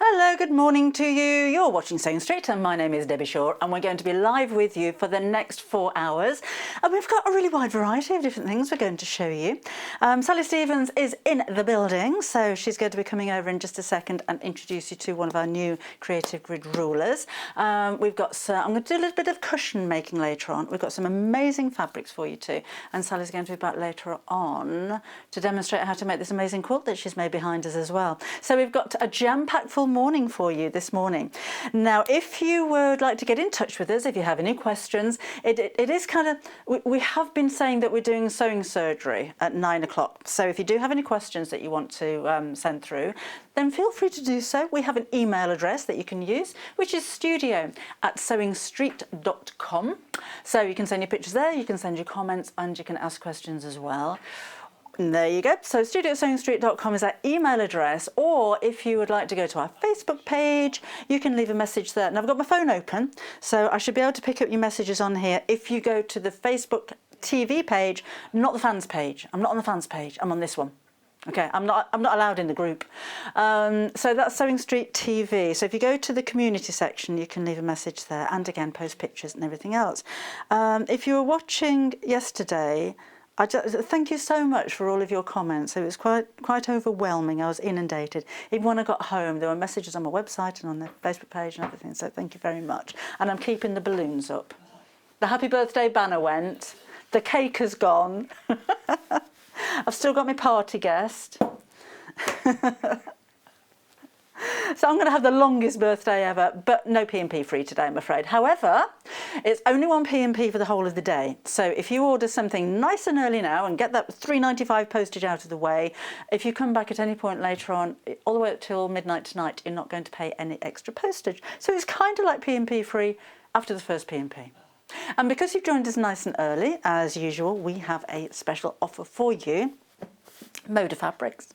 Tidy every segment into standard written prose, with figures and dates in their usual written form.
Hello, good morning to you. You're watching Sewing Street and my name is Debbie Shaw and we're going to be live with you for the next 4 hours. And we've got a really wide variety of different things we're going to show you. Sally Stevens is in the building, so she's going to be coming over in just a second and introduce you to one of our new creative grid rulers. We've got I'm going to do a little bit of cushion making later on. We've got some amazing fabrics for you too. And Sally's going to be back later on to demonstrate how to make this amazing quilt that she's made behind us as well. So we've got a jam-packed full morning for you this morning. Now, if you would like to get in touch with us, if you have any questions, it is kind of, we have been saying that we're doing sewing surgery at 9 o'clock. So if you do have any questions that you want to send through, then feel free to do so. We have an email address that you can use, which is studio@sewingstreet.com. So you can send your pictures there, you can send your comments, and you can ask questions as well. And there you go. So studio@sewingstreet.com is our email address, or if you would like to go to our Facebook page, you can leave a message there. Now I've got my phone open, so I should be able to pick up your messages on here. If you go to the Facebook TV page, not the fans page. I'm not on the fans page. I'm on this one. Okay, I'm not allowed in the group. So that's Sewing Street TV. So if you go to the community section, you can leave a message there, and again post pictures and everything else. If you were watching yesterday, thank you so much for all of your comments. It was quite overwhelming. I was inundated. Even when I got home, there were messages on my website and on the Facebook page and everything. So thank you very much. And I'm keeping the balloons up. The happy birthday banner went. The cake has gone. I've still got my party guest. So I'm going to have the longest birthday ever, but no P&P free today, I'm afraid. However, it's only one P&P for the whole of the day. So if you order something nice and early now and get that £3.95 postage out of the way, if you come back at any point later on, all the way up till midnight tonight, you're not going to pay any extra postage. So it's kind of like P&P free after the first P&P. And because you've joined us nice and early, as usual, we have a special offer for you. Moda fabrics.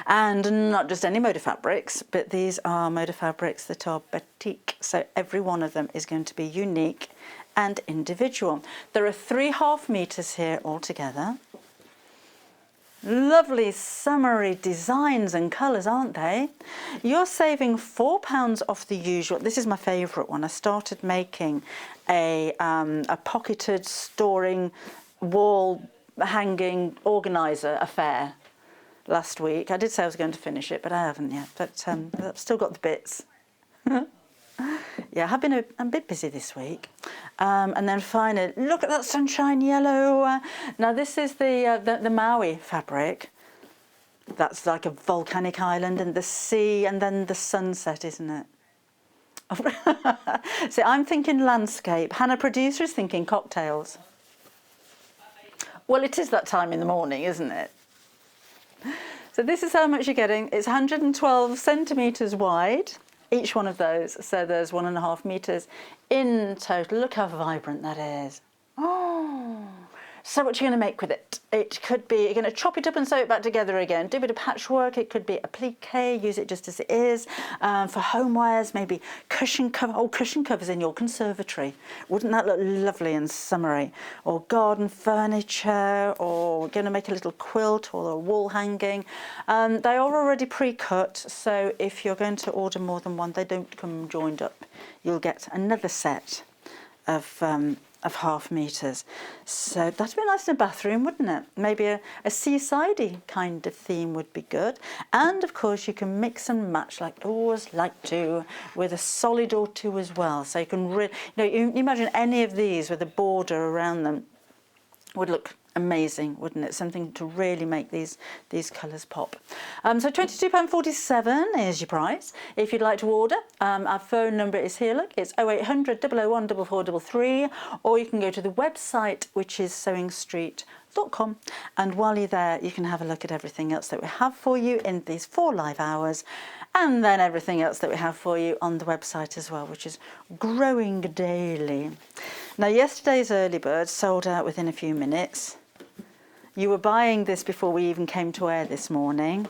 And not just any Moda fabrics, but these are Moda fabrics that are batik. So every one of them is going to be unique and individual. There are 3.5 meters here altogether. Lovely summery designs and colours, aren't they? You're saving £4 off the usual. This is my favourite one. I started making a pocketed storing wall hanging organiser affair last week. I did say I was going to finish it, but I haven't yet. But I've still got the bits. Yeah, I've been a bit busy this week. And then finally, look at that sunshine yellow. Now this is the Maui fabric. That's like a volcanic island and the sea and then the sunset, isn't it? See, I'm thinking landscape. Hanna, producer, is thinking cocktails. Well, it is that time in the morning, isn't it? So this is how much you're getting. It's 112 centimetres wide, each one of those. So there's 1.5 metres in total. Look how vibrant that is. Oh, so what you're going to make with it? It could be, you're going to chop it up and sew it back together again. Do a bit of patchwork. It could be applique, use it just as it is. For homewares, maybe cushion covers in your conservatory. Wouldn't that look lovely and summery? Or garden furniture, or going to make a little quilt or a wall hanging. They are already pre-cut, so if you're going to order more than one, they don't come joined up. You'll get another set of 0.5 meters. So that'd be nice in a bathroom, wouldn't it? Maybe a seaside-y kind of theme would be good. And of course you can mix and match like I always like to, with a solid or two as well. So you can you imagine any of these with a border around them would look amazing, wouldn't it? Something to really make these colours pop. So £22.47 is your price. If you'd like to order, our phone number is here, look, it's 0800 001 4433, or you can go to the website, which is sewingstreet.com, and while you're there you can have a look at everything else that we have for you in these 4 live hours, and then everything else that we have for you on the website as well, which is growing daily. Now yesterday's early bird sold out within a few minutes. You were buying this before we even came to air this morning.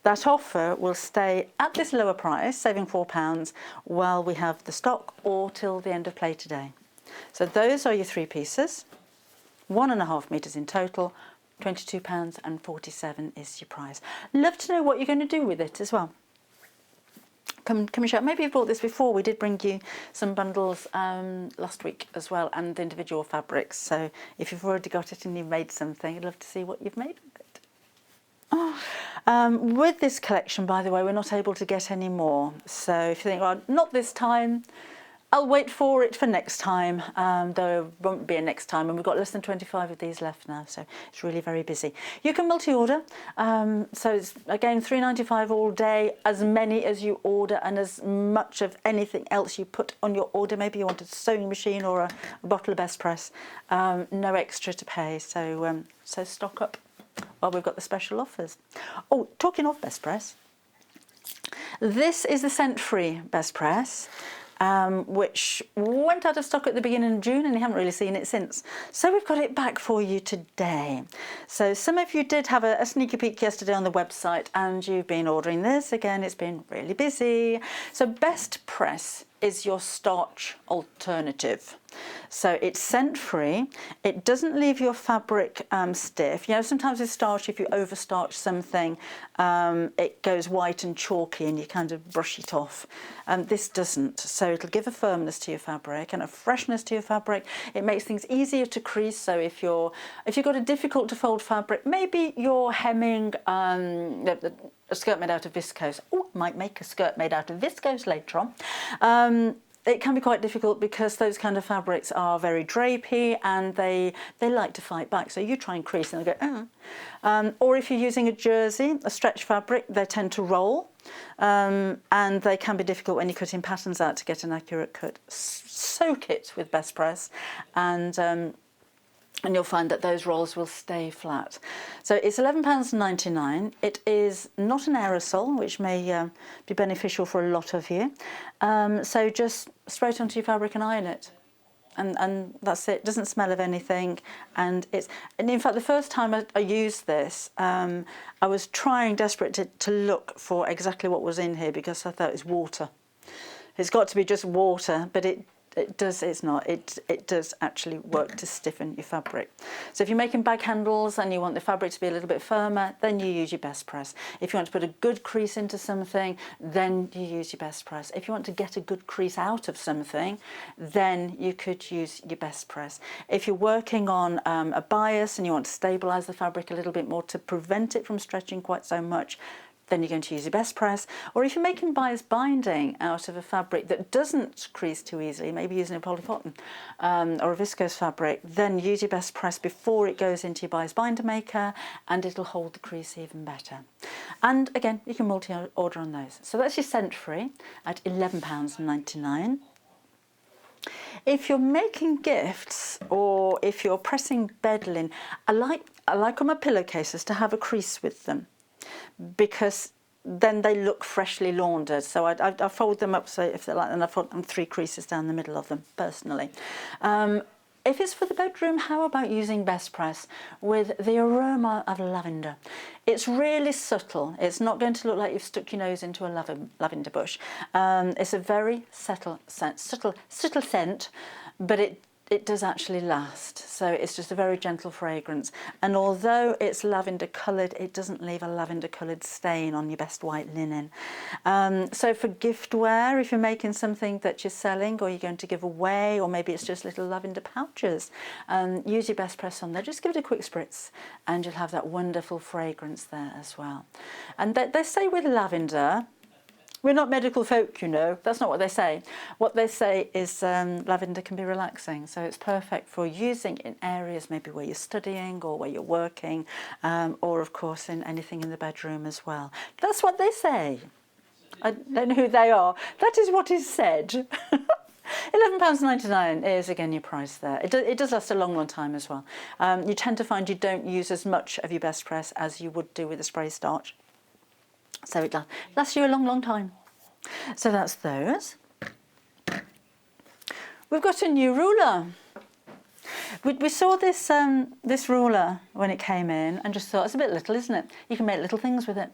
That offer will stay at this lower price, saving £4, while we have the stock, or till the end of play today. So those are your 3 pieces, 1.5 meters in total, £22.47 is your price. Love to know what you're going to do with it as well. come and show. Maybe you've bought this before. We did bring you some bundles last week as well, and individual fabrics. So if you've already got it and you've made something, I'd love to see what you've made with it. With this collection, by the way, we're not able to get any more. So if you think, well, not this time, I'll wait for it for next time, though it won't be a next time, and we've got less than 25 of these left now, so it's really very busy. You can multi-order, so it's again £3.95 all day, as many as you order and as much of anything else you put on your order. Maybe you want a sewing machine or a bottle of best press, no extra to pay, so stock up while we've got the special offers. Oh, talking of best press, this is the scent-free best press. Which went out of stock at the beginning of June, and you haven't really seen it since. So we've got it back for you today. So some of you did have a sneaky peek yesterday on the website, and you've been ordering this. Again, it's been really busy. So best press is your starch alternative. So it's scent free, it doesn't leave your fabric stiff. You know, sometimes with starch, if you over starch something, it goes white and chalky and you kind of brush it off. This doesn't, so it'll give a firmness to your fabric and a freshness to your fabric. It makes things easier to crease, so if you've got a difficult to fold fabric, maybe you're hemming a skirt made out of viscose. Oh, might make a skirt made out of viscose later on. It can be quite difficult because those kind of fabrics are very drapey and they like to fight back. So you try and crease and they go, oh. Or if you're using a jersey, a stretch fabric, they tend to roll. And they can be difficult when you're cutting patterns out to get an accurate cut. Soak it with best press and you'll find that those rolls will stay flat. So it's £11.99. It is not an aerosol, which may be beneficial for a lot of you. So just spray it onto your fabric and iron it. And that's it. It doesn't smell of anything. And in fact, the first time I used this, I was trying desperate to look for exactly what was in here because I thought it was water. It's got to be just water, but it does actually work to stiffen your fabric. So if you're making bag handles and you want the fabric to be a little bit firmer, then you use your best press. If you want to put a good crease into something, then you use your best press. If you want to get a good crease out of something, then you could use your best press. If you're working on a bias and you want to stabilise the fabric a little bit more to prevent it from stretching quite so much, then you're going to use your best press. Or if you're making bias binding out of a fabric that doesn't crease too easily, maybe using a polycotton or a viscose fabric, then use your best press before it goes into your bias binder maker and it'll hold the crease even better. And again, you can multi-order on those. So that's your scent free at £11.99. If you're making gifts or if you're pressing bed linen, I like on my pillowcases to have a crease with them, because then they look freshly laundered. So I fold them up, so if they're like, and I fold them 3 creases down the middle of them personally. If it's for the bedroom, how about using best press with the aroma of lavender? It's really subtle. It's not going to look like you've stuck your nose into a lavender bush. It's a very subtle scent, but it does actually last. So it's just a very gentle fragrance. And although it's lavender coloured, it doesn't leave a lavender coloured stain on your best white linen. So for giftware, if you're making something that you're selling or you're going to give away, or maybe it's just little lavender pouches, use your best press on there. Just give it a quick spritz and you'll have that wonderful fragrance there as well. And they say with lavender, we're not medical folk, you know, that's not what they say. What they say is lavender can be relaxing, so it's perfect for using in areas maybe where you're studying or where you're working, or of course in anything in the bedroom as well. That's what they say. I don't know who they are. That is what is said. £11.99 is again your price there. It does last a long time as well. You tend to find you don't use as much of your best press as you would do with a spray starch. So it lasts you a long time. So that's those. We've got a new ruler. We saw this this ruler when it came in and just thought, it's a bit little, isn't it? You can make little things with it.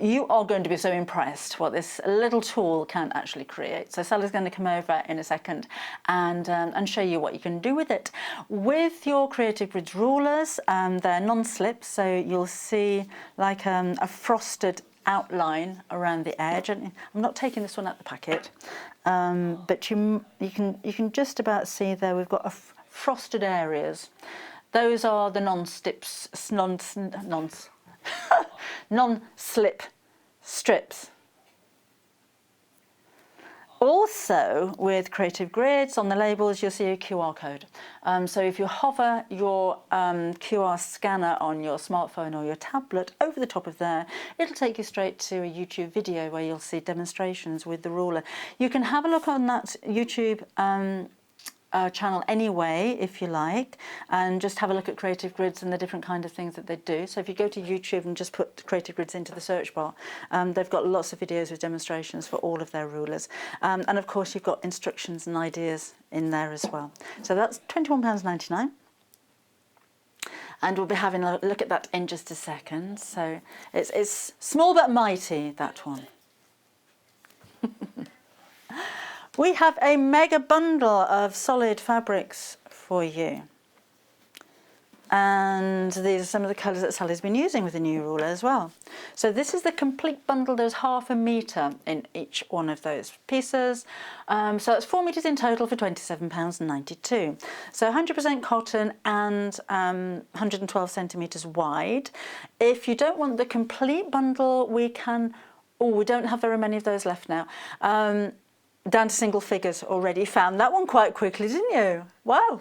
You are going to be so impressed what this little tool can actually create. So Sally's going to come over in a second and show you what you can do with it. With your Creative Bridge rulers, they're non-slip, so you'll see like a frosted outline around the edge. And I'm not taking this one out the packet, but you can just about see there we've got frosted areas. Those are the non-slip strips. Also, with Creative Grids, on the labels you'll see a QR code. So if you hover your QR scanner on your smartphone or your tablet over the top of there, it'll take you straight to a YouTube video where you'll see demonstrations with the ruler. You can have a look on that YouTube channel anyway, if you like, and just have a look at Creative Grids and the different kind of things that they do. So if you go to YouTube and just put Creative Grids into the search bar, they've got lots of videos with demonstrations for all of their rulers. And of course you've got instructions and ideas in there as well. So that's £21.99. And we'll be having a look at that in just a second. So it's small but mighty, that one. We have a mega bundle of solid fabrics for you. And these are some of the colours that Sally's been using with the new ruler as well. So this is the complete bundle. There's half a metre in each one of those pieces. So that's 4 metres in total for £27.92. So 100% cotton and 112 centimetres wide. If you don't want the complete bundle, we can... Oh, we don't have very many of those left now. Down to single figures already. Found that one quite quickly, didn't you? Wow.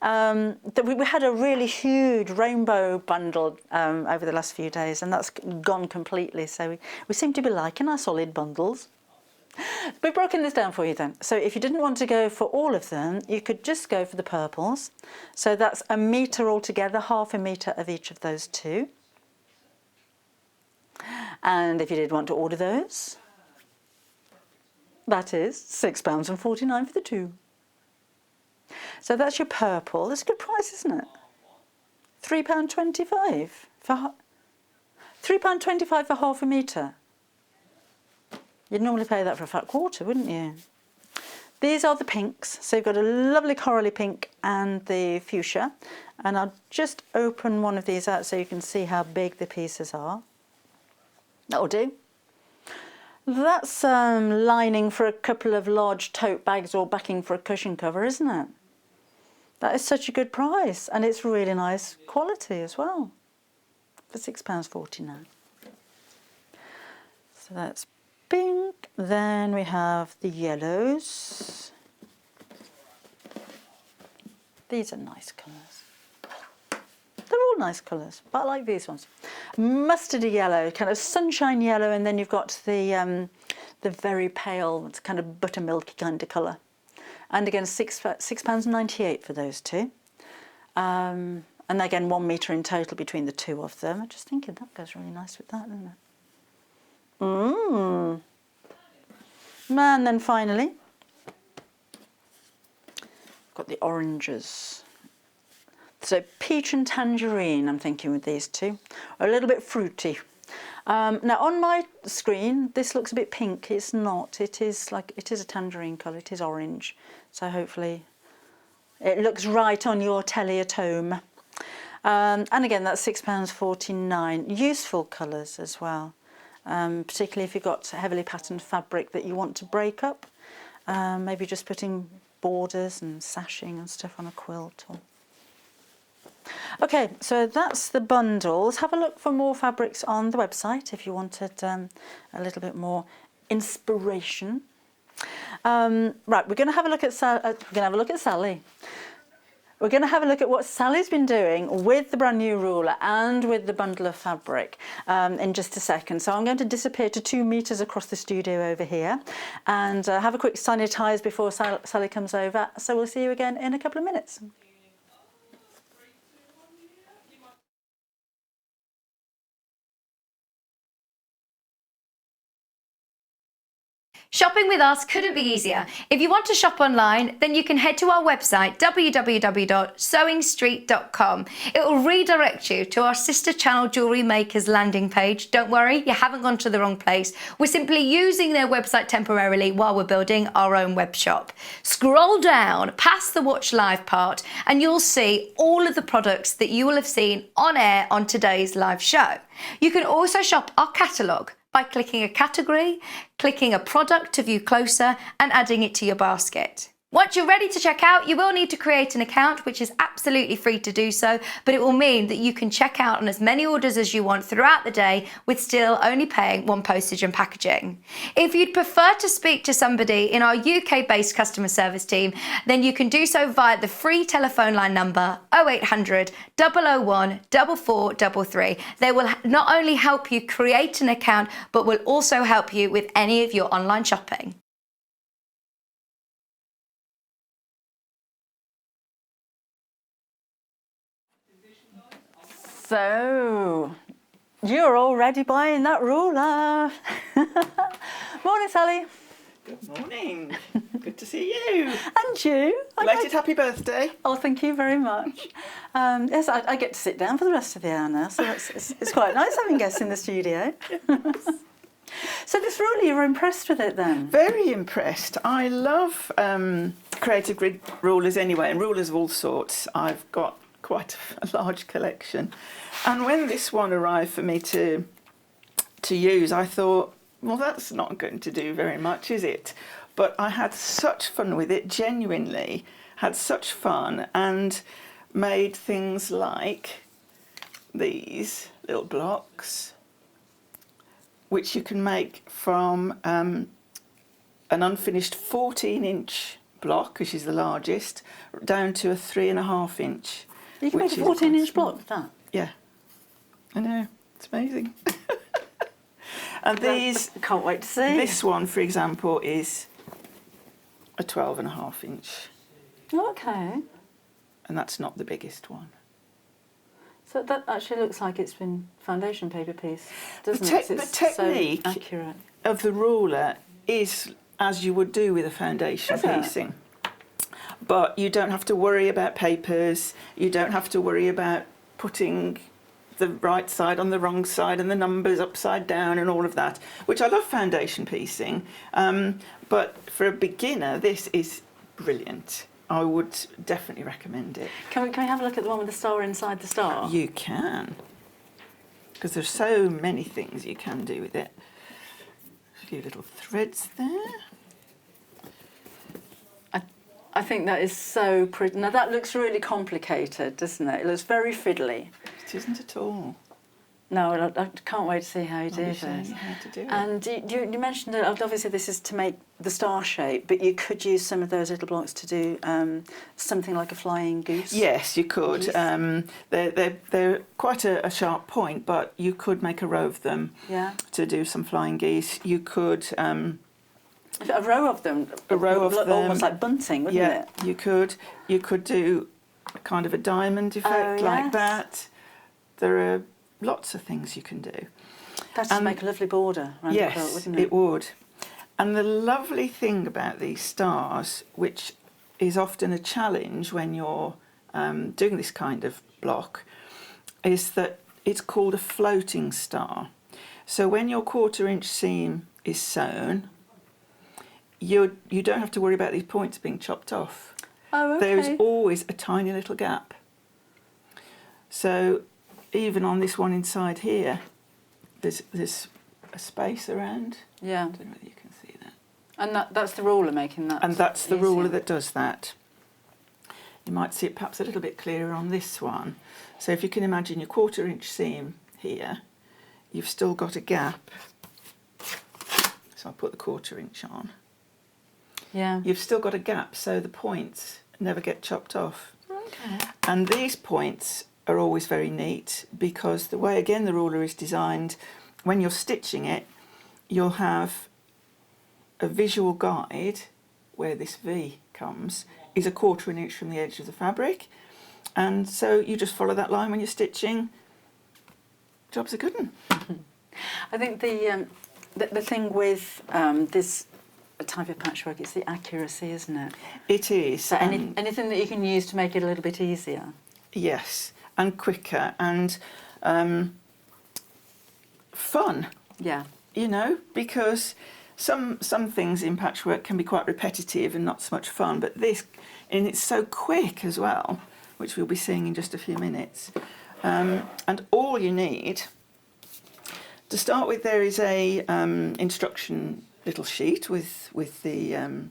We had a really huge rainbow bundle over the last few days, and that's gone completely. So we seem to be liking our solid bundles. We've broken this down for you then. So if you didn't want to go for all of them, you could just go for the purples. So that's a metre altogether, half a metre of each of those two. And if you did want to order those, that is £6.49 for the two. So that's your purple. That's a good price, isn't it? £3.25 for £3.25 for half a metre. You'd normally pay that for a fat quarter, wouldn't you? These are the pinks. So you've got a lovely corally pink and the fuchsia. And I'll just open one of these out so you can see how big the pieces are. That'll do. That's lining for a couple of large tote bags or backing for a cushion cover, isn't it? That is such a good price, and it's really nice quality as well for £6.49. So that's pink. Then we have the yellows. These are nice colours. They're all nice colours, but I like these ones. Mustardy yellow, kind of sunshine yellow, and then you've got the very pale, kind of buttermilky kind of colour. And again, £6.98 for those two. And again, 1 metre in total between the two of them. I'm just thinking that goes really nice with that, doesn't it? And then finally, got the oranges. So peach and tangerine, I'm thinking with these two, are a little bit fruity. Now on my screen, this looks a bit pink. It's not. It is a tangerine colour. It is orange. So hopefully it looks right on your telly at home. And again, that's £6.49. Useful colours as well, particularly if you've got heavily patterned fabric that you want to break up. Maybe just putting borders and sashing and stuff on a quilt. Okay, so that's the bundles. Have a look for more fabrics on the website if you wanted a little bit more inspiration. Right, we're going to have a look at Sally. We're going to have a look at what Sally's been doing with the brand new ruler and with the bundle of fabric in just a second. So I'm going to disappear to 2 metres across the studio over here and have a quick sanitise before Sally comes over. So we'll see you again in a couple of minutes. Shopping with us couldn't be easier. If you want to shop online, then you can head to our website, www.sewingstreet.com. It will redirect you to our sister channel Jewellery Makers landing page. Don't worry, you haven't gone to the wrong place. We're simply using their website temporarily while we're building our own web shop. Scroll down past the Watch Live part and you'll see all of the products that you will have seen on air on today's live show. You can also shop our catalogue by clicking a category, clicking a product to view closer, and adding it to your basket. Once you're ready to check out, you will need to create an account, which is absolutely free to do so, but it will mean that you can check out on as many orders as you want throughout the day with still only paying one postage and packaging. If you'd prefer to speak to somebody in our UK-based customer service team, then you can do so via the free telephone line number 0800 001 4433. They will not only help you create an account, but will also help you with any of your online shopping. So, you're already buying that ruler. Morning, Sally. Good morning. Good to see you. And you. Belated happy birthday. Oh, thank you very much. Yes, I get to sit down for the rest of the hour now, so it's quite nice having guests in the studio. So this ruler, you were impressed with it then? Very impressed. I love creative grid rulers anyway, and rulers of all sorts. I've got quite a large collection. And when this one arrived for me to use, I thought, well, that's not going to do very much, is it? But I had such fun with it, genuinely had such fun, and made things like these little blocks, which you can make from an unfinished 14-inch block, which is the largest, down to a 3.5-inch. You can make a 14-inch block with that? Yeah, I know, it's amazing. And these, I can't wait to see. this one, for example, is a 12.5-inch, Okay. and that's not the biggest one. So that actually looks like it's been foundation paper piece, doesn't it? The It's technique so accurate. of the ruler is as you would do with a foundation Is it? piecing. But you don't have to worry about papers, you don't have to worry about putting the right side on the wrong side and the numbers upside down and all of that, which I love foundation piecing. But for a beginner, this is brilliant. I would definitely recommend it. Can we have a look at the one with the star inside the star? You can, because there's so many things you can do with it. A few little threads there. I think that is so pretty. Now that looks really complicated, doesn't it? It looks very fiddly. It isn't at all. No, I can't wait to see how you do I'll be showing this. you how to do it. And you mentioned that obviously this is to make the star shape, but you could use some of those little blocks to do something like a flying goose. Yes, you could. Geese. They're quite a sharp point, but you could make a row of them to do some flying geese. You could... a row of them. A row of them. Almost like bunting, wouldn't it? You could. You could do kind of a diamond effect like yes. that. There are lots of things you can do. That'd just make a lovely border around the quilt, wouldn't it? It would. And the lovely thing about these stars, which is often a challenge when you're doing this kind of block, is that it's called a floating star. So when your 1/4-inch seam is sewn, you don't have to worry about these points being chopped off. Oh, okay. There's always a tiny little gap. So even on this one inside here, there's a space around. Yeah. I don't know whether you can see that. And that's the ruler making that. And that's the easier. ruler that does that. You might see it perhaps a little bit clearer on this one. So if you can imagine your 1/4-inch seam here, you've still got a gap. So I'll put the 1/4-inch on. Yeah. You've still got a gap, so the points never get chopped off. Okay. And these points are always very neat because the way, again, the ruler is designed, when you're stitching it, you'll have a visual guide where this V comes, is a 1/4-inch from the edge of the fabric. And so you just follow that line when you're stitching. Job's a good one. I think the thing with this type of patchwork is the accuracy, isn't it? It is. So anything that you can use to make it a little bit easier. Yes, and quicker and fun. Yeah. You know, because some things in patchwork can be quite repetitive and not so much fun, but this, and it's so quick as well, which we'll be seeing in just a few minutes. And all you need To start with, there is a instruction little sheet with the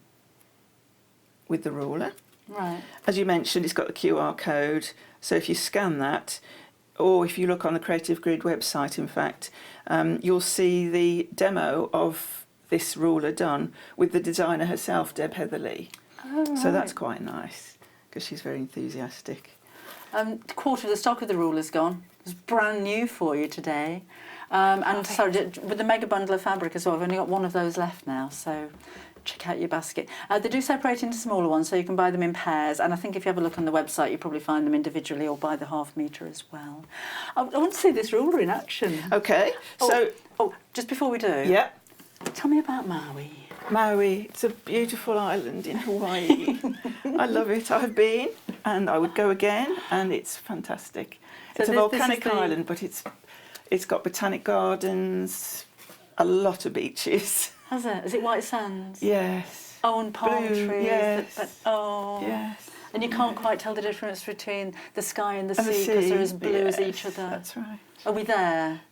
ruler. Right. As you mentioned, it's got the QR code, so if you scan that, or if you look on the Creative Grid website, in fact, you'll see the demo of this ruler done with the designer herself, Deb Heatherly. Oh, right. So that's quite nice, because she's very enthusiastic. A quarter of the stock of the ruler's gone. It's brand new for you today. And sorry, with the mega bundle of fabric as well, I've only got one of those left now, so check out your basket. They do separate into smaller ones, so you can buy them in pairs, and I think if you have a look on the website, you probably find them individually or by the half metre as well. I want to see this ruler in action. Okay, so... Oh, just before we do, Yeah. tell me about Maui. Maui, it's a beautiful island in Hawaii. I love it. I've been, and I would go again, and it's fantastic. So It's a this volcanic is the- island, but it's got botanic gardens, a lot of beaches. Has it? Is it white sands? Yes. Oh, and palm Blue, trees. yes. Oh. Yes. And you can't quite tell the difference between the sky and the And the sea because they're as sea, blue as yes, each other. That's right. Are we there?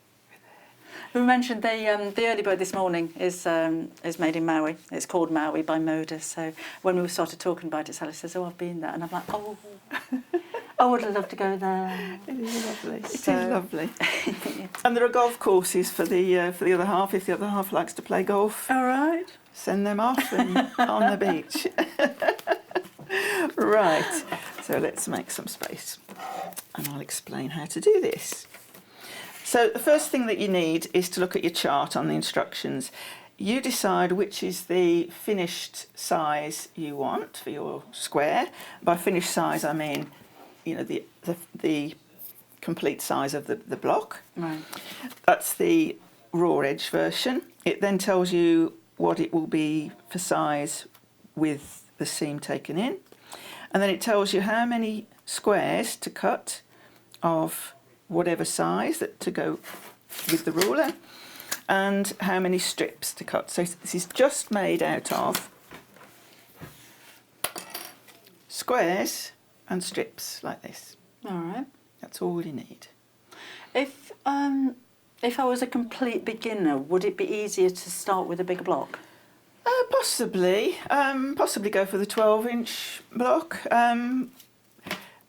We mentioned the early bird this morning is made in Maui. It's called Maui by Moda. So when we started talking about it, Sally says, "Oh, I've been there," and I'm like, "Oh, I would love to go there." It is lovely. It So- is lovely. And there are golf courses for the other half. If the other half likes to play golf, All right. send them off and on the beach. Right. So let's make some space, and I'll explain how to do this. So the first thing that you need is to look at your chart on the instructions. You decide which is the finished size you want for your square. By finished size, I mean, you know, the complete size of the block. Right. That's the raw edge version. It then tells you what it will be for size with the seam taken in. And then it tells you how many squares to cut of whatever size that to go with the ruler, and how many strips to cut. So this is just made out of squares and strips like this. All right. That's all you need. If I was a complete beginner, would it be easier to start with a bigger block? Possibly. Possibly go for the 12-inch block.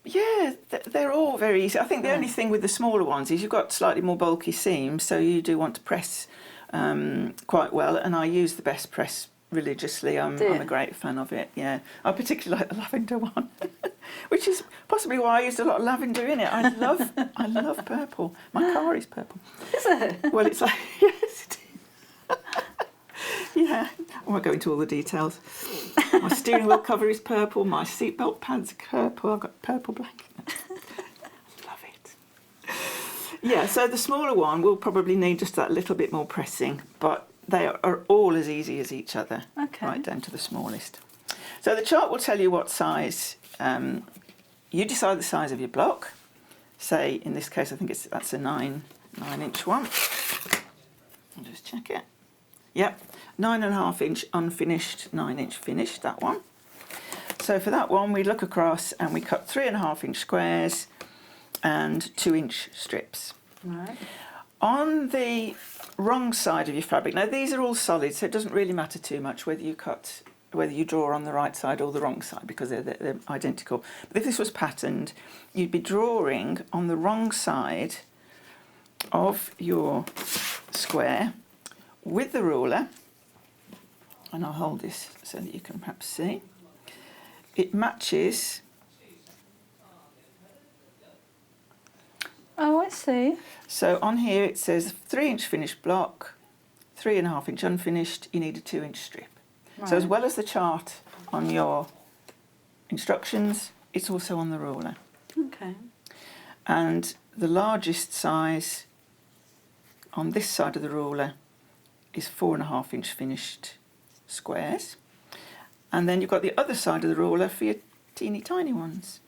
Yeah, they're all very easy. I think the only thing with the smaller ones is you've got slightly more bulky seams, so you do want to press quite well, and I use the best press religiously. I'm a great fan of it, yeah. I particularly like the lavender one, which is possibly why I used a lot of lavender in it. I love purple. My car is purple. Is it? Well, it's like, yes, it is. Yeah, I won't go into all the details. My steering wheel cover is purple, my seatbelt pads are purple, I've got a purple blanket. Love it. Yeah, so the smaller one will probably need just that little bit more pressing, but they are all as easy as each other, Okay. right down to the smallest. So the chart will tell you what size, you decide the size of your block. Say, in this case, I think that's a 9-inch one. I'll just check it. Yep, 9.5-inch unfinished, 9-inch finished, that one. So for that one, we look across and we cut 3.5-inch squares and 2-inch strips. Right. On the wrong side of your fabric, now these are all solid, so it doesn't really matter too much whether you draw on the right side or the wrong side, because they're identical. But if this was patterned, you'd be drawing on the wrong side of your square with the ruler, and I'll hold this so that you can perhaps see. It matches. Oh, I see. So on here it says 3-inch finished block, 3.5-inch unfinished, you need a 2-inch strip. Right. So as well as the chart on your instructions, it's also on the ruler. Okay. And the largest size on this side of the ruler is 4.5-inch finished squares. And then you've got the other side of the ruler for your teeny tiny ones.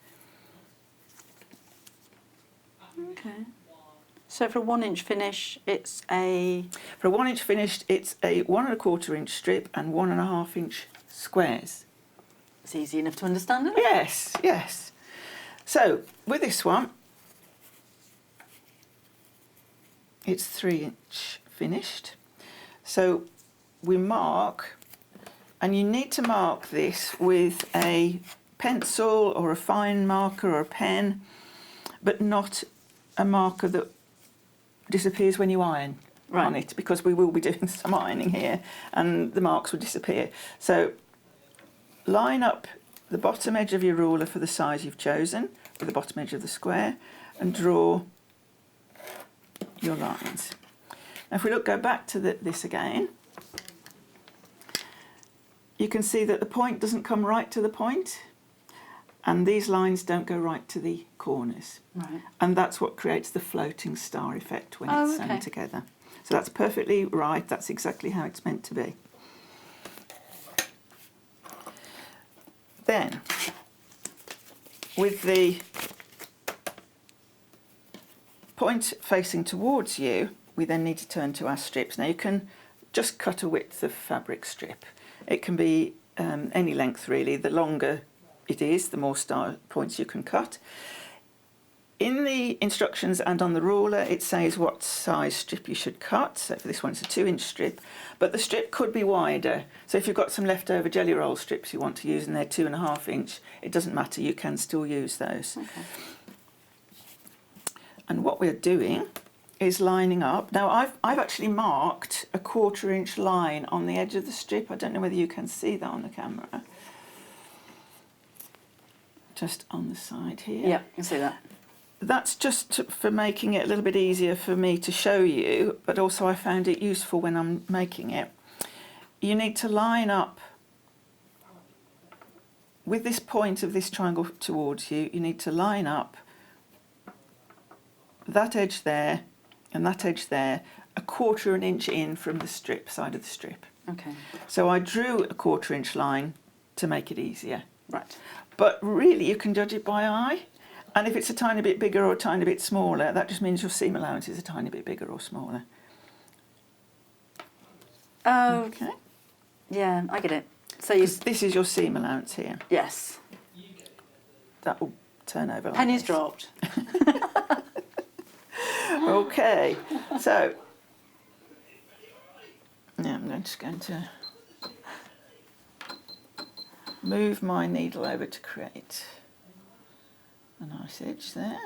Okay. So for a 1-inch finish, it's a... For a 1-inch finished, it's a 1.25-inch strip and 1.5-inch squares. It's easy enough to understand, isn't it? Yes, yes. So with this one, it's 3-inch finished. So we mark, and you need to mark this with a pencil or a fine marker or a pen, but not a marker that disappears when you iron on it, because we will be doing some ironing here and the marks will disappear. So line up the bottom edge of your ruler for the size you've chosen with the bottom edge of the square and draw your lines. Now if we go back to this again, you can see that the point doesn't come right to the point, and these lines don't go right to the corners. Right. And that's what creates the floating star effect when it's sewn together. So that's perfectly right, that's exactly how it's meant to be. Then, with the point facing towards you, we then need to turn to our strips. Now you can just cut a width of fabric strip. It can be any length really. The longer it is, the more star points you can cut. In the instructions and on the ruler it says what size strip you should cut. So for this one it's a 2-inch strip, but the strip could be wider. So if you've got some leftover jelly roll strips you want to use and they're 2.5 inch, it doesn't matter, you can still use those. Okay. And what we're doing is lining up. Now I've actually marked a 1/4 inch line on the edge of the strip. I don't know whether you can see that on the camera. Just on the side here. Yeah, you can see that. That's just for making it a little bit easier for me to show you, but also I found it useful when I'm making it. You need to line up with this point of this triangle towards you. You need to line up that edge there and that edge there, 1/4 inch in from the strip, side of the strip. Okay. So I drew a 1/4 inch line to make it easier. Right. But really you can judge it by eye. And if it's a tiny bit bigger or a tiny bit smaller, that just means your seam allowance is a tiny bit bigger or smaller. Oh, okay. Yeah, I get it. So you. This is your seam allowance here. Yes. That will turn over like Pennies this. dropped. Okay, so now I'm just going to move my needle over to create a nice edge there.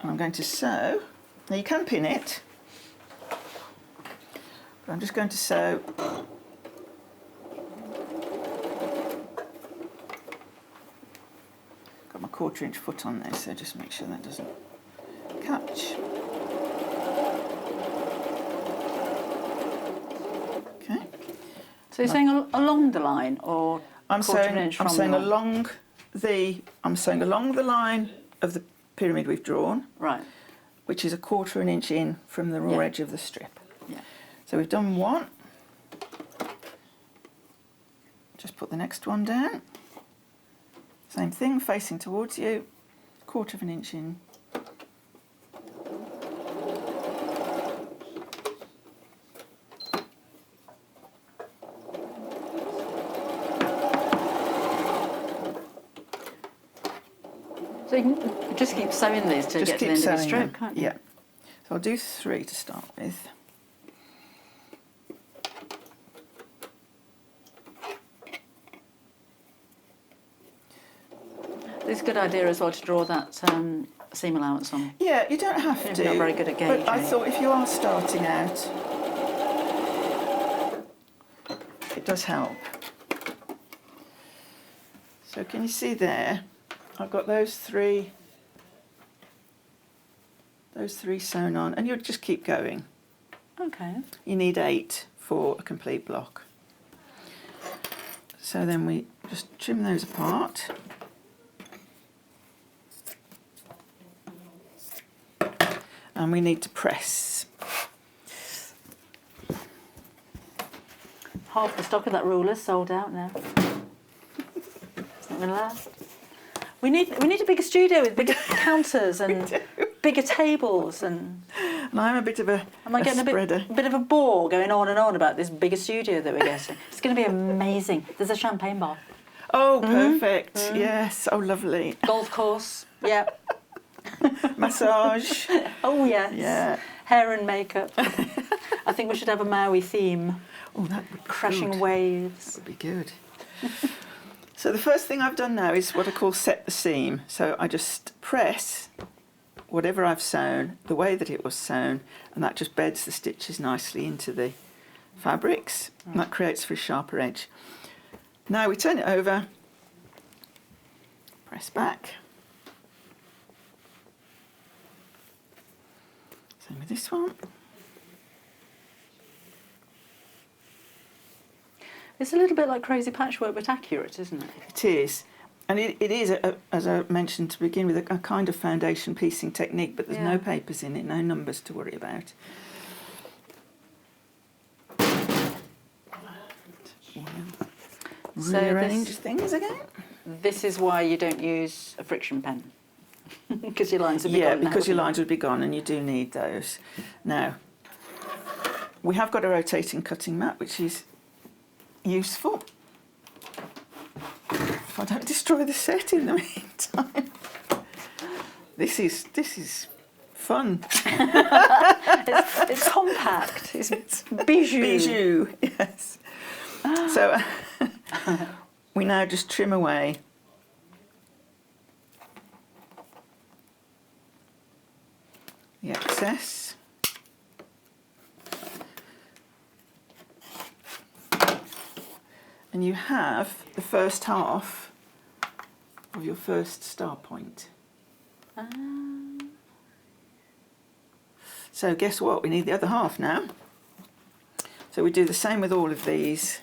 And I'm going to sew. Now you can pin it, but I'm just going to sew got my 1/4 inch foot on there, so just make sure that doesn't catch. Okay. So you're saying along the line, or I'm sewing along the line of the pyramid we've drawn. Right. Which is 1/4 inch in from the raw edge of the strip. Yeah. So we've done one. Just put the next one down. Same thing, facing towards you, 1/4 inch in. So you can just keep sewing these to get to the end of the strip, can't you? Yeah. So I'll do 3 to start with. It's a good idea as well to draw that seam allowance on. Yeah, you don't have to. You're not very good at gauging. But I thought if you are starting out, it does help. So can you see there? I've got those three sewn on, and you'll just keep going. Okay. You need 8 for a complete block. So then we just trim those apart. And we need to press. Half the stock of that ruler's sold out now. It's not going to last. We need a bigger studio with bigger counters and bigger tables and I'm a bit of a spreader. A bit of a bore going on and on about this bigger studio that we're getting. It's going to be amazing. There's a champagne bar. Oh, perfect. Yes. Oh, lovely. Golf course. Yeah. massage. Oh yes. Yeah. Hair and makeup. I think we should have a Maui theme. Oh, that would be Crashing good. waves. That would be good. So the first thing I've done now is what I call set the seam. So I just press whatever I've sewn the way that it was sewn, and that just beds the stitches nicely into the fabrics, and that creates for a sharper edge. Now we turn it over, press back. Same with this one. It's a little bit like crazy patchwork, but accurate, isn't it? It is. And it is, as I mentioned to begin with, a kind of foundation piecing technique, but there's no papers in it, no numbers to worry about. Rearrange things again. This is why you don't use a friction pen. Because your lines would be Yeah, gone now, because your wouldn't lines would be gone, and you do need those. Now, we have got a rotating cutting mat, which is useful. If I don't destroy the set in the meantime. This is fun. It's compact. It's bijou. Bijou, yes. So we now just trim away the excess. And you have the first half of your first star point. So guess what? We need the other half now. So we do the same with all of these.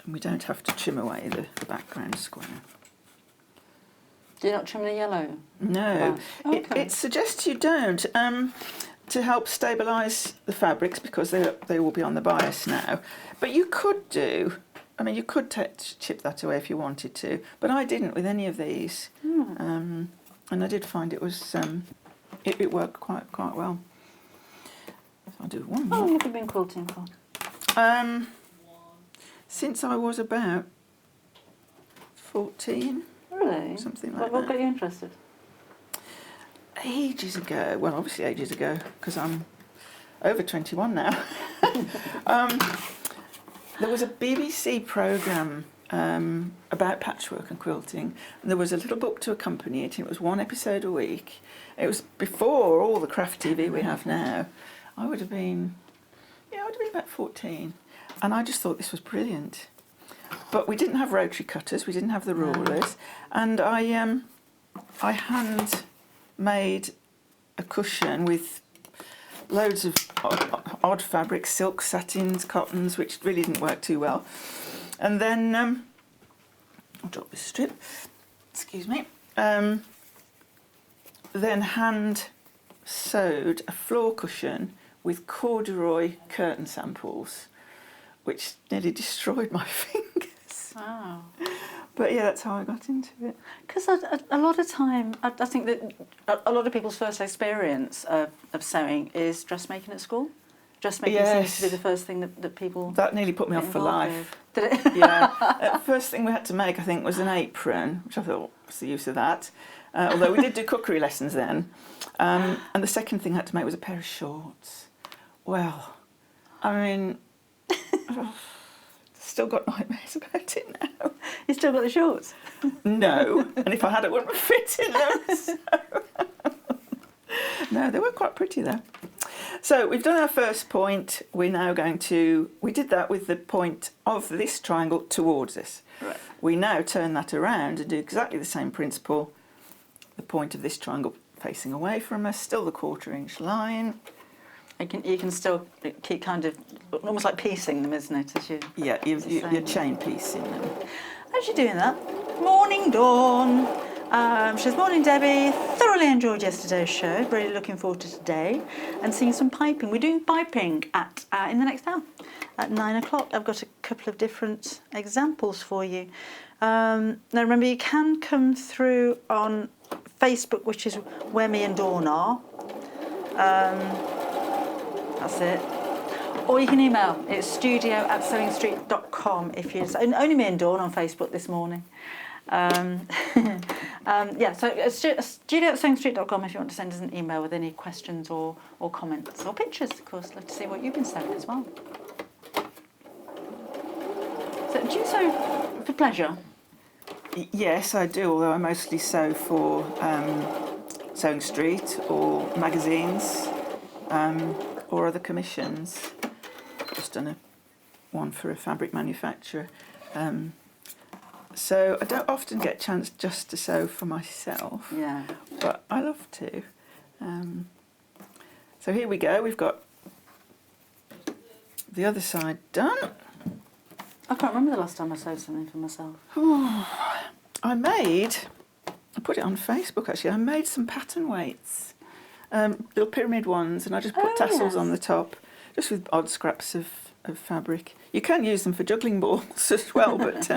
And we don't have to trim away the background square. Do you not trim the yellow? No, Oh, okay. it suggests you don't, to help stabilise the fabrics, because they will be on the bias now. But you could do, I mean, you could chip that away if you wanted to, but I didn't with any of these. And I did find it was, it worked quite well. So I'll do one How more. long have you been quilting for? Since I was about 14. Really? Something like What that. got you interested? Ages ago, well, obviously ages ago, because I'm over 21 now. There was a BBC programme about patchwork and quilting, and there was a little book to accompany it, and it was one episode a week. It was before all the craft TV we have now. I would have been about 14, and I just thought this was brilliant. But we didn't have rotary cutters, we didn't have the rulers, and I hand made a cushion with loads of odd fabrics, silks, satins, cottons, which really didn't work too well. And then, I'll drop this strip, excuse me, then hand sewed a floor cushion with corduroy curtain samples, which nearly destroyed my fingers. Wow. But yeah, that's how I got into it. Because a lot of time, I think that a lot of people's first experience of sewing is dressmaking at school. Dressmaking seems to be the first thing that people That nearly put me off for involved life. with. Did it? Yeah. The first thing we had to make, I think, was an apron, which I thought, what's the use of that? Although we did do cookery lessons then. And the second thing I had to make was a pair of shorts. Well, I mean, still got nightmares about it now. You still got the shorts? No, and if I had, it wouldn't fit in them. So. No, they were quite pretty though. So we've done our first point. We're now going to, we did that with the point of this triangle towards us. Right. We now turn that around and do exactly the same principle. The point of this triangle facing away from us, still the 1/4 inch line. You can still keep kind of, almost like piecing them, isn't it? As you, Yeah, you're same. chain piecing them. as you're doing that, morning Dawn. She says, morning Debbie, thoroughly enjoyed yesterday's show, really looking forward to today and seeing some piping. We're doing piping at in the next hour at 9 o'clock. I've got a couple of different examples for you. Now remember, you can come through on Facebook, which is where me and Dawn are. That's it. Or you can email. It's studio@sewingstreet.com if you... Only me and Dawn on Facebook this morning. Yeah, so studio@sewingstreet.com if you want to send us an email with any questions or comments or pictures, of course. Love to see what you've been sewing as well. So do you sew for pleasure? Yes, I do, although I mostly sew for Sewing Street or magazines or other commissions. Just done one for a fabric manufacturer. So I don't often get a chance just to sew for myself, Yeah. but I love to. So here we go, we've got the other side done. I can't remember the last time I sewed something for myself. I put it on Facebook actually, I made some pattern weights, little pyramid ones, and I just put tassels on the top, just with odd scraps of fabric. You can use them for juggling balls as well, but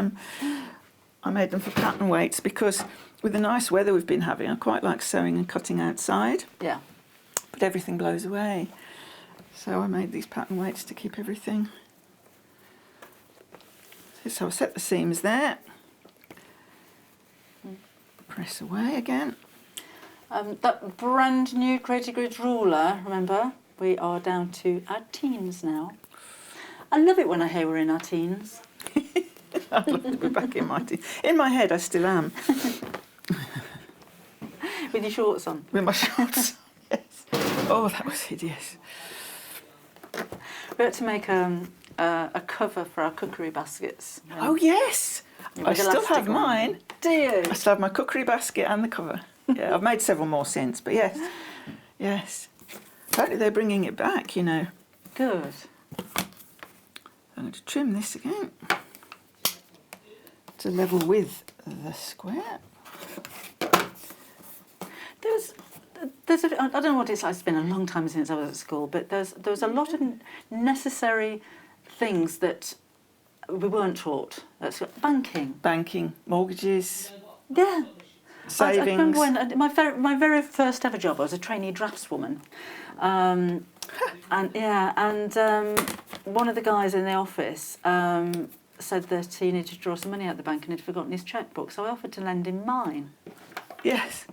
I made them for pattern weights because with the nice weather we've been having, I quite like sewing and cutting outside. Yeah. But everything blows away. So I made these pattern weights to keep everything. So I'll set the seams there. Press away again. That brand new Creative Grid ruler, remember, we are down to our teens now. I love it when I hear we're in our teens. I'd love to be back in my teens. In my head, I still am. With your shorts on. With my shorts. Yes. Oh, that was hideous. We had to make a cover for our cookery baskets. Oh yes, I still have mine. Do you? I still have my cookery basket and the cover. Yeah, I've made several more since, but yes, yes. Apparently they're bringing it back, you know. Good. I'm going to trim this again to level with the square. I don't know what it's like. It's been a long time since I was at school, but there was a lot of necessary things that we weren't taught at school. Banking, mortgages, yeah, savings. I remember when my very first ever job, I was a trainee draftswoman, and one of the guys in the office said that he needed to draw some money out the bank and he'd forgotten his chequebook, so I offered to lend him mine. Yes.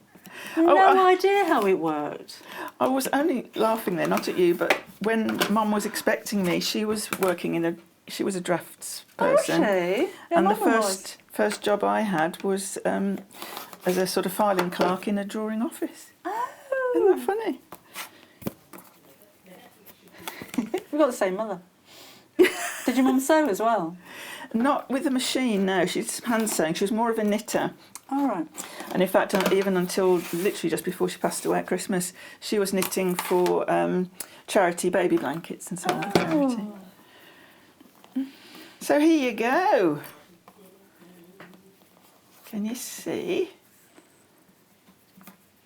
No idea how it worked. I was only laughing there, not at you, but when Mum was expecting me, she was working she was a drafts person. Oh, she? And the first job I had was as a sort of filing clerk in a drawing office. Oh. Isn't that funny? We've got the same mother. Did your mum sew as well? Not with a machine, no. She's hand sewing. She was more of a knitter. All right. And in fact, even until literally just before she passed away at Christmas, she was knitting for charity baby blankets and so on. Charity. So here you go. Can you see?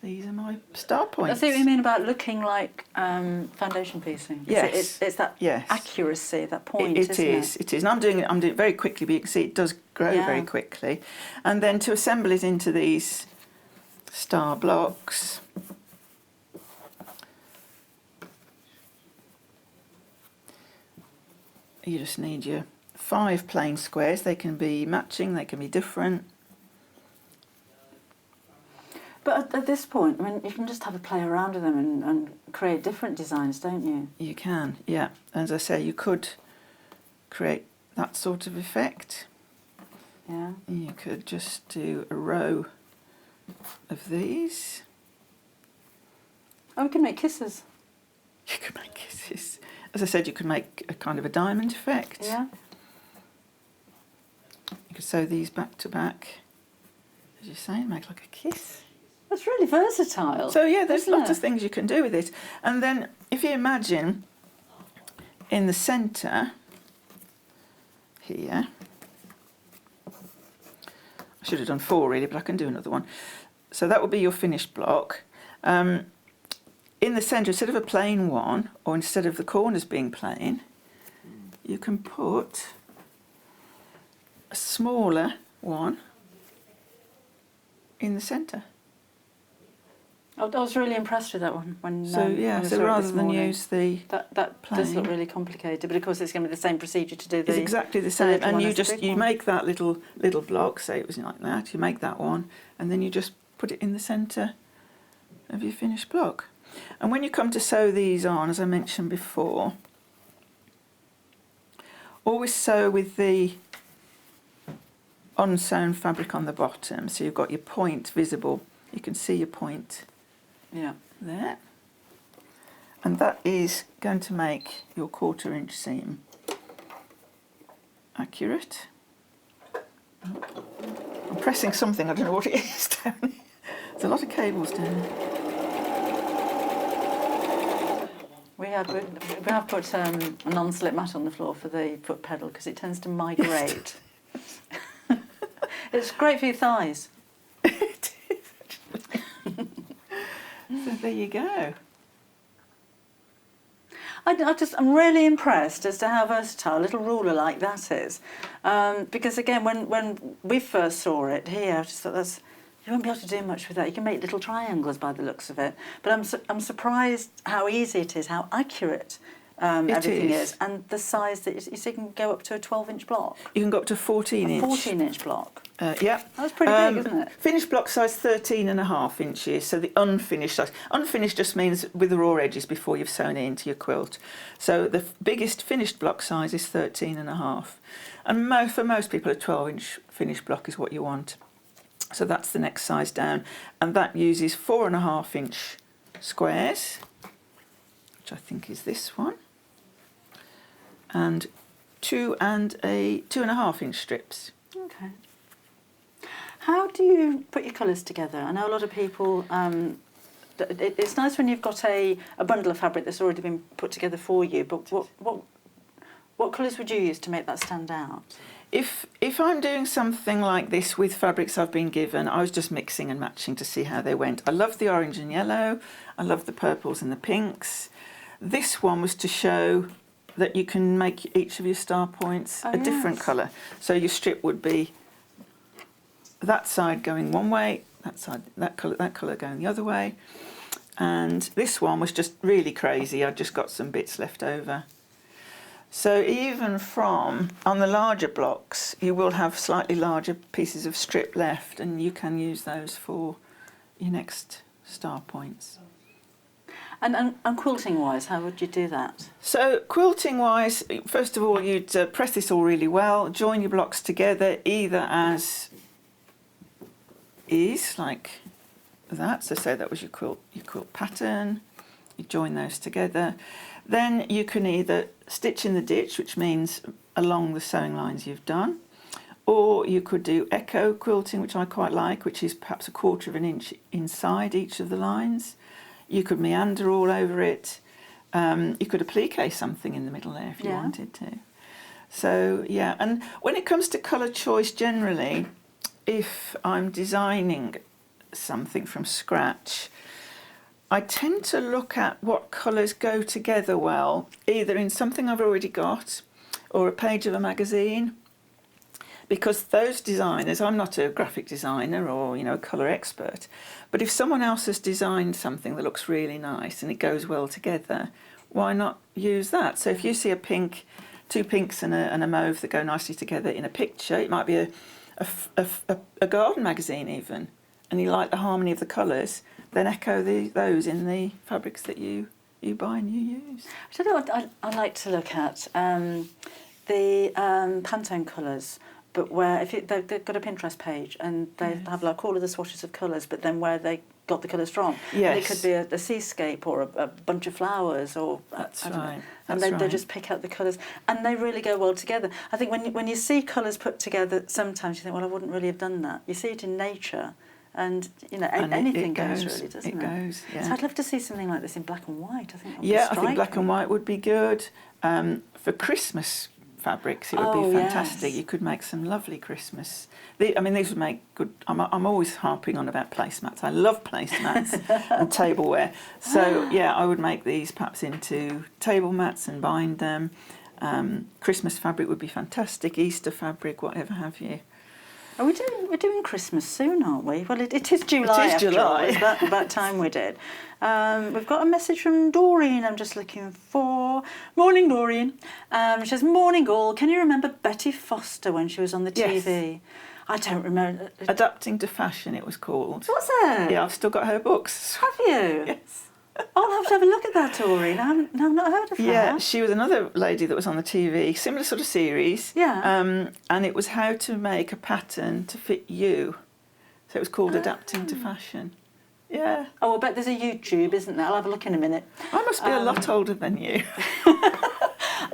These are my star points. I see what you mean about looking like foundation piecing. Yes. It's that accuracy, that point, It is. And I'm doing it very quickly, but you can see it does grow very quickly. And then to assemble it into these star blocks, you just need your 5 plain squares. They can be matching, they can be different. But at this point, I mean, you can just have a play around with them and create different designs, don't you? You can, yeah. As I say, you could create that sort of effect. Yeah. You could just do a row of these. Oh, we can make kisses. You could make kisses. As I said, you could make a kind of a diamond effect. Yeah. You could sew these back to back, as you say, and make like a kiss. That's really versatile. So yeah, there's lots of things you can do with it. And then if you imagine in the centre here, I should have done 4 really, but I can do another one. So that will be your finished block. In the centre, instead of a plain one, or instead of the corners being plain, you can put a smaller one in the centre. I was really impressed with that one. When, So when I so saw it rather this than morning. use the that does look really complicated, but of course it's going to be the same procedure to do the. it's exactly the same, little and one you as the just big one. make that little block. Say it was like that. You make that one, and then you just put it in the centre of your finished block. And when you come to sew these on, as I mentioned before, always sew with the unsewn fabric on the bottom, so you've got your point visible. You can see your point Yeah. there, and that is going to make your 1/4 inch seam accurate. I'm pressing something, I don't know what it is down here. There's a lot of cables down there. We have put a non-slip mat on the floor for the foot pedal because it tends to migrate. It's great for your thighs. It is actually. So there you go. I'm really impressed as to how versatile a little ruler like that is, because again, when we first saw it here, I just thought you won't be able to do much with that. You can make little triangles by the looks of it, but I'm surprised how easy it is, how accurate everything is, and the size that you can go up to a 12-inch block. You can go up to 14 inch. 14-inch block. Yeah. That's pretty big, isn't it? Finished block size 13.5 inches, so the unfinished size. Unfinished just means with the raw edges before you've sewn it into your quilt. So the biggest finished block size is 13.5. And for most people, a 12-inch finished block is what you want. So that's the next size down. And that uses 4.5 inch squares, which I think is this one, and 2.5 inch strips. Okay. How do you put your colours together? I know a lot of people. It's nice when you've got a bundle of fabric that's already been put together for you. But what colours would you use to make that stand out? If I'm doing something like this with fabrics I've been given, I was just mixing and matching to see how they went. I love the orange and yellow. I love the purples and the pinks. This one was to show that you can make each of your star points a different colour. So your strip would be that side going one way, that side, that colour going the other way. And this one was just really crazy. I just got some bits left over. So even from, on the larger blocks, you will have slightly larger pieces of strip left, and you can use those for your next star points. And quilting-wise, how would you do that? So quilting-wise, first of all, you'd press this all really well, join your blocks together either as is, like that. So say that was your quilt pattern. You join those together. Then you can either stitch in the ditch, which means along the sewing lines you've done, or you could do echo quilting, which I quite like, which is perhaps 1/4 inch inside each of the lines. You could meander all over it. You could applique something in the middle there if you wanted to. So yeah, and when it comes to colour choice generally, if I'm designing something from scratch, I tend to look at what colours go together well, either in something I've already got or a page of a magazine, because those designers, I'm not a graphic designer or a colour expert, but if someone else has designed something that looks really nice and it goes well together, why not use that? So if you see a pink, 2 pinks and a mauve that go nicely together in a picture, it might be a garden magazine even, and you like the harmony of the colours, then echo those in the fabrics that you buy and you use. I don't know what I like to look at the Pantone colours, but where they've got a Pinterest page and they have like all of the swatches of colours, but then where they got the colours from. Yes. And it could be a seascape or a bunch of flowers or That's I don't right. know. And they just pick out the colours and they really go well together. I think when you see colours put together, sometimes you think, well, I wouldn't really have done that. You see it in nature. And anything goes really, doesn't it? It goes, yeah. So I'd love to see something like this in black and white. I think that would Yeah, be I think black striking. and white would be good. For Christmas fabrics, it would be fantastic. Yes. You could make some lovely Christmas. These would make good. I'm always harping on about placemats. I love placemats and tableware. So yeah, I would make these perhaps into table mats and bind them. Christmas fabric would be fantastic. Easter fabric, whatever have you. We're doing Christmas soon, aren't we? Well, it is July. It is after July. all. It's about time we did. We've got a message from Doreen. I'm just looking for. Morning, Doreen. She says, "Morning, all. Can you remember Betty Foster when she was on the TV?" Yes. I don't remember. Adapting to Fashion, it was called. What's it? Yeah, I've still got her books. Have you? Yes. I'll have to have a look at that, Doreen. I've not heard of her. Yeah, she was another lady that was on the TV, similar sort of series. Yeah. And it was how to make a pattern to fit you. So it was called Adapting to Fashion. Yeah. Oh, I bet there's a YouTube, isn't there? I'll have a look in a minute. I must be a lot older than you.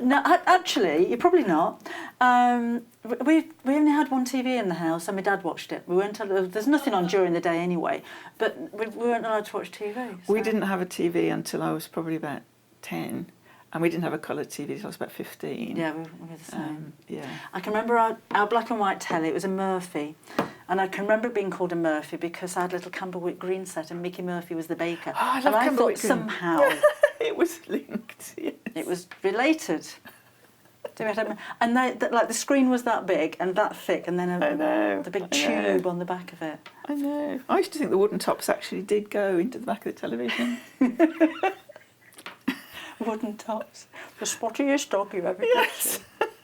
No, actually, you're probably not. We only had one TV in the house, and my dad watched it. We weren't. There's nothing on during the day anyway, but we weren't allowed to watch TV. So. We didn't have a TV until I was probably about 10, and we didn't have a coloured TV until I was about 15. Yeah, we were the same. Yeah. I can remember our black and white telly. It was a Murphy, and I can remember it being called a Murphy because I had a little Camberwick green set, and Mickey Murphy was the baker. Oh, I love and I Camberwick thought green. somehow It was linked. Yes. it was related. And like the screen was that big and that thick, and then the big tube on the back of it. I know. I used to think the wooden tops actually did go into the back of the television. Wooden tops. The spottiest dog you ever Yes. pictured.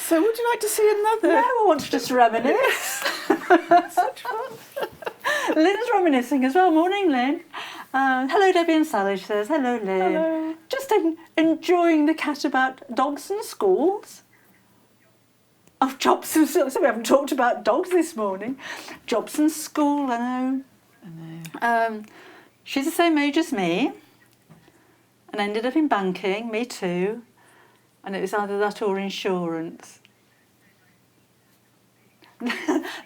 So would you like to see another? Yeah, I want to just reminisce. Such fun. Lynn's reminiscing as well. Morning, Lynn. Hello, Debbie and Sally. She says, "Hello, Lynn. Hello. Just enjoying the cat about dogs and schools." Oh, jobs and schools. So we haven't talked about dogs this morning. Jobs and school, I know. She's the same age as me and ended up in banking, me too. And it was either that or insurance.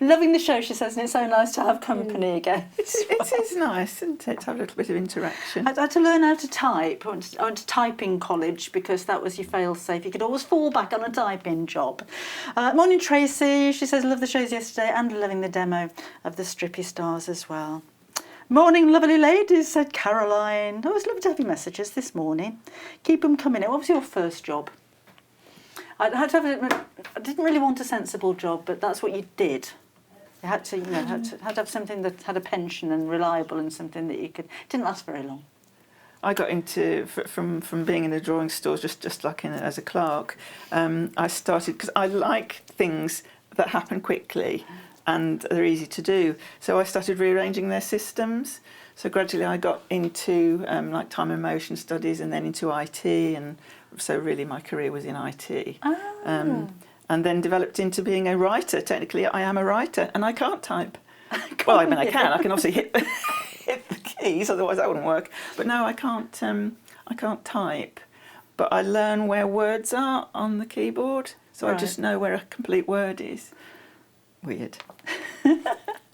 Loving the show, she says, and it's so nice to have company again. It is nice, isn't it, to have a little bit of interaction. I had to learn how to type. I went to typing college because that was your fail-safe. You could always fall back on a typing job. Morning, Tracy. She says, "Love the shows yesterday and loving the demo of the Strippy stars as well." "Morning, lovely ladies," said Caroline. I always love to have your messages this morning. Keep them coming in. What was your first job? I didn't really want a sensible job, but that's what you did. You had to, had to have something that had a pension and reliable, and something that you could. It didn't last very long. I got into from being in a drawing store, just like as a clerk. I started because I like things that happen quickly and they're easy to do. So I started rearranging their systems. So gradually I got into like time and motion studies, and then into IT, and so really my career was in IT. Oh. And then developed into being a writer. Technically, I am a writer, and I can't type. Well, I mean, I can. I can obviously hit the keys, otherwise that wouldn't work. But no, I can't type. But I learn where words are on the keyboard, so Right. I just know where a complete word is. Weird.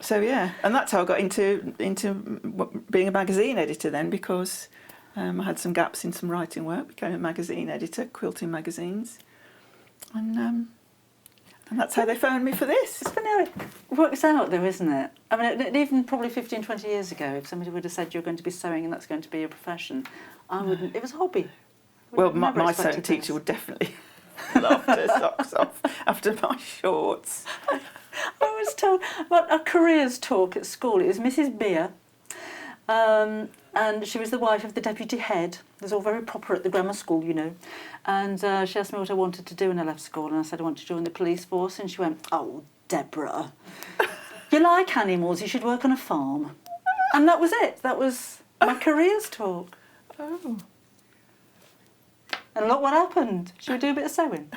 So yeah, and that's how I got into being a magazine editor then, because I had some gaps in some writing work. Became a magazine editor, quilting magazines, and that's how they phoned me for this. It's funny how it works out, though, isn't it? I mean, even probably 15, 20 years ago, if somebody would have said you're going to be sewing and that's going to be your profession, I wouldn't. It was a hobby. Well, Never my expected sewing teacher this. would definitely laugh her socks off after my shorts. I was told about a careers talk at school. It was Mrs. Beer, and she was the wife of the deputy head. It was all very proper at the grammar school, you know. And she asked me what I wanted to do when I left school, and I said I want to join the police force. And she went, "Oh, Deborah, you like animals, you should work on a farm." And that was it. That was my careers talk. Oh. And look what happened. Should we do a bit of sewing?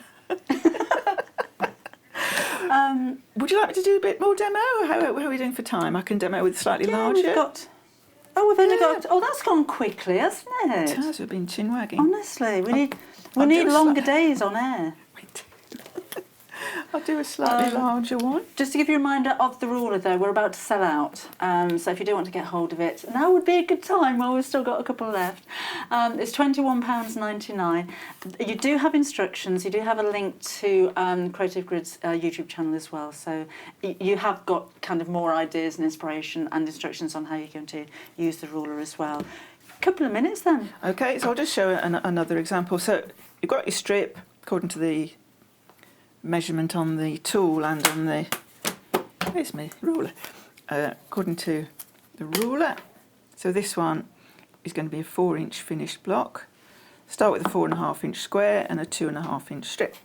Would you like me to do a bit more demo? How are we doing for time? I can demo with slightly larger. We've got... Oh, we've only got... Oh, that's gone quickly, hasn't it? It has, we've been chin wagging. Honestly, we need I'll do a longer days on air. I'll do a slightly larger one. Just to give you a reminder of the ruler, though, we're about to sell out. So if you do want to get hold of it, now would be a good time while we've still got a couple left. It's £21.99. You do have instructions. You do have a link to Creative Grid's YouTube channel as well. So you have got kind of more ideas and inspiration and instructions on how you're going to use the ruler as well. A couple of minutes then. Okay, so I'll just show another example. So you've got your strip according to the measurement on the tool and on the, where's my ruler? According to the ruler. So this one is going to be a 4-inch finished block. Start with a 4.5-inch square and a 2.5-inch strip.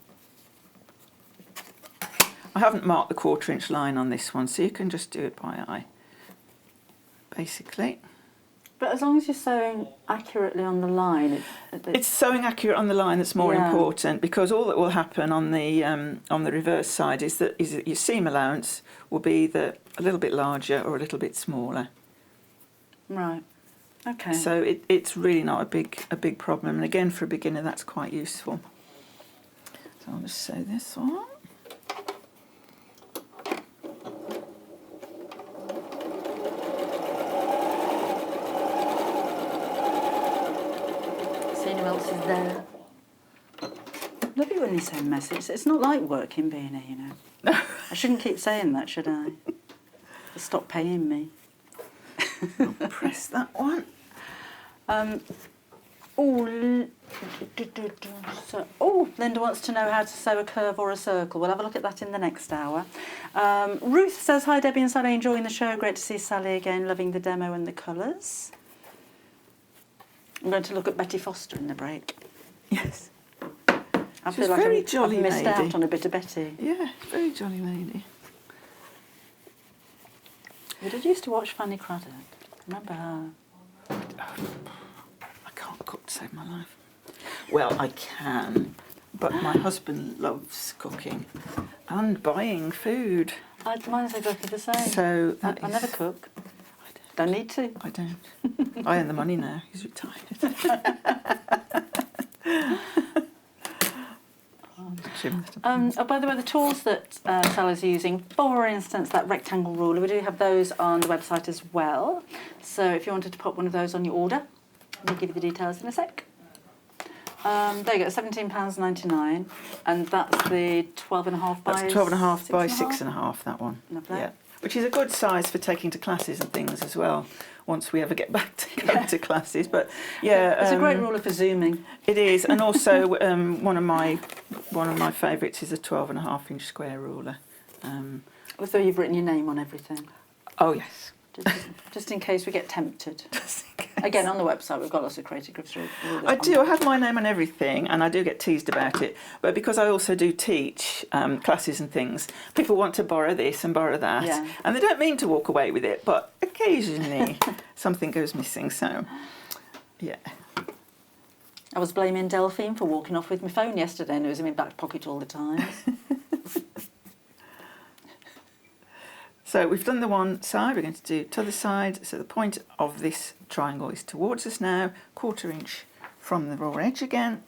I haven't marked the 1/4-inch line on this one, so you can just do it by eye, basically. But as long as you're sewing accurately on the line, It's sewing accurate on the line that's more important, because all that will happen on the reverse side is that your seam allowance will be a little bit larger or a little bit smaller. Right. Okay. So it's really not a big problem, and again for a beginner that's quite useful. So I'll just sew this on. Else is there. Love it when you send messages. It's not like working being here, you know. I shouldn't keep saying that, should I? They'll stop paying me. I'll press that one. Linda wants to know how to sew a curve or a circle. We'll have a look at that in the next hour. Ruth says, hi Debbie and Sally, enjoying the show. Great to see Sally again, loving the demo and the colours. I'm going to look at Betty Foster in the break. Yes. I She's feel like very jolly I've missed lady. out on a bit of Betty. Yeah, very jolly lady. We did used to watch Fanny Craddock. Remember her? I can't cook to save my life. Well, I can, but my husband loves cooking and buying food. Mine's exactly the same. So I never cook. Don't need to. I don't. I earn the money now. He's retired. By the way, the tools that Sally's using, for instance, that rectangle ruler, we do have those on the website as well. So if you wanted to pop one of those on your order, we'll give you the details in a sec. There you go, £17.99, and that's the 12.5 by... That's 12.5 by 6.5, that one. Lovely. Yeah. Which is a good size for taking to classes and things as well, once we ever get back to go to classes. But yeah, it's a great ruler for zooming. It is, and also one of my favourites is a 12.5-inch square ruler. Although you've written your name on everything. Oh yes. Just in case we get tempted. Again, on the website we've got lots of creative groups rulers. I do. I have my name on everything, and I do get teased about it. But because I also do teach classes and things, people want to borrow this and borrow that, and they don't mean to walk away with it. But occasionally, something goes missing. So, yeah. I was blaming Delphine for walking off with my phone yesterday, and it was in my back pocket all the time. So we've done the one side, we're going to do the other side. So the point of this triangle is towards us now, 1/4 inch from the raw edge again.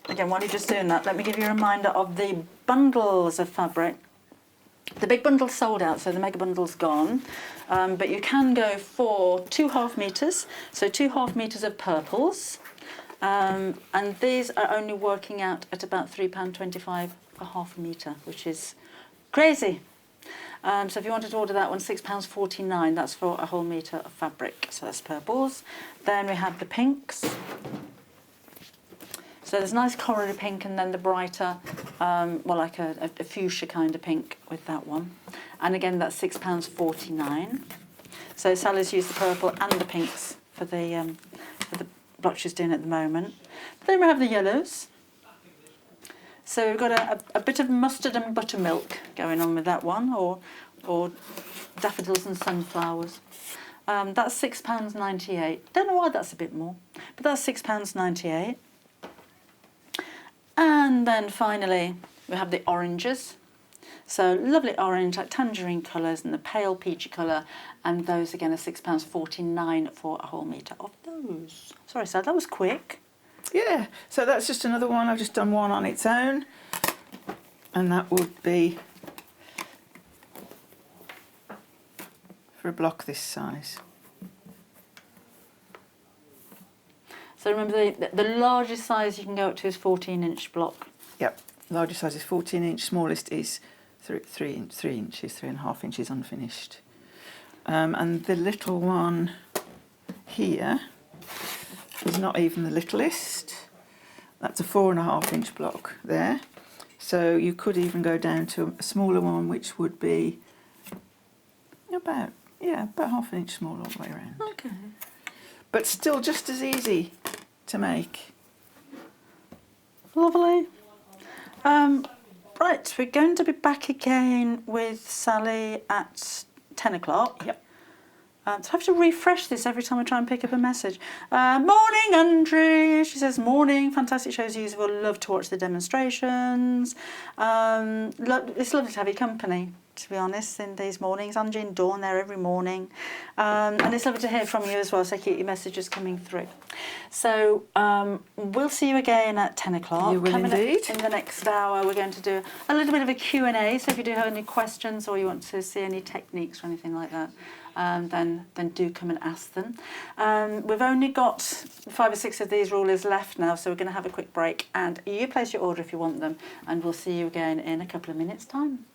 Again, while you're just doing that, let me give you a reminder of the bundles of fabric. The big bundle's sold out, so the mega bundle's gone. But you can go for 2 half metres, so 2 half metres of purples. And these are only working out at about £3.25 a half a metre, which is crazy. So if you wanted to order that one, £6.49, that's for a whole metre of fabric. So that's purples. Then we have the pinks. So there's a nice corridor pink and then the brighter, like a fuchsia kind of pink with that one. And again, that's £6.49. So Sally's used the purple and the pinks for the block she's doing at the moment. Then we have the yellows. So we've got a bit of mustard and buttermilk going on with that one, or daffodils and sunflowers. That's £6.98. Don't know why that's a bit more, but that's £6.98. And then finally, we have the oranges. So lovely orange, like tangerine colours, and the pale peachy colour. And those again are £6.49 for a whole metre of those. Sorry, Sad, that was quick. Yeah, so that's just another one. I've just done one on its own. And that would be for a block this size. So remember, the largest size you can go up to is 14-inch block. Yep, largest size is 14 inch, smallest is 3 inches, 3.5 inches unfinished. and the little one here is not even the littlest. That's a 4.5 inch block there. So you could even go down to a smaller one, which would be about half an inch smaller all the way around. Okay. But still just as easy to make. Lovely. Right, we're going to be back again with Sally at 10 o'clock. Yep. So I have to refresh this every time I try and pick up a message. Morning, Andrew. She says, morning, fantastic shows usable. Love to watch the demonstrations. It's lovely to have your company, to be honest, in these mornings. Angie and Dawn there every morning. And it's lovely to hear from you as well, so keep your messages coming through. So we'll see you again at 10 o'clock. You will indeed. In the next hour, we're going to do a little bit of a Q&A, so if you do have any questions or you want to see any techniques or anything like that, then do come and ask them. We've only got 5 or 6 of these rulers left now, so we're going to have a quick break, and you place your order if you want them, and we'll see you again in a couple of minutes' time.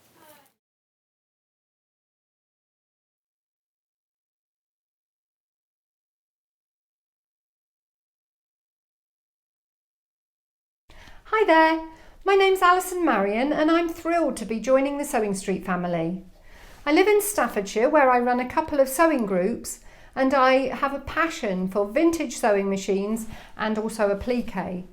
Hi there, my name's Alison Marion and I'm thrilled to be joining the Sewing Street family. I live in Staffordshire where I run a couple of sewing groups and I have a passion for vintage sewing machines and also applique.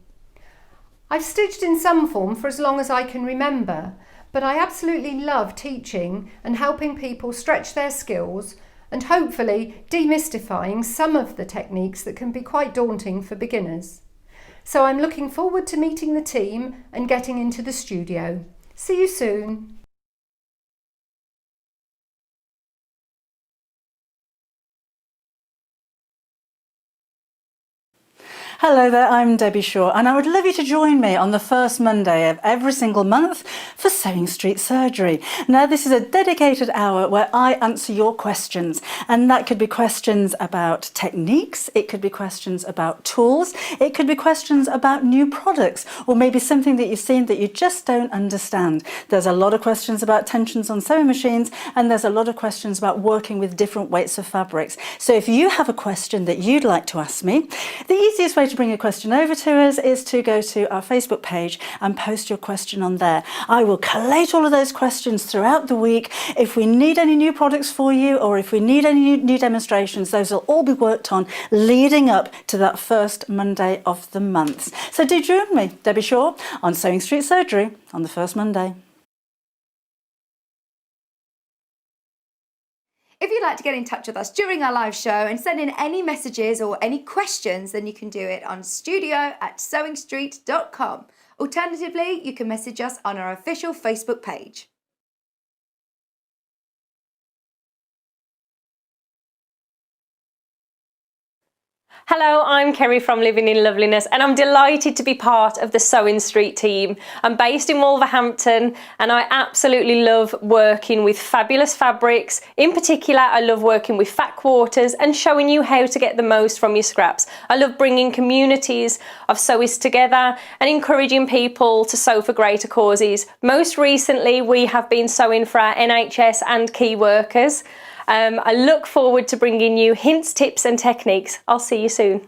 I've stitched in some form for as long as I can remember, but I absolutely love teaching and helping people stretch their skills and hopefully demystifying some of the techniques that can be quite daunting for beginners. So I'm looking forward to meeting the team and getting into the studio. See you soon. Hello there, I'm Debbie Shaw, and I would love you to join me on the first Monday of every single month for Sewing Street Surgery. Now, this is a dedicated hour where I answer your questions, and that could be questions about techniques, it could be questions about tools, it could be questions about new products, or maybe something that you've seen that you just don't understand. There's a lot of questions about tensions on sewing machines, and there's a lot of questions about working with different weights of fabrics. So if you have a question that you'd like to ask me, the easiest way to bring a question over to us is to go to our Facebook page and post your question on there. I will collate all of those questions throughout the week. If we need any new products for you or if we need any new demonstrations, those will all be worked on leading up to that first Monday of the month. So do join me, Debbie Shaw, on Sewing Street Surgery on the first Monday. If you'd like to get in touch with us during our live show and send in any messages or any questions, then you can do it on studio@sewingstreet.com. Alternatively, you can message us on our official Facebook page. Hello, I'm Carrie from Living in Loveliness and I'm delighted to be part of the Sewing Street team. I'm based in Wolverhampton and I absolutely love working with fabulous fabrics. In particular, I love working with fat quarters and showing you how to get the most from your scraps. I love bringing communities of sewists together and encouraging people to sew for greater causes. Most recently, we have been sewing for our NHS and key workers. I look forward to bringing you hints, tips and techniques. I'll see you soon.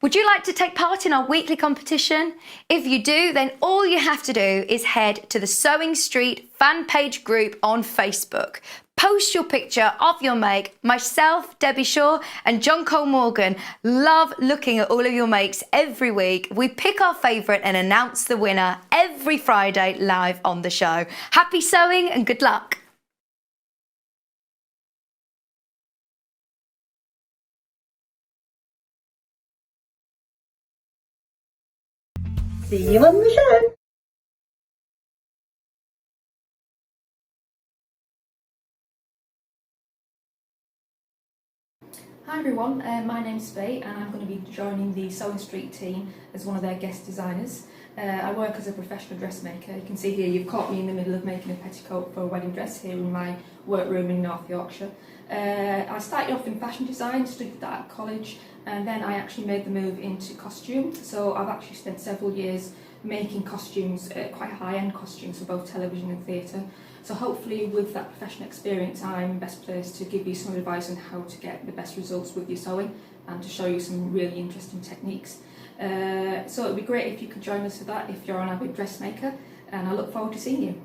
Would you like to take part in our weekly competition? If you do, then all you have to do is head to the Sewing Street fan page group on Facebook. Post your picture of your make. Myself, Debbie Shaw and John Cole Morgan love looking at all of your makes every week. We pick our favourite and announce the winner every Friday live on the show. Happy sewing and good luck. See you on the show. Hi everyone, my name's Beau and I'm going to be joining the Sewing Street team as one of their guest designers. I work as a professional dressmaker. You can see here you've caught me in the middle of making a petticoat for a wedding dress here in my workroom in North Yorkshire. I started off in fashion design, studied that at college, and then I actually made the move into costume. So I've actually spent several years making costumes, quite high-end costumes for both television and theatre. So hopefully with that professional experience, I'm best placed to give you some advice on how to get the best results with your sewing and to show you some really interesting techniques. So it would be great if you could join us for that if you're an avid dressmaker, and I look forward to seeing you.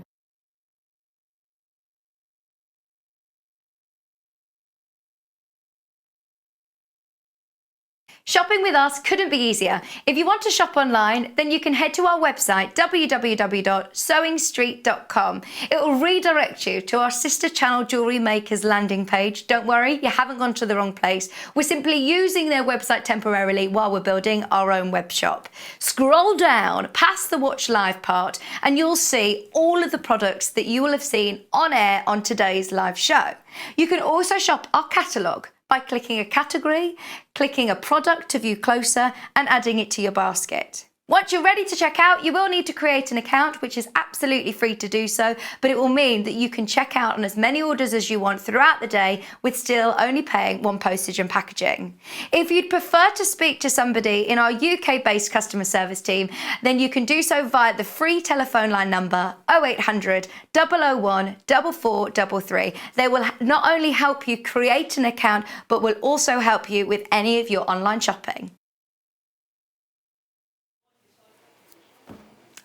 Shopping with us couldn't be easier. If you want to shop online, then you can head to our website, www.sewingstreet.com. It will redirect you to our sister channel Jewellery Makers landing page. Don't worry, you haven't gone to the wrong place. We're simply using their website temporarily while we're building our own web shop. Scroll down past the Watch Live part and you'll see all of the products that you will have seen on air on today's live show. You can also shop our catalogue by clicking a category, clicking a product to view closer, and adding it to your basket. Once you're ready to check out, you will need to create an account, which is absolutely free to do so, but it will mean that you can check out on as many orders as you want throughout the day with still only paying one postage and packaging. If you'd prefer to speak to somebody in our UK-based customer service team, then you can do so via the free telephone line number 0800 001 4433. They will not only help you create an account, but will also help you with any of your online shopping.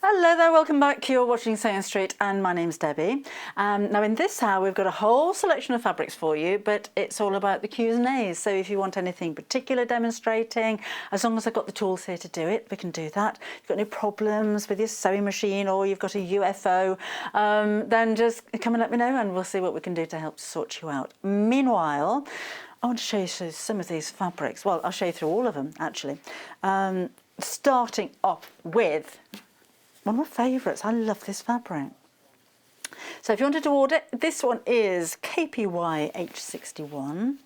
Hello there, welcome back. You're watching Sewing Street and my name's Debbie. Now in this hour we've got a whole selection of fabrics for you, but it's all about the Q's and A's. So if you want anything particular demonstrating, as long as I've got the tools here to do it, we can do that. If you've got any problems with your sewing machine or you've got a UFO, then just come and let me know and we'll see what we can do to help sort you out. Meanwhile, I want to show you some of these fabrics. Well, I'll show you through all of them actually. Starting off with one of my favourites. I love this fabric. So if you wanted to order, this one is KPY H61,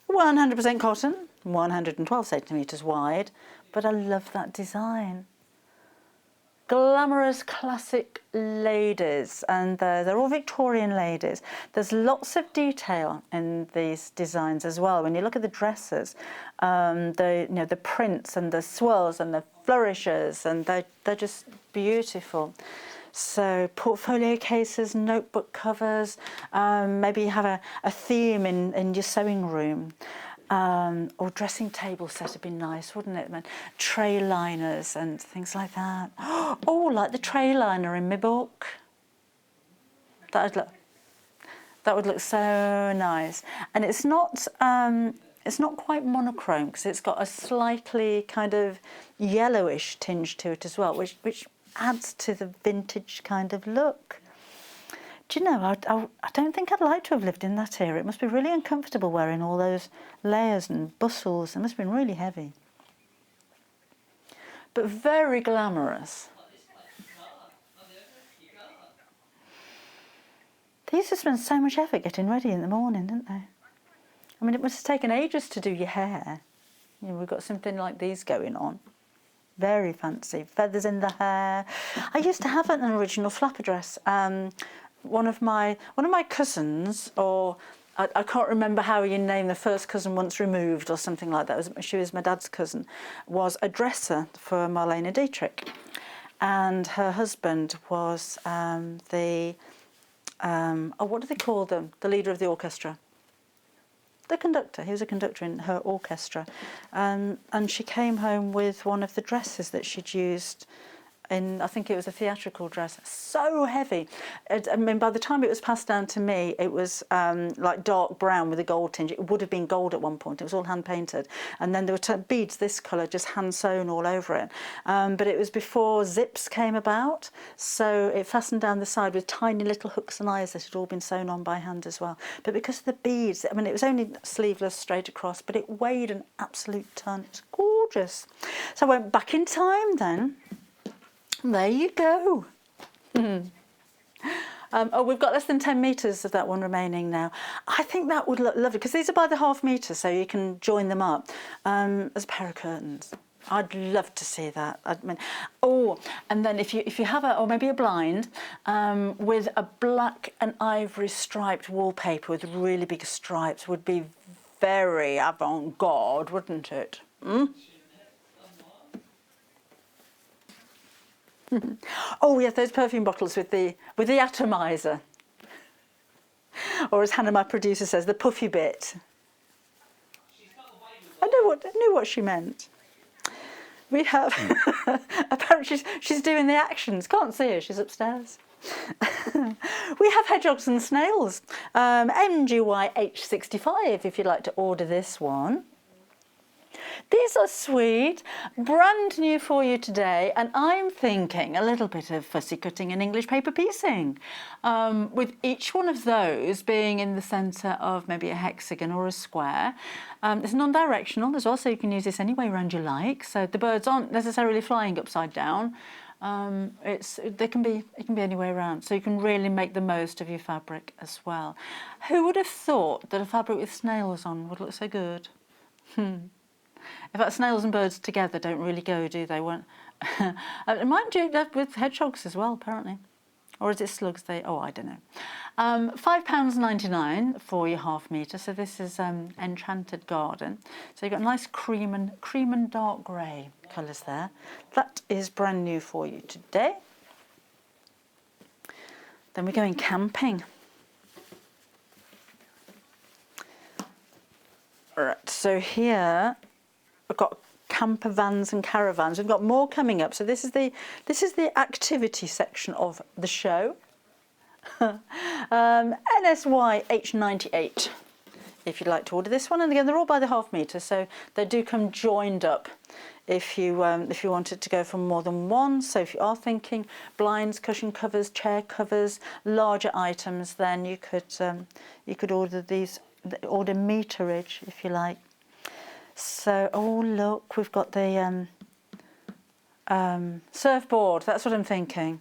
100% cotton, 112 centimetres wide, but I love that design. Glamorous classic ladies, and they're all Victorian ladies. There's lots of detail in these designs as well. When you look at the dresses, the prints and the swirls and the flourishes, and they're just beautiful. So portfolio cases, notebook covers, maybe you have a theme in your sewing room. Or dressing table set would be nice, wouldn't it? Tray liners and things like that. Oh, like the tray liner in my book. That would look so nice. And it's not quite monochrome because it's got a slightly kind of yellowish tinge to it as well, which adds to the vintage kind of look. Do you know, I don't think I'd like to have lived in that era. It must be really uncomfortable wearing all those layers and bustles. It must have been really heavy. But very glamorous. They used to spend so much effort getting ready in the morning, didn't they? I mean, it must have taken ages to do your hair. You know, we've got something like these going on. Very fancy. Feathers in the hair. I used to have an original flapper dress. One of my cousins, or I can't remember how you name the first cousin once removed or something like that. She was my dad's cousin, was a dresser for Marlene Dietrich, and her husband was what do they call them? The leader of the orchestra. The conductor. He was a conductor in her orchestra, and she came home with one of the dresses that she'd used. I think it was a theatrical dress, so heavy. I mean, by the time it was passed down to me, it was like dark brown with a gold tinge. It would have been gold at one point. It was all hand painted, and then there were beads this colour, just hand sewn all over it. But it was before zips came about, so it fastened down the side with tiny little hooks and eyes that had all been sewn on by hand as well. But because of the beads, I mean, it was only sleeveless straight across, but it weighed an absolute ton. It was gorgeous. So I went back in time then. There you go. Oh, we've got less than 10 metres of that one remaining now. I think that would look lovely because these are by the half metre, so you can join them up as a pair of curtains. I'd love to see that. I mean, oh, and then if you have or maybe a blind with a black and ivory striped wallpaper with really big stripes would be very avant-garde, wouldn't it? Oh yes, those perfume bottles with the atomizer. Or as Hanna, my producer, says, the puffy bit. I knew what she meant. We have, apparently she's doing the actions. Can't see her, she's upstairs. We have hedgehogs and snails. MGYH65 if you'd like to order this one. These are sweet, brand new for you today, and I'm thinking a little bit of fussy cutting and English paper piecing, with each one of those being in the centre of maybe a hexagon or a square. It's non-directional as well, so you can use this any way around you like, so the birds aren't necessarily flying upside down. It can be any way around, so you can really make the most of your fabric as well. Who would have thought that a fabric with snails on would look so good? In fact, snails and birds together don't really go, do they? It might do that with hedgehogs as well, apparently. Or is it slugs? Oh, I don't know. £5.99 for your half metre. So this is Enchanted Garden. So you've got nice cream and dark grey colours there. That is brand new for you today. Then we're going camping. Right, so here we've got camper vans and caravans. We've got more coming up. So this is the activity section of the show. NSY H98 if you'd like to order this one, and again they're all by the half metre, so they do come joined up if you wanted to go for more than one. So if you are thinking blinds, cushion covers, chair covers, larger items, then you could order these, order meterage if you like. So, oh look, we've got the surfboard, that's what I'm thinking.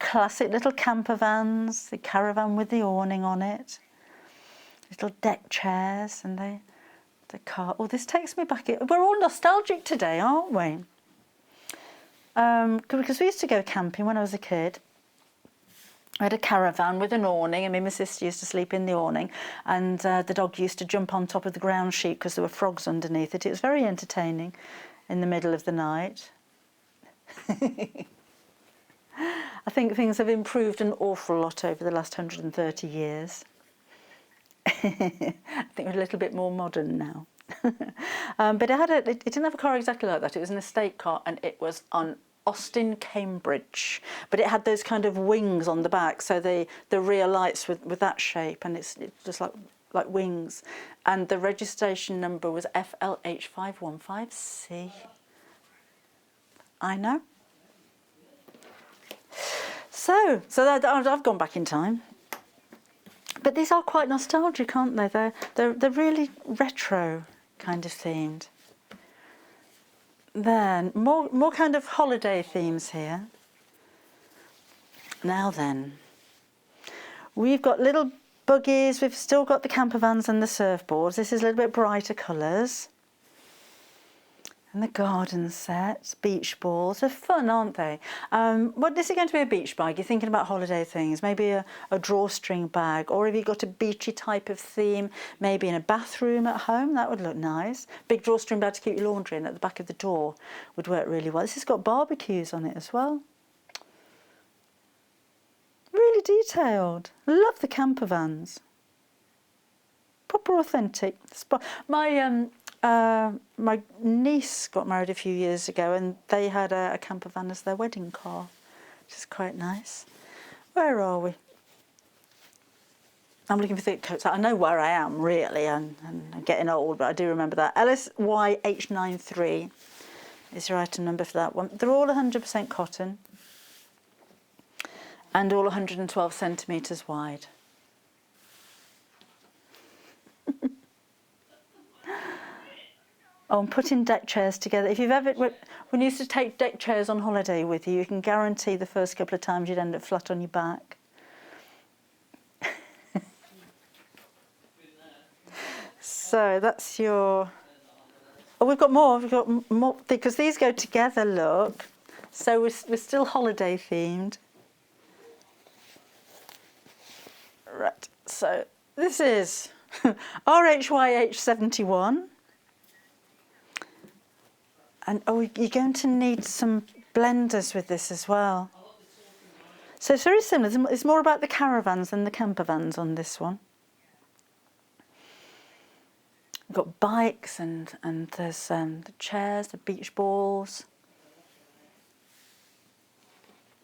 Classic little camper vans, the caravan with the awning on it, little deck chairs, and the car. Oh, this takes me back. We're all nostalgic today, aren't we? Because we used to go camping when I was a kid. I had a caravan with an awning, and me and my sister used to sleep in the awning, and the dog used to jump on top of the ground sheet because there were frogs underneath it. It was very entertaining in the middle of the night. I think things have improved an awful lot over the last 130 years. I think we're a little bit more modern now. But it didn't have a car exactly like that. It was an estate car, and it was on Austin, Cambridge, but it had those kind of wings on the back, so the rear lights with that shape, and it's just like wings, and the registration number was FLH515C. I know. So I've gone back in time, but these are quite nostalgic, aren't they? They're really retro kind of themed. Then more kind of holiday themes here. Now then, we've got little buggies. We've still got the camper vans and the surfboards. This is a little bit brighter colours. And the garden sets, beach balls. They're fun, aren't they? This is going to be a beach bag. You're thinking about holiday things, maybe a drawstring bag, or if you've got a beachy type of theme, maybe in a bathroom at home, that would look nice. Big drawstring bag to keep your laundry in at the back of the door would work really well. This has got barbecues on it as well. Really detailed. Love the camper vans. Proper authentic. My niece got married a few years ago, and they had a camper van as their wedding car, which is quite nice. Where are we? I'm looking for thick coats. I know where I am, really, and I'm getting old, but I do remember that. LSYH93 is your item number for that one. They're all 100% cotton and all 112 centimetres wide. Oh, and putting deck chairs together. If you've ever, when you used to take deck chairs on holiday with you, you can guarantee the first couple of times you'd end up flat on your back. So that's your. Oh, we've got more. We've got more because these go together. Look, so we're still holiday themed. Right. So this is RHYH71. And oh, you're going to need some blenders with this as well. So it's very similar. It's more about the caravans than the camper vans on this one. We've got bikes and there's the chairs, the beach balls.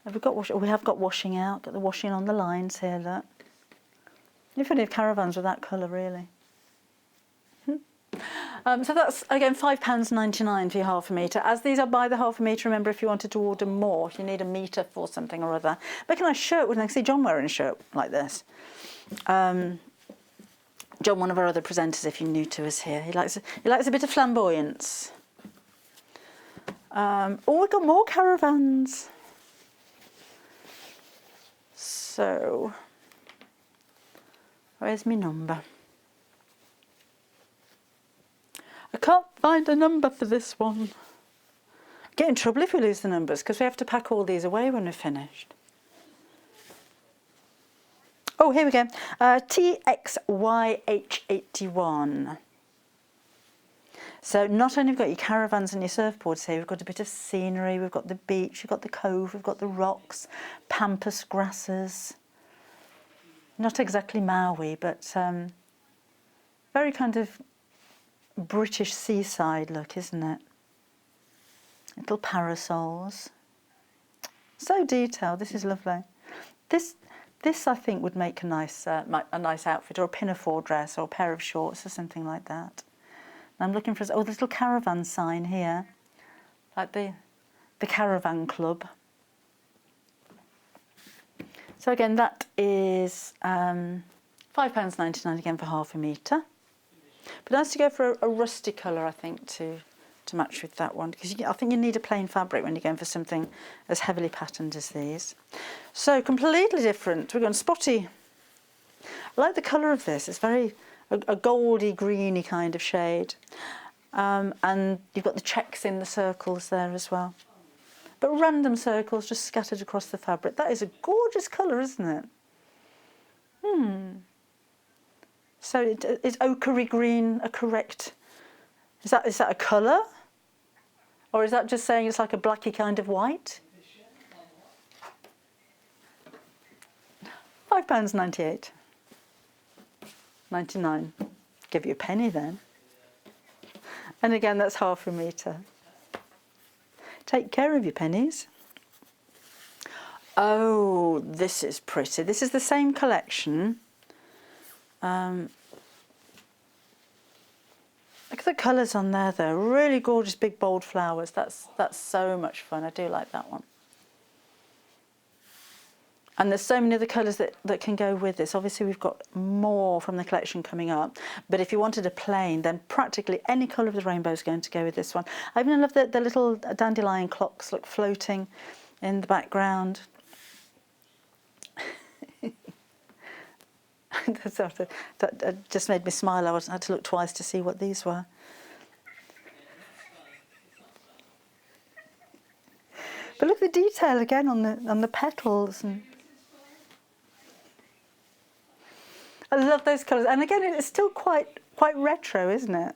Have we got we have got washing out. Got the washing on the lines here. Look. If only have caravans with that colour, really. So that's again £5.99 for your half a metre. As these are by the half a metre, remember if you wanted to order more, if you need a metre for something or other. Make a nice shirt with. I see John wearing a shirt like this. John, one of our other presenters, if you're new to us here, he likes a bit of flamboyance. Oh, we've got more caravans. So, where's my number? I can't find a number for this one. Get in trouble if we lose the numbers because we have to pack all these away when we're finished. Oh, here we go. TXYH81. So not only have we got your caravans and your surfboards here, we've got a bit of scenery, we've got the beach, we've got the cove, we've got the rocks, pampas grasses. Not exactly Maui, but very kind of British seaside look, isn't it? Little parasols. So detailed. This is lovely. This I think would make a nice outfit, or a pinafore dress, or a pair of shorts, or something like that. And I'm looking for the little caravan sign here, like the caravan club. So again, that is £5.99 again for half a metre. But nice to go for a rusty colour, I think, to match with that one, because I think you need a plain fabric when you're going for something as heavily patterned as these. So completely different. We're going spotty. I like the colour of this. It's very a goldy, greeny kind of shade. And you've got the checks in the circles there as well. But random circles just scattered across the fabric. That is a gorgeous colour, isn't it? So is ochre green a correct? Is that a colour? Or is that just saying it's like a blacky kind of white? £5.98. 99. Give you a penny then. And again, that's half a metre. Take care of your pennies. Oh, this is pretty. This is the same collection. Look at the colours on there though. Really gorgeous big bold flowers. That's so much fun. I do like that one. And there's so many other colours that can go with this. Obviously we've got more from the collection coming up. But if you wanted a plain, then practically any colour of the rainbow is going to go with this one. I even love the little dandelion clocks look floating in the background. That just made me smile. I had to look twice to see what these were. But look at the detail again on the petals. And I love those colours. And again, it's still quite retro, isn't it?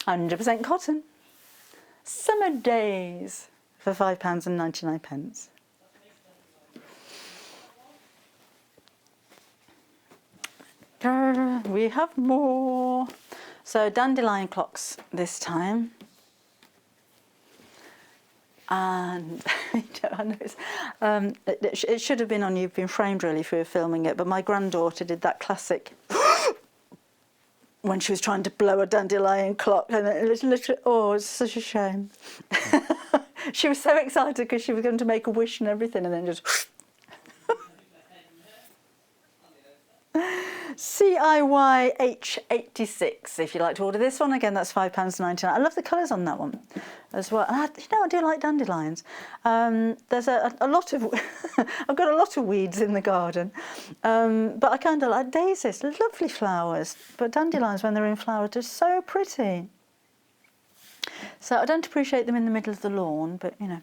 100% cotton. Summer days for £5.99. We have more. So dandelion clocks this time. And I know it should have been on You've Been Framed really if we were filming it, but my granddaughter did that classic when she was trying to blow a dandelion clock, and it was literally, oh, it's such a shame. She was so excited because she was going to make a wish and everything, and then just CIYH86, if you'd like to order this one. Again, that's £5.99. I love the colours on that one as well. And I do like dandelions. There's a lot of, I've got a lot of weeds in the garden, but I kind of like daisies, lovely flowers. But dandelions, when they're in flower, are so pretty. So I don't appreciate them in the middle of the lawn, but you know.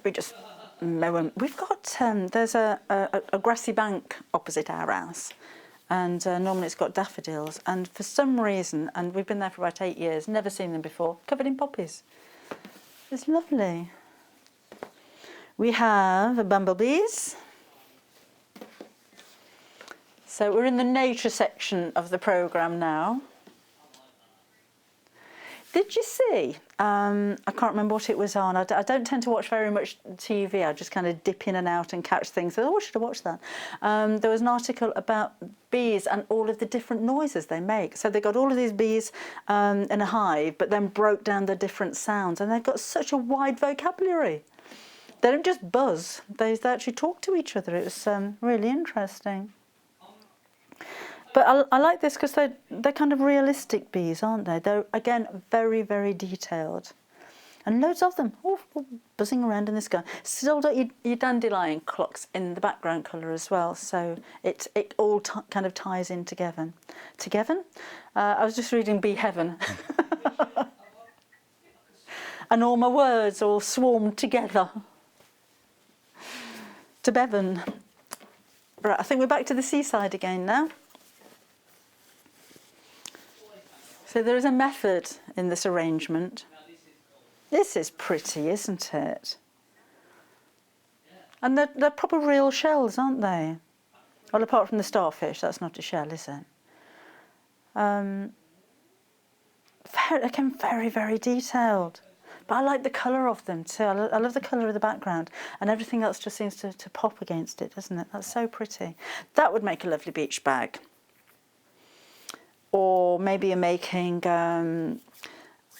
We just mow them. We've got, there's a grassy bank opposite our house, and normally it's got daffodils, and for some reason, and we've been there for about 8 years, never seen them before, covered in poppies. It's lovely. We have bumblebees. So we're in the nature section of the programme now. Did you see, I can't remember what it was on, I don't tend to watch very much TV, I just kind of dip in and out and catch things. Oh, I should have watched that. There was an article about bees and all of the different noises they make. So they got all of these bees in a hive, but then broke down the different sounds, and they've got such a wide vocabulary. They don't just buzz, they actually talk to each other. It was really interesting. But I like this because they're kind of realistic bees, aren't they? They're, again, very, very detailed. And loads of them, buzzing around in the sky. Still got your dandelion clocks in the background colour as well, so it all kind of ties in together. Together? I was just reading Bee Heaven. And all my words all swarmed together. To Bevan. Right, I think we're back to the seaside again now. So there is a method in this arrangement. This is pretty, isn't it? And they're proper real shells, aren't they? Well, apart from the starfish, that's not a shell, is it? Again, very, very detailed. But I like the colour of them too. I love the colour of the background, and everything else just seems to pop against it, doesn't it? That's so pretty. That would make a lovely beach bag. Or maybe you're making a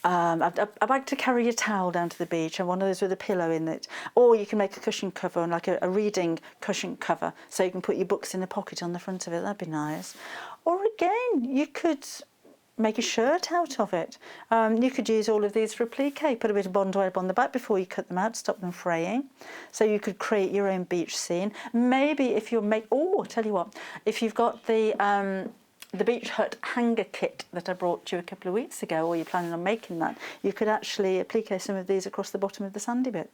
bag to carry your towel down to the beach, and one of those with a pillow in it. Or you can make a cushion cover, like a reading cushion cover, so you can put your books in a pocket on the front of it. That'd be nice. Or again, you could make a shirt out of it. You could use all of these for applique, put a bit of Bond web on the back before you cut them out, stop them fraying. So you could create your own beach scene. Maybe if you're I'll tell you what, if you've got the beach hut hanger kit that I brought you a couple of weeks ago, or you're planning on making that, you could actually applique some of these across the bottom of the sandy bit.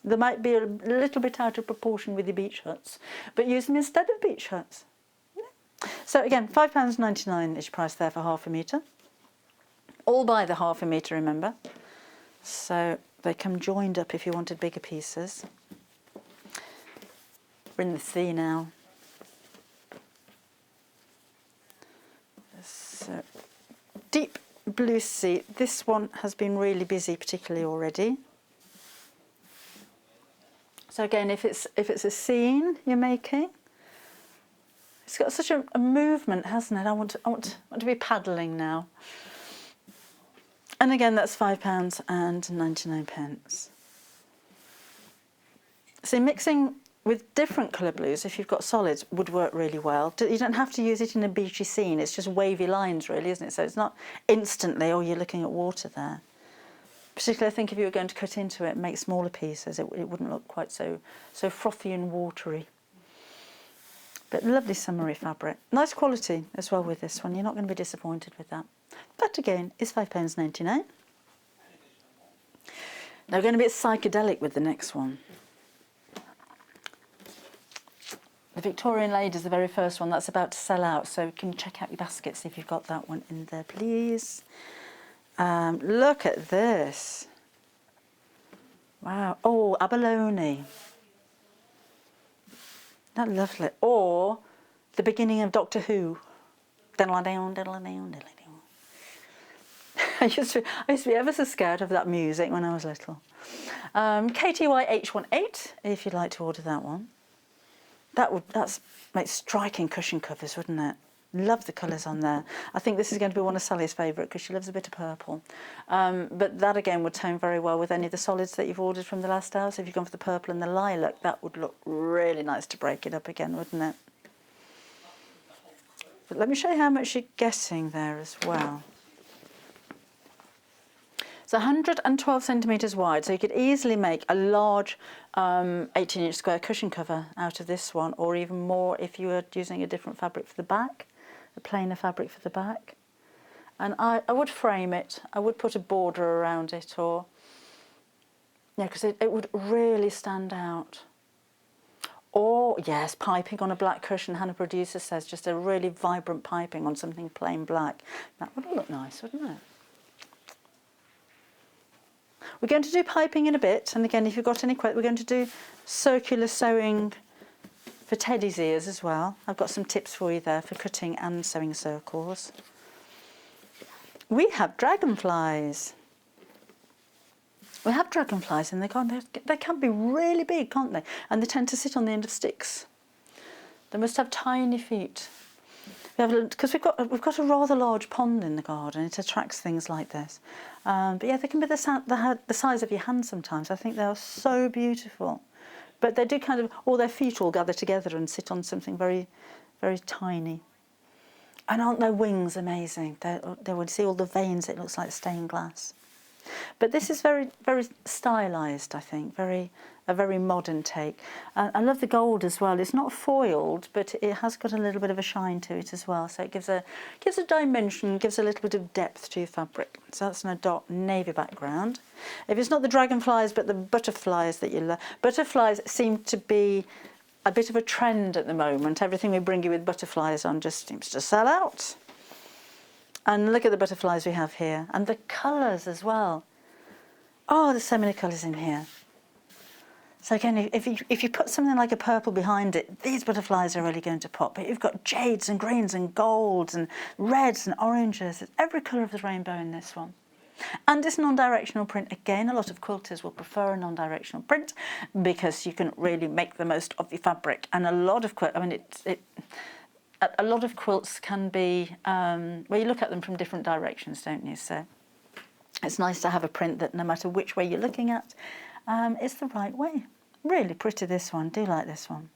They might be a little bit out of proportion with your beach huts, but use them instead of beach huts. So again, £5.99 is your price there for half a metre. All by the half a metre, remember. So they come joined up if you wanted bigger pieces. We're in the sea now. So, deep blue sea. This one has been really busy, particularly already. So again, if it's a scene you're making, it's got such a movement, hasn't it? I want to be paddling now. And again, that's £5.99. See, mixing with different colour blues, if you've got solids, would work really well. You don't have to use it in a beachy scene. It's just wavy lines, really, isn't it? So it's not instantly, you're looking at water there. Particularly, I think if you were going to cut into it and make smaller pieces, it wouldn't look quite so frothy and watery. But lovely summery fabric. Nice quality as well with this one. You're not going to be disappointed with that. That again is £5.99. Now we're going to be psychedelic with the next one. The Victorian Lady is the very first one. That's about to sell out, so can you check out your basket, see if you've got that one in there, please. Look at this. Wow. Oh, abalone. Isn't that lovely? Or the beginning of Doctor Who. I used to be ever so scared of that music when I was little. KTYH18, if you'd like to order that one. That's make striking cushion covers, wouldn't it? Love the colours on there. I think this is going to be one of Sally's favourite because she loves a bit of purple. But that again would tone very well with any of the solids that you've ordered from the last house. If you've gone for the purple and the lilac, that would look really nice to break it up again, wouldn't it? But let me show you how much you're getting there as well. It's 112 centimetres wide, so you could easily make a large 18-inch square cushion cover out of this one, or even more if you were using a different fabric for the back, a plainer fabric for the back. And I would frame it, I would put a border around it, or, yeah, because it would really stand out. Or, yes, piping on a black cushion. Hanna Producer says just a really vibrant piping on something plain black. That would look nice, wouldn't it? We're going to do piping in a bit. And again, if you've got any questions, we're going to do circular sewing for Teddy's ears as well. I've got some tips for you there for cutting and sewing circles. We have dragonflies. We have dragonflies in the garden. They can be really big, can't they? And they tend to sit on the end of sticks. They must have tiny feet. Because we've got a rather large pond in the garden. It attracts things like this. But yeah, they can be the size of your hand sometimes. I think they are so beautiful. But they do kind of, all their feet all gather together and sit on something very, very tiny. And aren't their wings amazing? They would see all the veins. It looks like stained glass. But this is very, very stylised, I think, a very modern take. I love the gold as well. It's not foiled, but it has got a little bit of a shine to it as well. So it gives a dimension, gives a little bit of depth to your fabric. So that's in a dark navy background. If it's not the dragonflies, but the butterflies that you love. Butterflies seem to be a bit of a trend at the moment. Everything we bring you with butterflies on just seems to sell out. And look at the butterflies we have here. And the colours as well. Oh, there's so many colours in here. So again, if you put something like a purple behind it, these butterflies are really going to pop. But you've got jades and greens and golds and reds and oranges. There's every colour of the rainbow in this one. And it's non-directional print. Again, a lot of quilters will prefer a non-directional print because you can really make the most of your fabric. And a lot of a lot of quilts can be, well, you look at them from different directions, don't you? So it's nice to have a print that no matter which way you're looking at, it's the right way. Really pretty, this one. Do like this one.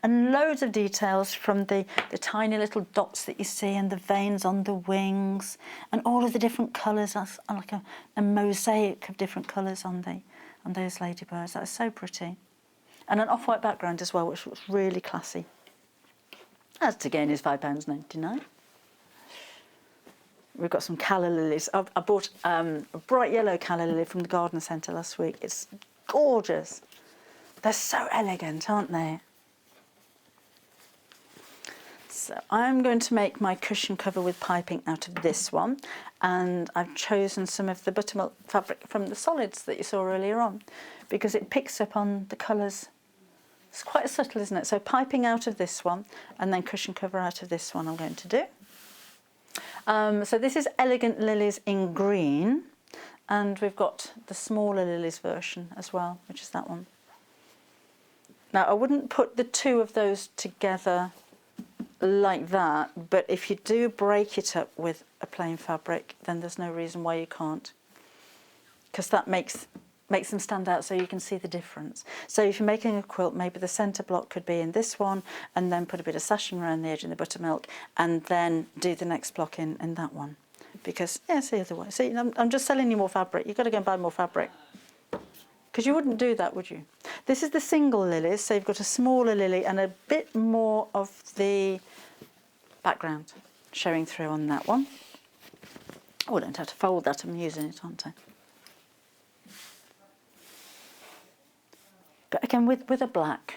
And loads of details from the tiny little dots that you see and the veins on the wings and all of the different colours. That's like a mosaic of different colours on those ladybirds. That's so pretty. And an off-white background as well, which looks really classy. That again is £5.99. We've got some calla lilies. I bought a bright yellow calla lily from the garden centre last week. It's gorgeous. They're so elegant, aren't they? So I'm going to make my cushion cover with piping out of this one, and I've chosen some of the buttermilk fabric from the solids that you saw earlier on because it picks up on the colours. It's quite subtle, isn't it? So piping out of this one and then cushion cover out of this one I'm going to do. So this is Elegant Lilies in green, and we've got the smaller lilies version as well, which is that one. Now I wouldn't put the two of those together like that, but if you do break it up with a plain fabric, then there's no reason why you can't, because that makes them stand out so you can see the difference. So if you're making a quilt, maybe the centre block could be in this one, and then put a bit of sashing around the edge in the buttermilk, and then do the next block in that one. Because, yeah, it's the other way. See, I'm just selling you more fabric. You've got to go and buy more fabric. Because you wouldn't do that, would you? This is the single lilies, so you've got a smaller lily and a bit more of the background showing through on that one. Oh, I don't have to fold that, I'm using it, aren't I? But again, with a black,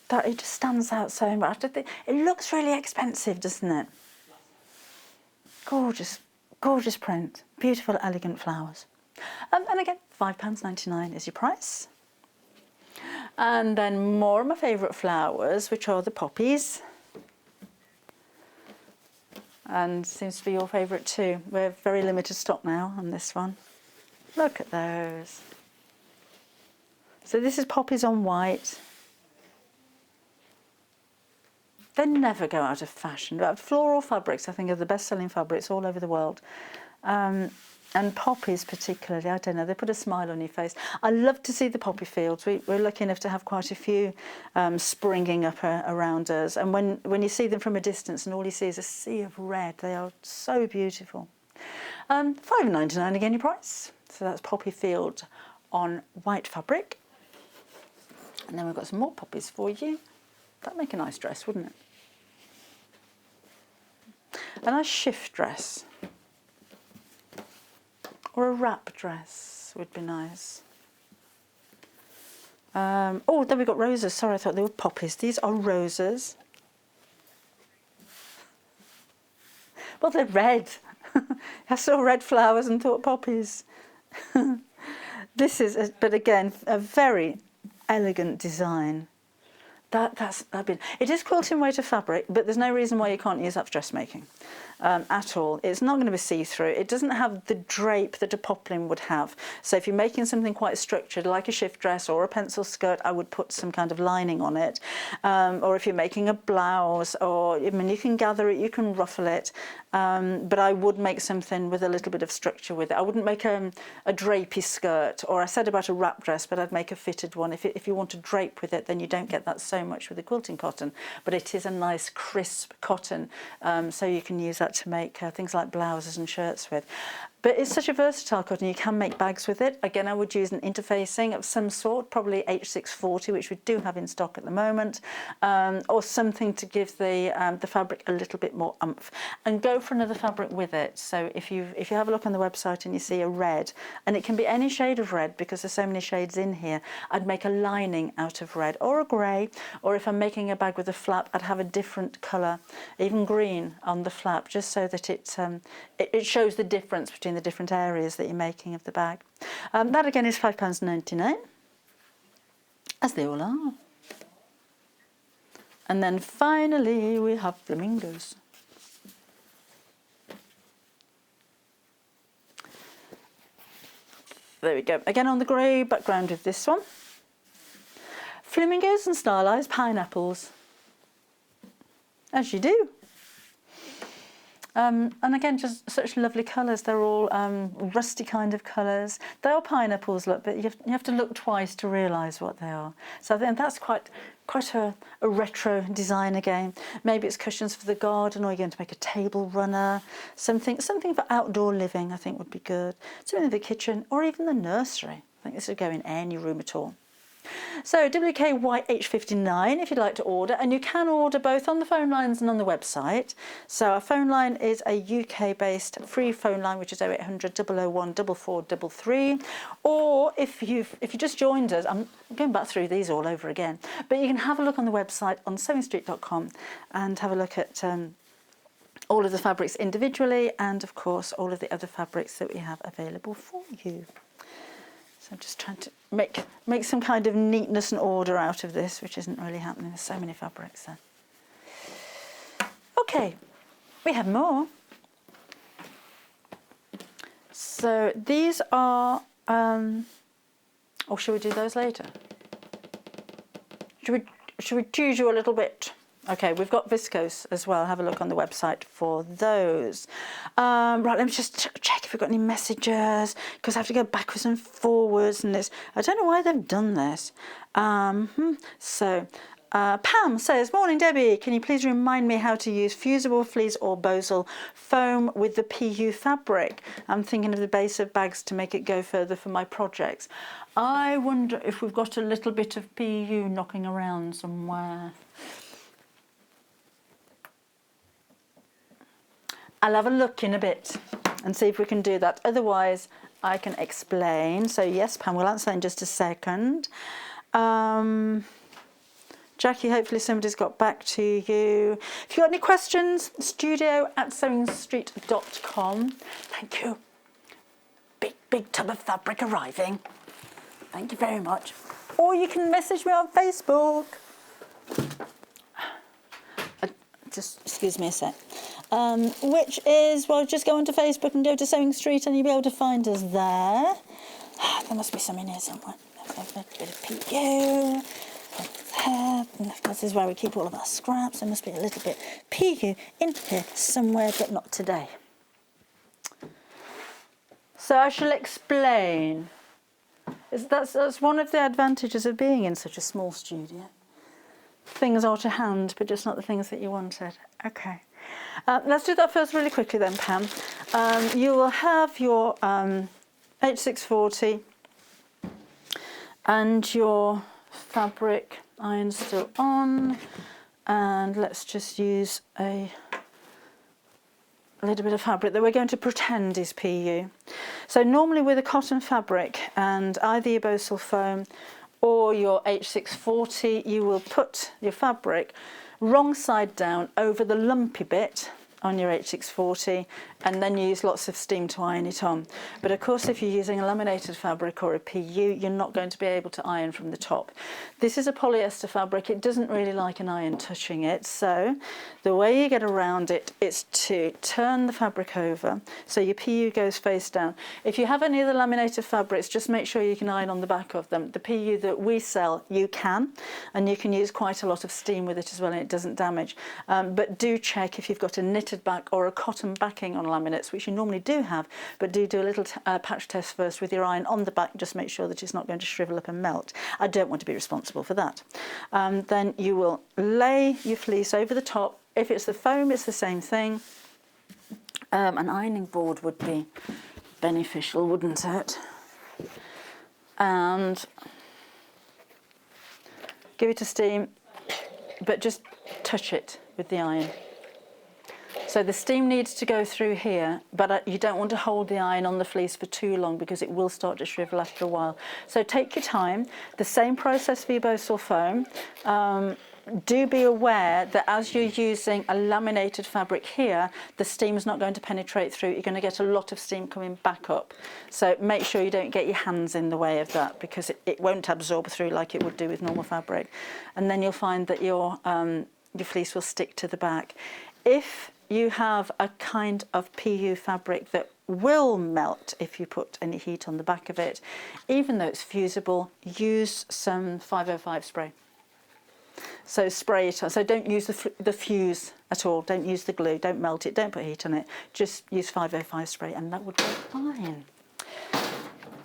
that it just stands out so much. It looks really expensive, doesn't it? Gorgeous, gorgeous print. Beautiful, elegant flowers. And again, £5.99 is your price. And then more of my favourite flowers, which are the poppies. And seems to be your favourite too. We're very limited stock now on this one. Look at those. So this is poppies on white. They never go out of fashion. Floral fabrics, I think, are the best-selling fabrics all over the world. And poppies particularly, I don't know, they put a smile on your face. I love to see the poppy fields. We're lucky enough to have quite a few springing up around us. And when you see them from a distance and all you see is a sea of red, they are so beautiful. £5.99 again your price. So that's poppy field on white fabric. And then we've got some more poppies for you. That'd make a nice dress, wouldn't it? A nice shift dress. Or a wrap dress would be nice. Oh, then we've got roses. Sorry, I thought they were poppies. These are roses. Well, they're red. I saw red flowers and thought poppies. This is, but again, a very elegant design. It is quilting weight of fabric, but there's no reason why you can't use that for dressmaking at all. It's not going to be see-through. It doesn't have the drape that a poplin would have. So if you're making something quite structured, like a shift dress or a pencil skirt, I would put some kind of lining on it. Or if you're making a blouse, or I mean, you can gather it, you can ruffle it, but I would make something with a little bit of structure with it. I wouldn't make a drapey skirt, or I said about a wrap dress, but I'd make a fitted one. If you want to drape with it, then you don't get that so much with the quilting cotton, but it is a nice crisp cotton, so you can use that to make things like blouses and shirts with. But it's such a versatile cotton, you can make bags with it. Again, I would use an interfacing of some sort, probably H640, which we do have in stock at the moment, or something to give the fabric a little bit more oomph. And go for another fabric with it. So if you have a look on the website and you see a red, and it can be any shade of red because there's so many shades in here, I'd make a lining out of red or a grey, or if I'm making a bag with a flap, I'd have a different colour, even green on the flap, just so that it shows the difference between the different areas that you're making of the bag. That again is £5.99, as they all are. And then finally we have flamingos. There we go, again on the grey background with this one. Flamingos and stylised pineapples, as you do. And again, just such lovely colours. They're all rusty kind of colours. They are pineapples, look, but you have to look twice to realise what they are. So I think that's quite a retro design again. Maybe it's cushions for the garden, or you're going to make a table runner. Something for outdoor living, I think would be good. Something in the kitchen, or even the nursery. I think this would go in any room at all. So WKYH59 if you'd like to order, and you can order both on the phone lines and on the website. So our phone line is a UK-based free phone line, which is 0800 001 4433. Or if you just joined us, I'm going back through these all over again, but you can have a look on the website on sewingstreet.com and have a look at all of the fabrics individually, and of course all of the other fabrics that we have available for you. So I'm just trying to make some kind of neatness and order out of this, which isn't really happening. There's so many fabrics there. Okay, we have more. So these are, or should we do those later? Should we choose you a little bit? Okay, we've got Viscose as well. Have a look on the website for those. Right, let me just check if we've got any messages, because I have to go backwards and forwards, and I don't know why they've done this. So Pam says, "Morning Debbie, can you please remind me how to use fusible fleece or bosal foam with the PU fabric? I'm thinking of the base of bags to make it go further for my projects." I wonder if we've got a little bit of PU knocking around somewhere. I'll have a look in a bit and see if we can do that. Otherwise, I can explain. So yes, Pam, we'll answer that in just a second. Jackie, hopefully somebody's got back to you. If you've got any questions, studio@sewingstreet.com. Thank you. Big tub of fabric arriving. Thank you very much. Or you can message me on Facebook. Just excuse me a sec. Which is, well, just go onto Facebook and go to Sewing Street and you'll be able to find us there. There must be some in here somewhere. There's a bit of PU. And of course, this is where we keep all of our scraps. There must be a little bit PU in here somewhere, but not today. So I shall explain. That's one of the advantages of being in such a small studio. Things are to hand, but just not the things that you wanted. Okay. Let's do that first really quickly then, Pam. You will have your H640 and your fabric iron still on, and let's just use a little bit of fabric that we're going to pretend is PU. So normally with a cotton fabric and either your bosal foam or your H640, you will put your fabric wrong side down over the lumpy bit on your H640 and then use lots of steam to iron it on. But of course, if you're using a laminated fabric or a PU, you're not going to be able to iron from the top. This is a polyester fabric. It doesn't really like an iron touching it. So the way you get around it is to turn the fabric over so your PU goes face down. If you have any other laminated fabrics, just make sure you can iron on the back of them. The PU that we sell, you can, and you can use quite a lot of steam with it as well, and it doesn't damage. But do check if you've got a knitted back or a cotton backing on laminates, which you normally do have, but do a little patch test first with your iron on the back. Just make sure that it's not going to shrivel up and melt. I don't want to be responsible for that. Then you will lay your fleece over the top. If it's the foam, it's the same thing. An ironing board would be beneficial, wouldn't it? And give it a steam, but just touch it with the iron. So the steam needs to go through here, but you don't want to hold the iron on the fleece for too long because it will start to shrivel after a while. So take your time. The same process for your Beau foam. Do be aware that as you're using a laminated fabric here, the steam is not going to penetrate through. You're going to get a lot of steam coming back up. So make sure you don't get your hands in the way of that because it won't absorb through like it would do with normal fabric. And then you'll find that your fleece will stick to the back. If you have a kind of PU fabric that will melt if you put any heat on the back of it, even though it's fusible, use some 505 spray. So spray it on. So don't use the fuse at all. Don't use the glue. Don't melt it. Don't put heat on it. Just use 505 spray and that would be fine.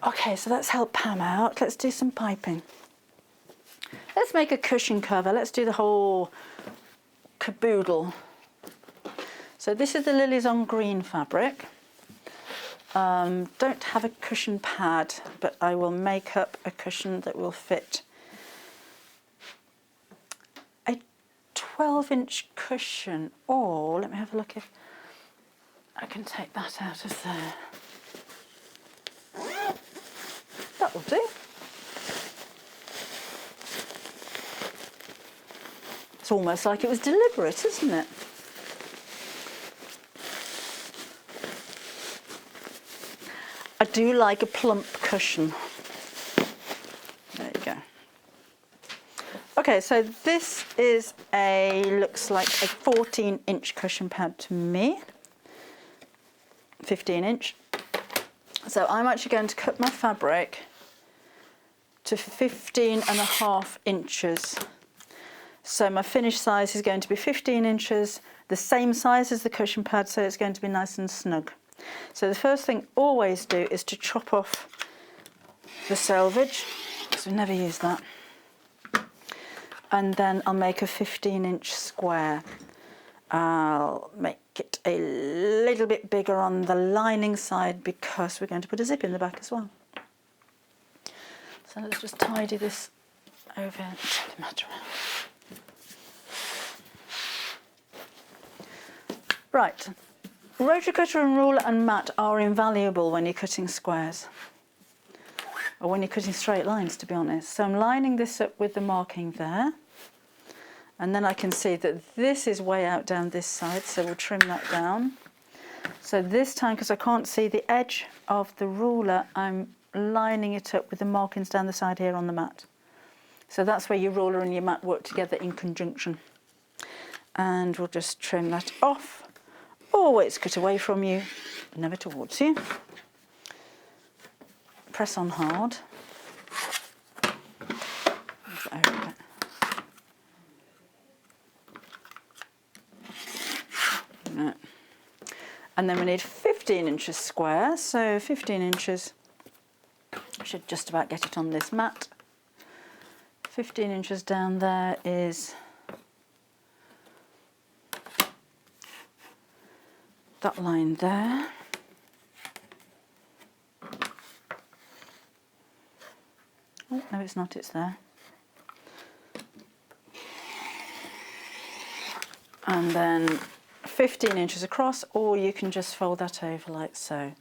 Okay, so let's help Pam out. Let's do some piping. Let's make a cushion cover. Let's do the whole caboodle. So this is the Lilies on Green fabric. Don't have a cushion pad, but I will make up a cushion that will fit a 12-inch cushion, or let me have a look if I can take that out of there. That will do. It's almost like it was deliberate, isn't it? I do like a plump cushion. There you go. Okay, so this is looks like a 14-inch cushion pad to me. 15-inch. So I'm actually going to cut my fabric to 15.5 inches. So my finished size is going to be 15 inches, the same size as the cushion pad, so it's going to be nice and snug. So the first thing always do is to chop off the selvage, because we've never used that. And then I'll make a 15-inch square. I'll make it a little bit bigger on the lining side because we're going to put a zip in the back as well. So let's just tidy this over and turn the mat around. Right. Rotary cutter and ruler and mat are invaluable when you're cutting squares, or when you're cutting straight lines, to be honest. So I'm lining this up with the marking there, and then I can see that this is way out down this side, so we'll trim that down. So this time, because I can't see the edge of the ruler, I'm lining it up with the markings down the side here on the mat. So that's where your ruler and your mat work together in conjunction. And we'll just trim that off. Always cut away from you, never towards you. Press on hard. And then we need 15 inches square, so 15 inches, should just about get it on this mat. 15 inches down there is that line there. Oh, no, it's not, it's there. And then 15 inches across, or you can just fold that over like so.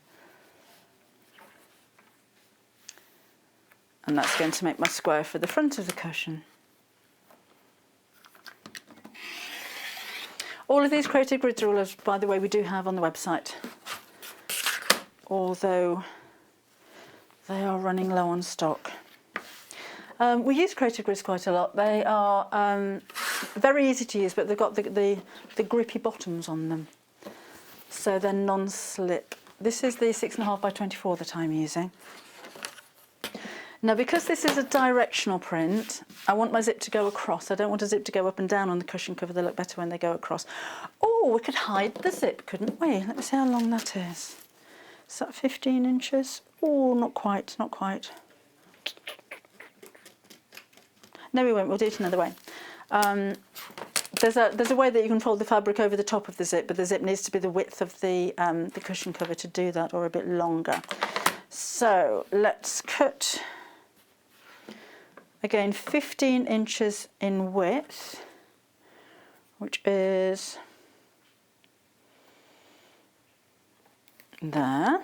And that's going to make my square for the front of the cushion. All of these Creative Grids rulers, by the way, we do have on the website, although they are running low on stock. We use Creative Grids quite a lot. They are very easy to use, but they've got the grippy bottoms on them, so they're non-slip. This is the 6.5 by 24 that I'm using. Now, because this is a directional print, I want my zip to go across. I don't want a zip to go up and down on the cushion cover. They look better when they go across. Oh, we could hide the zip, couldn't we? Let me see how long that is. Is that 15 inches? Oh, not quite, not quite. No, we won't. We'll do it another way. There's a way that you can fold the fabric over the top of the zip, but the zip needs to be the width of the cushion cover to do that, or a bit longer. So let's cut, again, 15 inches in width, which is there.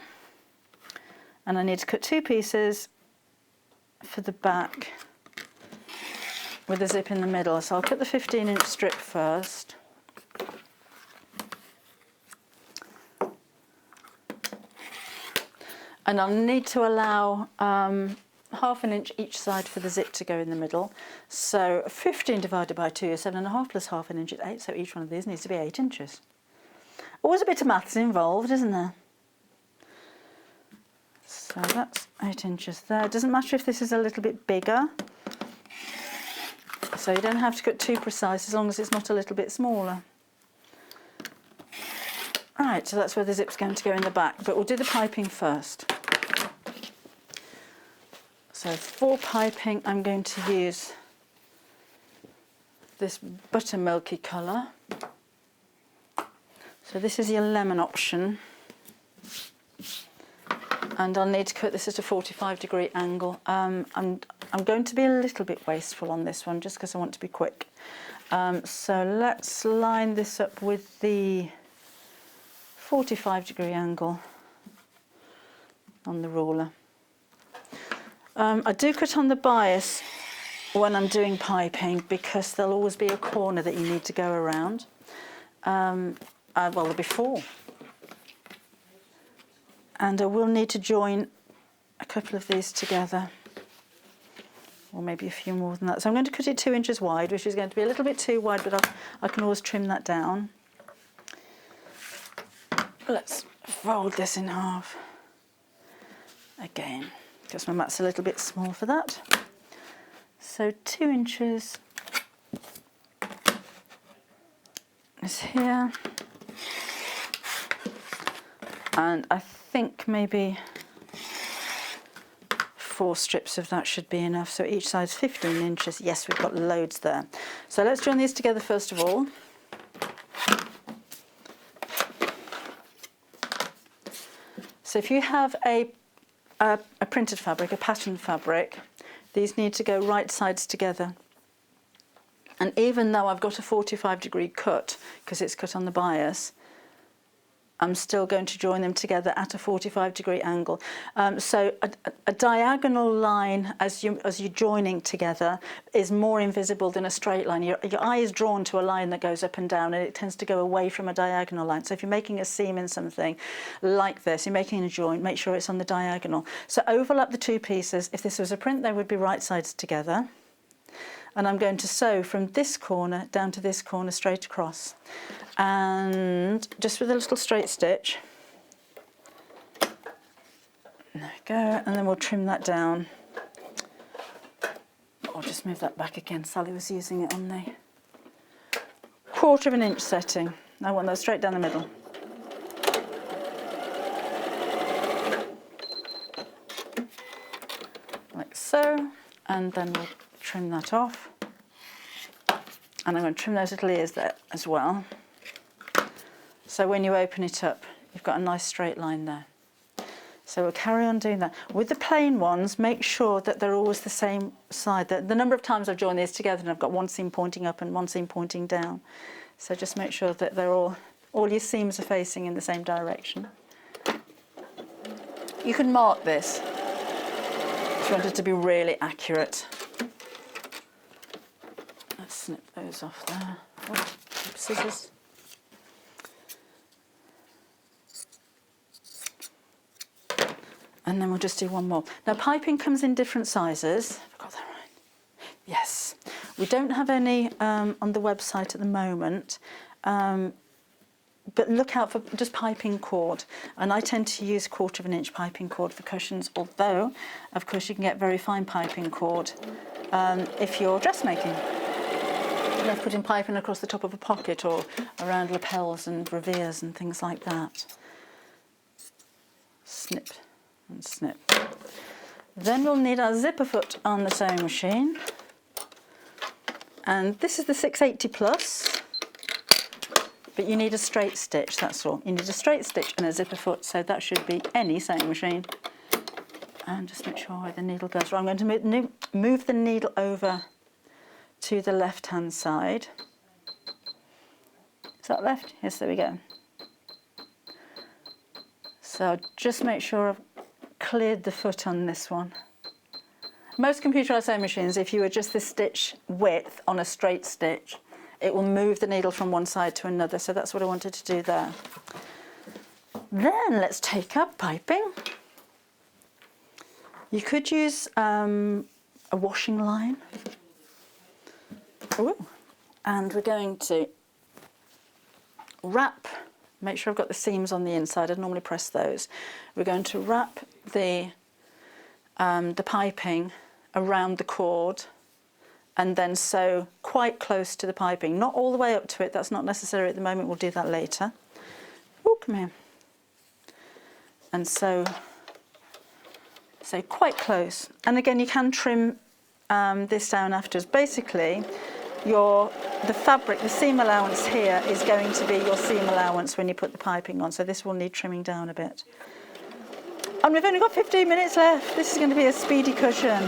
And I need to cut 2 pieces for the back with a zip in the middle. So I'll cut the 15-inch strip first. And I'll need to allow ½ an inch each side for the zip to go in the middle. So 15 divided by 2 is 7.5 plus ½ an inch is 8, so each one of these needs to be 8 inches. Always a bit of maths involved, isn't there? So that's 8 inches there. It doesn't matter if this is a little bit bigger. So you don't have to cut too precise as long as it's not a little bit smaller. Right, so that's where the zip's going to go in the back, but we'll do the piping first. So for piping, I'm going to use this buttermilky colour. So this is your lemon option. And I'll need to cut this at a 45-degree angle. I'm going to be a little bit wasteful on this one, just because I want to be quick. So let's line this up with the 45-degree angle on the ruler. I do cut on the bias when I'm doing piping, because there'll always be a corner that you need to go around. Well, there'll be 4. And I will need to join a couple of these together, or maybe a few more than that. So I'm going to cut it 2 inches wide, which is going to be a little bit too wide, but I can always trim that down. Let's fold this in half again, because my mat's a little bit small for that. So 2 inches is here, and I think maybe 4 strips of that should be enough. So each side's 15 inches. Yes, we've got loads there. So let's join these together first of all. So if you have a printed fabric, a patterned fabric, these need to go right sides together. And even though I've got a 45-degree cut, because it's cut on the bias, I'm still going to join them together at a 45-degree angle. So a diagonal line as you're joining together is more invisible than a straight line. Your eye is drawn to a line that goes up and down, and it tends to go away from a diagonal line. So if you're making a seam in something like this, you're making a joint, make sure it's on the diagonal. So overlap the 2 pieces. If this was a print, they would be right sides together. And I'm going to sew from this corner down to this corner straight across. And just with a little straight stitch. There we go, and then we'll trim that down. I'll just move that back again. Sally was using it on the 1/4 inch setting. I want that straight down the middle. Like so, and then we'll trim that off. And I'm going to trim those little ears there as well. So when you open it up, you've got a nice straight line there. So we'll carry on doing that. With the plain ones, make sure that they're always the same side. The number of times I've joined these together and I've got one seam pointing up and one seam pointing down. So just make sure that they're all your seams are facing in the same direction. You can mark this Just want it to be really accurate. Let's snip those off there. Oh, scissors. And then we'll just do one more. Now piping comes in different sizes. Have I got that right? Yes. We don't have any on the website at the moment, but look out for just piping cord. And I tend to use 1/4 inch piping cord for cushions, although, of course, you can get very fine piping cord if you're dressmaking. You know, putting piping across the top of a pocket or around lapels and revers and things like that. Snip and snip. Then we'll need our zipper foot on the sewing machine. And this is the 680 plus, but you need a straight stitch, that's all. You need a straight stitch and a zipper foot, so that should be any sewing machine. And just make sure where the needle goes. Right, I'm going to move the needle over to the left-hand side. Is that left? Yes, there we go. So just make sure I've cleared the foot on this one. Most computerised sewing machines, if you adjust the stitch width on a straight stitch, it will move the needle from one side to another, so that's what I wanted to do there. Then let's take up piping. You could use a washing line. Ooh. And we're going to wrap, make sure I've got the seams on the inside, I normally press those. We're going to wrap the piping around the cord and then sew quite close to the piping, not all the way up to it, that's not necessary at the moment, we'll do that later. Oh, come here. And sew quite close. And again, you can trim this down afterwards. Basically, the fabric, the seam allowance here is going to be your seam allowance when you put the piping on, so this will need trimming down a bit. And we've only got 15 minutes left. This is going to be a speedy cushion.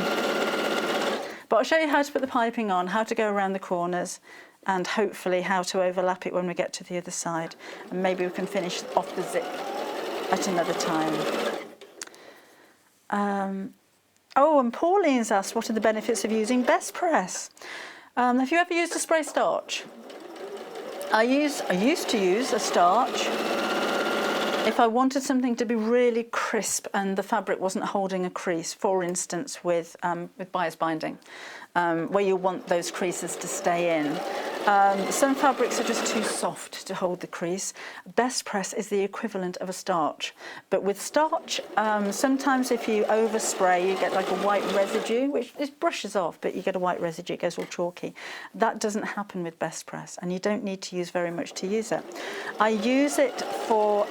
But I'll show you how to put the piping on, how to go around the corners, and hopefully how to overlap it when we get to the other side. And maybe we can finish off the zip at another time. Oh, and Pauline's asked, what are the benefits of using Best Press? Have you ever used a spray starch? I used to use a starch if I wanted something to be really crisp and the fabric wasn't holding a crease, for instance with bias binding, where you want those creases to stay in. Some fabrics are just too soft to hold the crease. Best Press is the equivalent of a starch. But with starch, sometimes if you overspray, you get like a white residue, which it brushes off, but you get a white residue, it goes all chalky. That doesn't happen with Best Press, and you don't need to use very much to use it. I use it for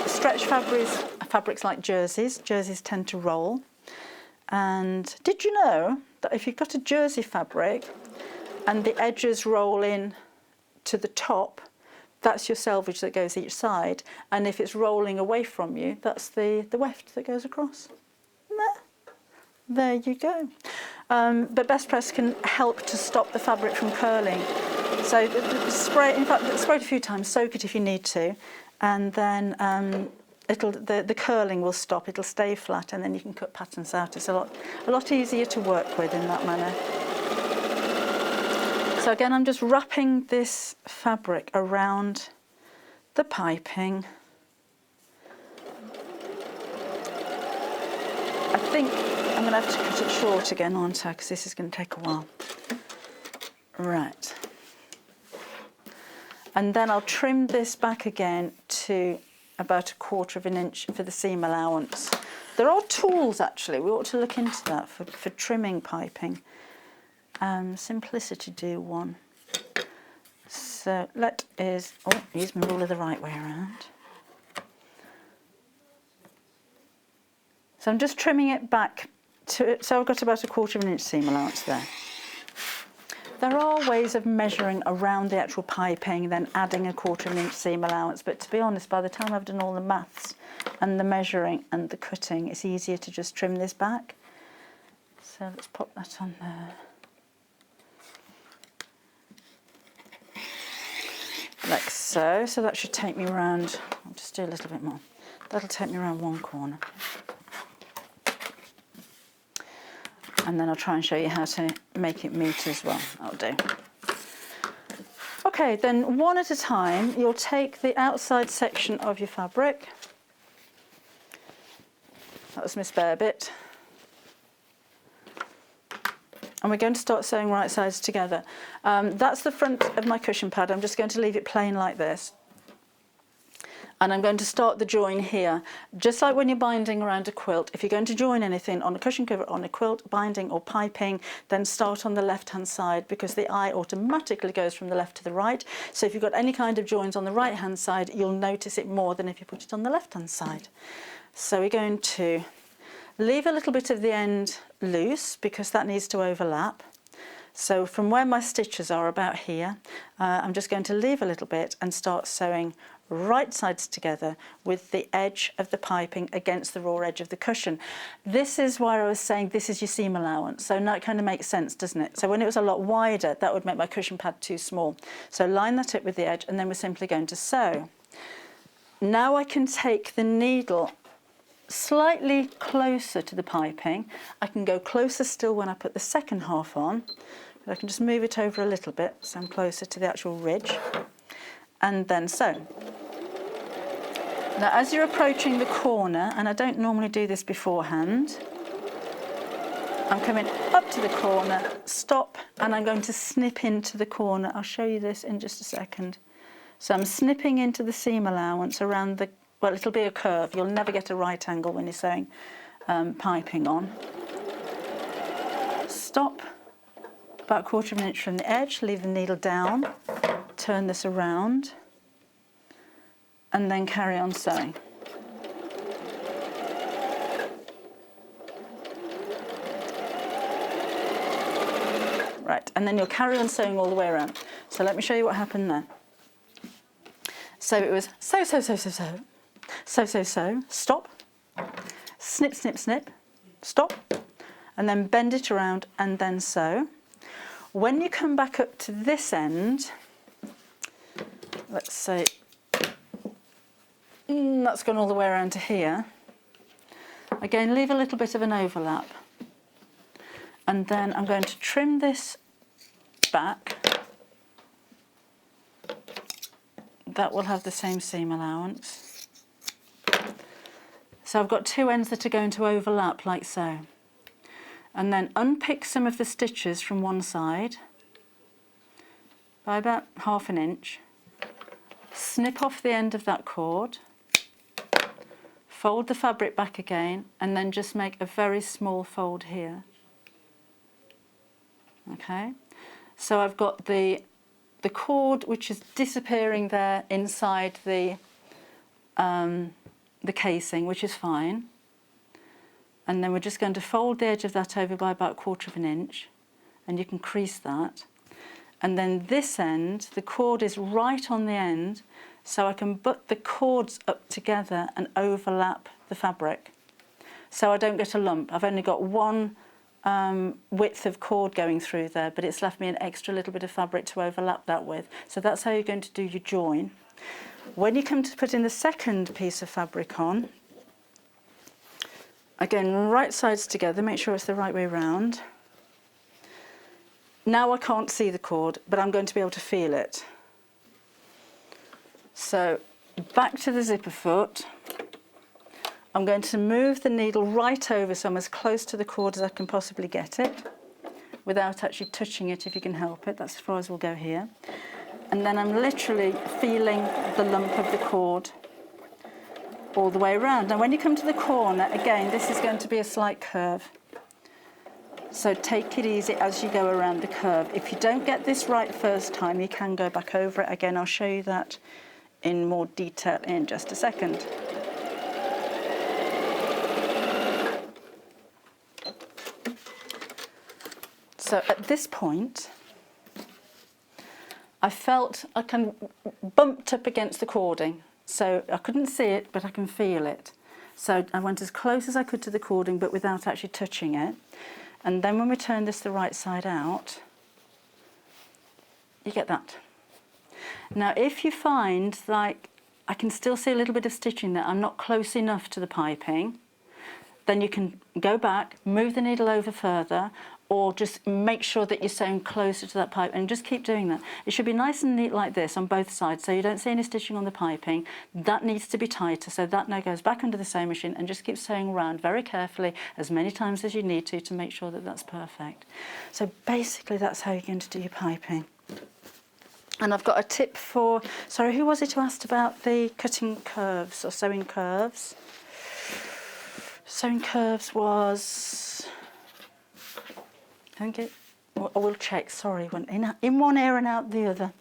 stretch fabrics like jerseys. Jerseys tend to roll. And did you know that if you've got a jersey fabric, and the edges roll in to the top, that's your selvage that goes each side. And if it's rolling away from you, that's the weft that goes across. There you go. But Best Press can help to stop the fabric from curling. So spray, in fact, spray it a few times, soak it if you need to, and then the curling will stop, it'll stay flat, and then you can cut patterns out. It's a lot easier to work with in that manner. So again, I'm just wrapping this fabric around the piping. I think I'm going to have to cut it short again, aren't I? Because this is going to take a while. Right. And then I'll trim this back again to about 1/4 inch for the seam allowance. There are tools, actually. We ought to look into that for trimming piping. Simplicity do one. So use my ruler the right way around. So I'm just trimming it back so I've got about 1/4 inch seam allowance there. There are ways of measuring around the actual piping, then adding 1/4 inch seam allowance, but to be honest, by the time I've done all the maths and the measuring and the cutting, it's easier to just trim this back. So let's pop that on there. Like so. So that should take me around, I'll just do a little bit more. That'll take me around one corner. And then I'll try and show you how to make it meet as well. That'll do. Okay, then one at a time, you'll take the outside section of your fabric. That was my spare bit. And we're going to start sewing right sides together. That's the front of my cushion pad. I'm just going to leave it plain like this. And I'm going to start the join here. Just like when you're binding around a quilt, if you're going to join anything on a cushion cover, on a quilt, binding or piping, then start on the left-hand side, because the eye automatically goes from the left to the right. So if you've got any kind of joins on the right-hand side, you'll notice it more than if you put it on the left-hand side. So we're going to leave a little bit of the end loose, because that needs to overlap. So from where my stitches are, about here, I'm just going to leave a little bit and start sewing right sides together with the edge of the piping against the raw edge of the cushion. This is where I was saying this is your seam allowance. So now it kind of makes sense, doesn't it? So when it was a lot wider, that would make my cushion pad too small. So line that up with the edge, and then we're simply going to sew. Now I can take the needle slightly closer to the piping. I can go closer still when I put the second half on. But I can just move it over a little bit so I'm closer to the actual ridge, and then sew. Now as you're approaching the corner, and I don't normally do this beforehand, I'm coming up to the corner, stop, and I'm going to snip into the corner. I'll show you this in just a second. So I'm snipping into the seam allowance around the, well, it'll be a curve. You'll never get a right angle when you're sewing piping on. Stop, about 1/4 of an inch from the edge, leave the needle down, turn this around, and then carry on sewing. Right, and then you'll carry on sewing all the way around. So let me show you what happened there. So it was sew, sew, sew, sew, sew, sew, sew, sew, stop, snip, snip, snip, stop, and then bend it around and then sew. When you come back up to this end, let's say that's gone all the way around to here. Again, leave a little bit of an overlap. And then I'm going to trim this back. That will have the same seam allowance. So I've got two ends that are going to overlap like so. And then unpick some of the stitches from one side by about 1/2 an inch. Snip off the end of that cord. Fold the fabric back again, and then just make a very small fold here. Okay, so I've got the cord which is disappearing there inside the casing, which is fine. And then we're just going to fold the edge of that over by about 1/4 of an inch, and you can crease that. And then this end, the cord is right on the end, so I can butt the cords up together and overlap the fabric. So I don't get a lump. I've only got one width of cord going through there, but it's left me an extra little bit of fabric to overlap that with. So that's how you're going to do your join. When you come to put in the second piece of fabric on, again, right sides together, make sure it's the right way round. Now I can't see the cord, but I'm going to be able to feel it. So back to the zipper foot. I'm going to move the needle right over so I'm as close to the cord as I can possibly get it, without actually touching it if you can help it. That's as far as we'll go here. And then I'm literally feeling the lump of the cord all the way around. Now when you come to the corner, again, this is going to be a slight curve. So take it easy as you go around the curve. If you don't get this right first time, you can go back over it again. I'll show you that in more detail in just a second. So at this point, I felt I kind of bumped up against the cording. So I couldn't see it, but I can feel it. So I went as close as I could to the cording, but without actually touching it. And then when we turn this the right side out, you get that. Now, if you find like I can still see a little bit of stitching there, I'm not close enough to the piping, then you can go back, move the needle over further, or just make sure that you're sewing closer to that pipe, and just keep doing that. It should be nice and neat like this on both sides, so you don't see any stitching on the piping. That needs to be tighter, so that now goes back under the sewing machine, and just keep sewing around very carefully as many times as you need to make sure that that's perfect. So basically that's how you're going to do your piping. And I've got a tip for, sorry, who was it who asked about the cutting curves or sewing curves? Sewing curves was, I think it, I will check, sorry, went in one ear and out the other.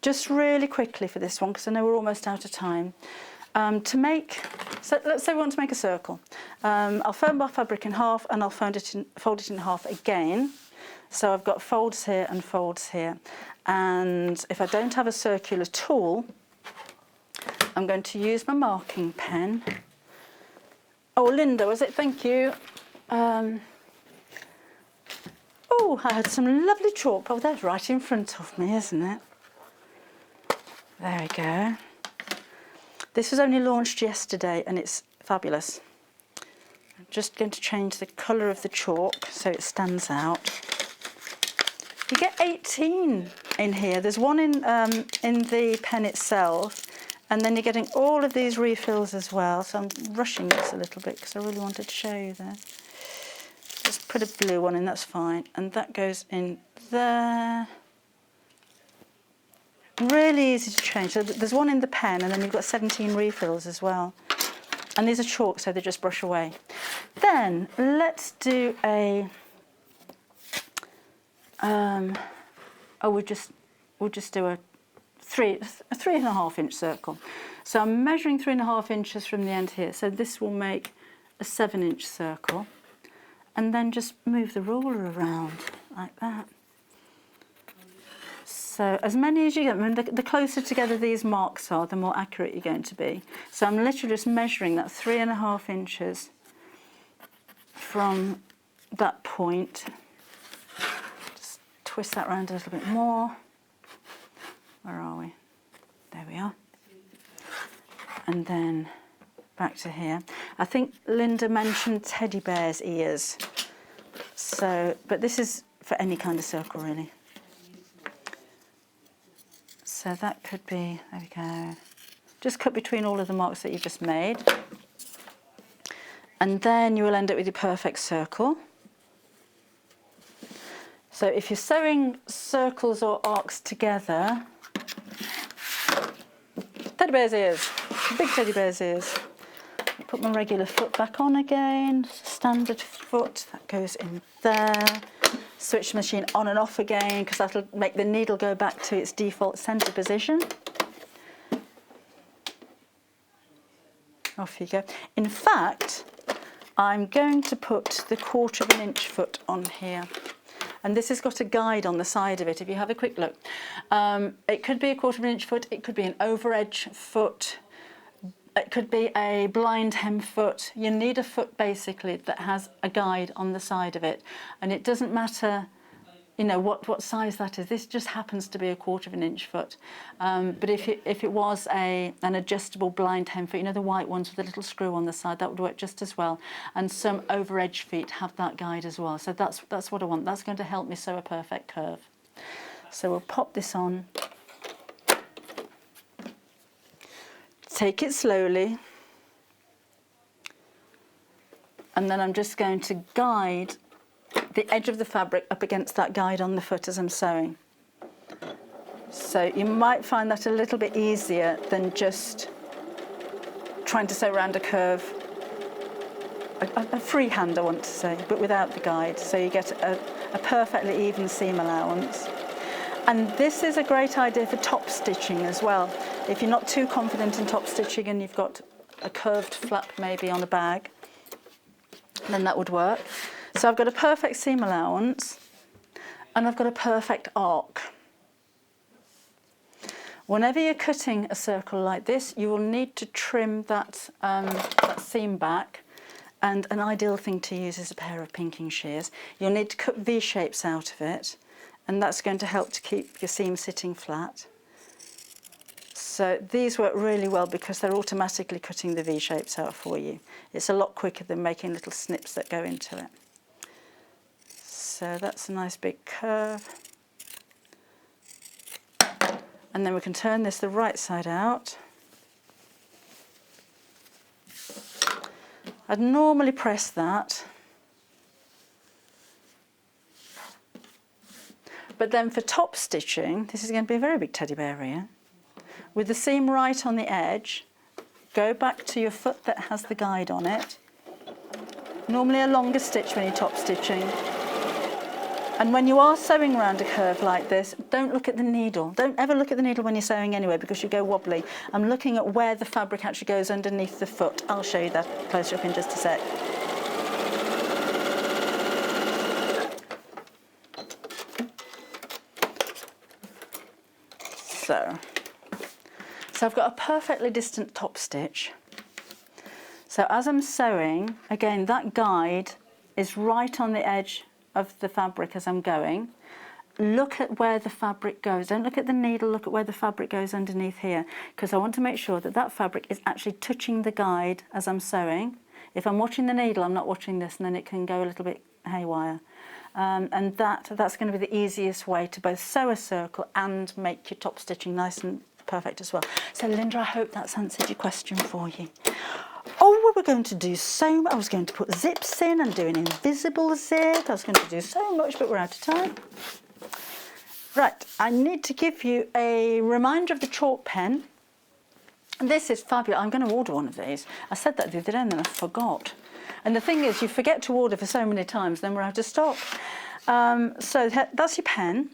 Just really quickly for this one, because I know we're almost out of time. To make, so let's say we want to make a circle. I'll fold my fabric in half and I'll fold it in half again. So I've got folds here and folds here. And if I don't have a circular tool, I'm going to use my marking pen. Oh, Linda, was it? Thank you. Oh, I had some lovely chalk. Oh, that's right in front of me, isn't it? There we go. This was only launched yesterday and it's fabulous. I'm just going to change the colour of the chalk so it stands out. You get 18 in here. There's one in the pen itself, and then you're getting all of these refills as well. So I'm rushing this a little bit because I really wanted to show you there. Just put a blue one in, that's fine. And that goes in there. Really easy to change. So there's one in the pen, and then you've got 17 refills as well. And these are chalk, so they just brush away. Then let's do a we'll just do a 3.5 inch circle. So I'm measuring 3.5 inches from the end here. So this will make a 7-inch circle, and then just move the ruler around like that. So as many as you get, I mean, the closer together these marks are, the more accurate you're going to be. So I'm literally just measuring that 3.5 inches from that point. Twist that around a little bit more. Where are we? There we are. And then back to here. I think Linda mentioned teddy bear's ears. So, but this is for any kind of circle really. So that could be, there we go. Just cut between all of the marks that you just made. And then you will end up with your perfect circle. So if you're sewing circles or arcs together, teddy bear's ears, big teddy bear's ears. Put my regular foot back on again, standard foot, that goes in there. Switch the machine on and off again, because that'll make the needle go back to its default centre position. Off you go. In fact, I'm going to put the 1/4 inch foot on here. And this has got a guide on the side of it, if you have a quick look. It could be a 1/4 inch foot, it could be an over edge foot, it could be a blind hem foot. You need a foot basically that has a guide on the side of it. And it doesn't matter, you know, what size that is. This just happens to be a 1/4 inch foot. But if it was an adjustable blind hem foot, you know, the white ones with a little screw on the side, that would work just as well. And some over edge feet have that guide as well. So that's what I want. That's going to help me sew a perfect curve. So we'll pop this on. Take it slowly. And then I'm just going to guide the edge of the fabric up against that guide on the foot as I'm sewing. So you might find that a little bit easier than just trying to sew around a curve, a freehand I want to say, but without the guide, so you get a perfectly even seam allowance. And this is a great idea for top stitching as well. If you're not too confident in top stitching and you've got a curved flap maybe on a bag, then that would work. So I've got a perfect seam allowance and I've got a perfect arc. Whenever you're cutting a circle like this, you will need to trim that seam back, and an ideal thing to use is a pair of pinking shears. You'll need to cut V-shapes out of it, and that's going to help to keep your seam sitting flat. So these work really well because they're automatically cutting the V shapes out for you. It's a lot quicker than making little snips that go into it. So that's a nice big curve. And then we can turn this the right side out. I'd normally press that. But then for top stitching, this is going to be a very big teddy bear here. With the seam right on the edge, go back to your foot that has the guide on it. Normally a longer stitch when you're top stitching. And when you are sewing around a curve like this, don't look at the needle. Don't ever look at the needle when you're sewing anyway because you go wobbly. I'm looking at where the fabric actually goes underneath the foot. I'll show you that closer up in just a sec. So I've got a perfectly distant top stitch. So as I'm sewing, again, that guide is right on the edge of the fabric as I'm going. Look at where the fabric goes. Don't look at the needle, look at where the fabric goes underneath here, because I want to make sure that that fabric is actually touching the guide as I'm sewing. If I'm watching the needle, I'm not watching this, and then it can go a little bit haywire. And that's going to be the easiest way to both sew a circle and make your top stitching nice and perfect as well. So Linda, I hope that's answered your question for you. Oh, we were going to do so much. I was going to put zips in and do an invisible zip. I was going to do so much, but we're out of time. Right, I need to give you a reminder of the chalk pen. This is fabulous. I'm going to order one of these. I said that the other day and then I forgot. And the thing is, you forget to order for so many times, then we're out of stock. So that's your pen.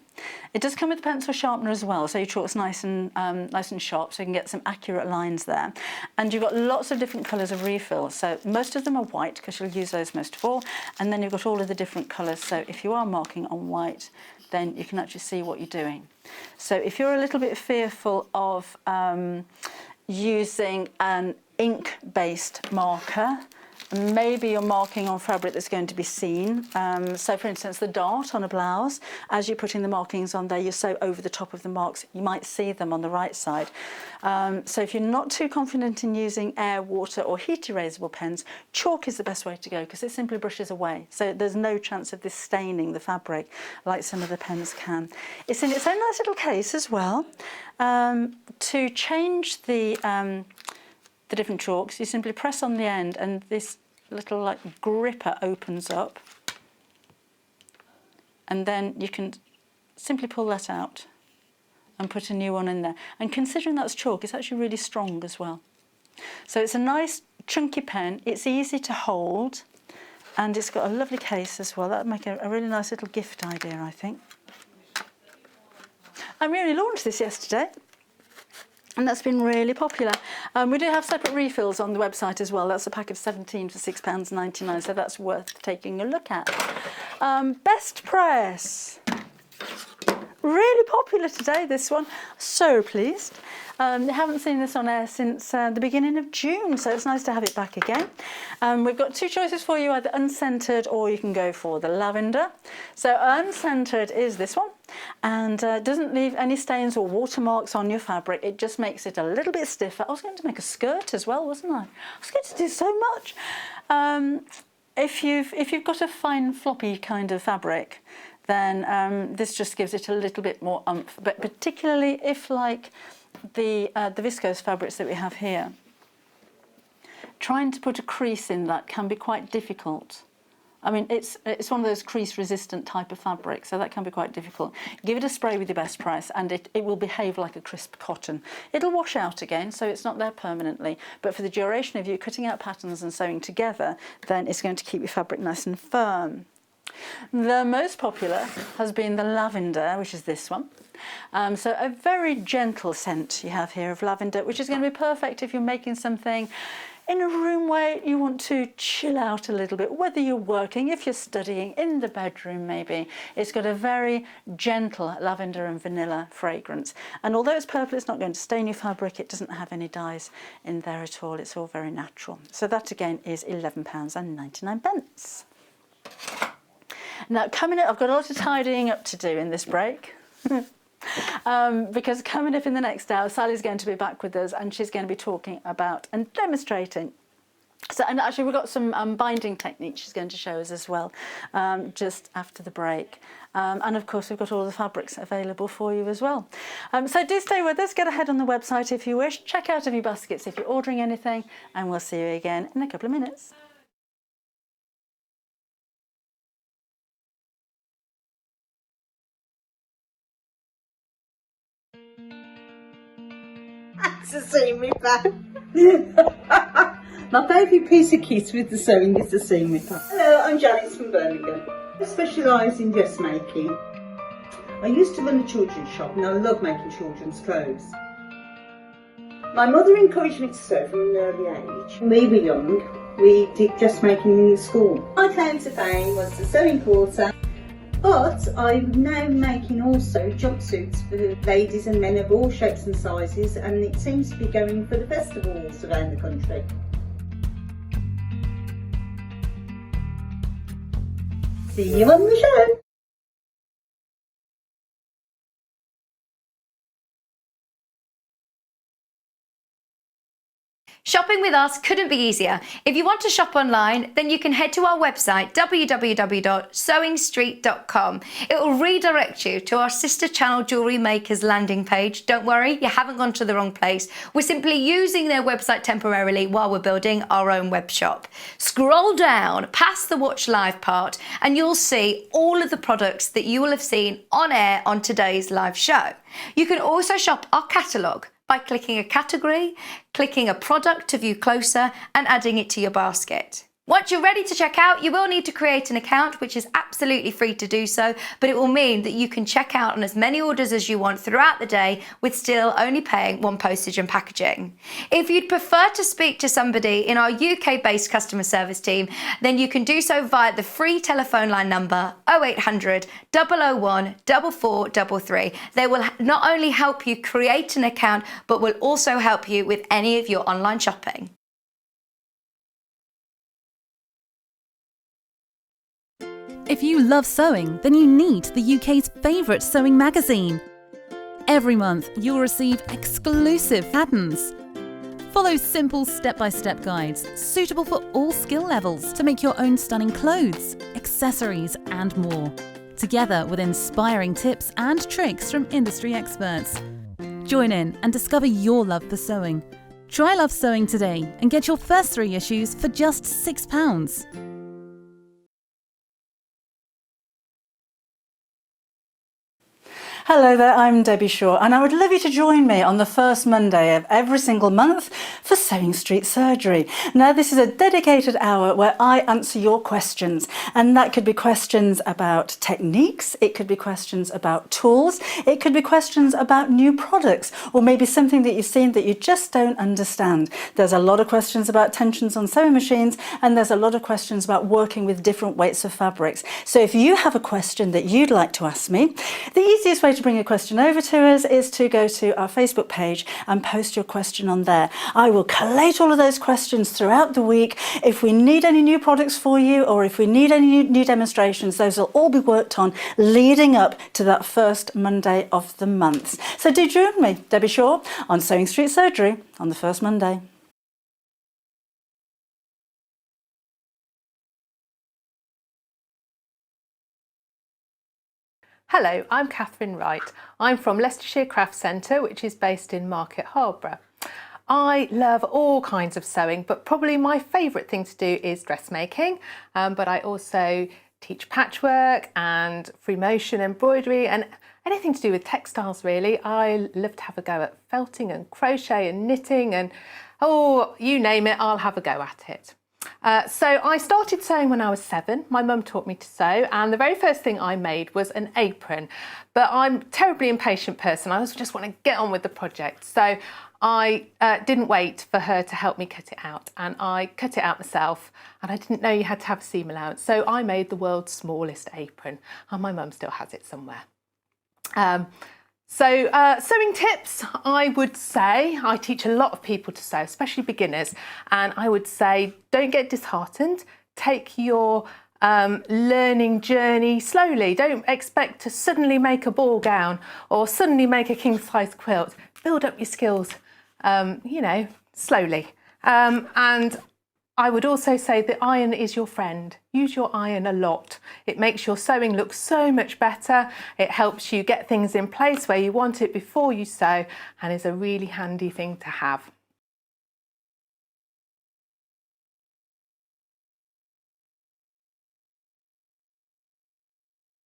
It does come with a pencil sharpener as well, so your chalk's nice and sharp, so you can get some accurate lines there. And you've got lots of different colours of refill. So most of them are white because you'll use those most of all. And then you've got all of the different colours. So if you are marking on white, then you can actually see what you're doing. So if you're a little bit fearful of using an ink-based marker, maybe you're marking on fabric that's going to be seen. So for instance, the dart on a blouse, as you're putting the markings on there, you sew over the top of the marks. You might see them on the right side. So if you're not too confident in using air, water or heat erasable pens, chalk is the best way to go because it simply brushes away. So there's no chance of this staining the fabric like some of the pens can. It's in its own nice little case as well. To change the different chalks, you simply press on the end and this little like gripper opens up, and then you can simply pull that out and put a new one in there. And considering that's chalk, it's actually really strong as well. So it's a nice chunky pen, it's easy to hold, and it's got a lovely case as well. That would make a really nice little gift idea, I think. And we only launched this yesterday, and that's been really popular. We do have separate refills on the website as well. That's a pack of 17 for £6.99, so that's worth taking a look at. Best press. Really popular today, this one. So pleased. You haven't seen this on air since the beginning of June, so it's nice to have it back again. We've got two choices for you, either unscented or you can go for the lavender. So unscented is this one, and doesn't leave any stains or watermarks on your fabric. It just makes it a little bit stiffer. I was going to make a skirt as well, wasn't I? I was going to do so much. If you've got a fine floppy kind of fabric, then this just gives it a little bit more oomph. But particularly if, like the viscose fabrics that we have here, trying to put a crease in that can be quite difficult. I mean, it's one of those crease-resistant type of fabric, so that can be quite difficult. Give it a spray with your best price, and it will behave like a crisp cotton. It'll wash out again, so it's not there permanently. But for the duration of you cutting out patterns and sewing together, then it's going to keep your fabric nice and firm. The most popular has been the lavender, which is this one. So a very gentle scent you have here of lavender, which is going to be perfect if you're making something in a room where you want to chill out a little bit, whether you're working, if you're studying, in the bedroom maybe. It's got a very gentle lavender and vanilla fragrance. And although it's purple, it's not going to stain your fabric. It doesn't have any dyes in there at all. It's all very natural. So that again is £11.99. Now coming up, I've got a lot of tidying up to do in this break. because coming up in the next hour, Sally's going to be back with us and she's going to be talking about and demonstrating. So, and actually we've got some binding techniques she's going to show us as well, just after the break. And of course we've got all the fabrics available for you as well. So do stay with us, get ahead on the website if you wish, check out of your baskets if you're ordering anything, and we'll see you again in a couple of minutes. To see me back. My favourite piece of kit with the sewing is the seam ripper. Hello, I'm Janice from Birmingham. I specialise in dressmaking. I used to run a children's shop and I love making children's clothes. My mother encouraged me to sew from an early age. When we were young, we did dressmaking in school. My claim to fame was the sewing quarter. But I'm now making also jumpsuits for ladies and men of all shapes and sizes, and it seems to be going for the festivals around the country. See you on the show! Shopping with us couldn't be easier. If you want to shop online, then you can head to our website, www.sewingstreet.com. It will redirect you to our sister channel Jewellery Makers landing page. Don't worry, you haven't gone to the wrong place. We're simply using their website temporarily while we're building our own web shop. Scroll down past the watch live part and you'll see all of the products that you will have seen on air on today's live show. You can also shop our catalogue by clicking a category, clicking a product to view closer, and adding it to your basket. Once you're ready to check out, you will need to create an account, which is absolutely free to do so, but it will mean that you can check out on as many orders as you want throughout the day with still only paying one postage and packaging. If you'd prefer to speak to somebody in our UK-based customer service team, then you can do so via the free telephone line number 0800 001 4433. They will not only help you create an account, but will also help you with any of your online shopping. If you love sewing, then you need the UK's favourite sewing magazine. Every month, you'll receive exclusive patterns. Follow simple step-by-step guides suitable for all skill levels to make your own stunning clothes, accessories and more, together with inspiring tips and tricks from industry experts. Join in and discover your love for sewing. Try Love Sewing today and get your first 3 issues for just £6. Hello there, I'm Debbie Shaw and I would love you to join me on the first Monday of every single month for Sewing Street Surgery. Now this is a dedicated hour where I answer your questions, and that could be questions about techniques, it could be questions about tools, it could be questions about new products, or maybe something that you've seen that you just don't understand. There's a lot of questions about tensions on sewing machines, and there's a lot of questions about working with different weights of fabrics. So if you have a question that you'd like to ask me, the easiest way to bring a question over to us is to go to our Facebook page and post your question on there. I will collate all of those questions throughout the week. If we need any new products for you, or if we need any new demonstrations, those will all be worked on leading up to that first Monday of the month. So do join me, Debbie Shaw, on Sewing Street Surgery on the first Monday. Hello, I'm Catherine Wright. I'm from Leicestershire Craft Centre, which is based in Market Harborough. I love all kinds of sewing, but probably my favourite thing to do is dressmaking. But I also teach patchwork and free motion embroidery and anything to do with textiles really. I love to have a go at felting and crochet and knitting and, oh, you name it, I'll have a go at it. So I started sewing when I was 7. My mum taught me to sew, and the very first thing I made was an apron. But I'm a terribly impatient person. I also just want to get on with the project. So I didn't wait for her to help me cut it out, and I cut it out myself, and I didn't know you had to have a seam allowance. So I made the world's smallest apron, and my mum still has it somewhere. Sewing tips, I would say, I teach a lot of people to sew, especially beginners, and I would say don't get disheartened. Take your learning journey slowly. Don't expect to suddenly make a ball gown or suddenly make a king size quilt. Build up your skills, you know, slowly. And I would also say the iron is your friend. Use your iron a lot. It makes your sewing look so much better. It helps you get things in place where you want it before you sew, and is a really handy thing to have.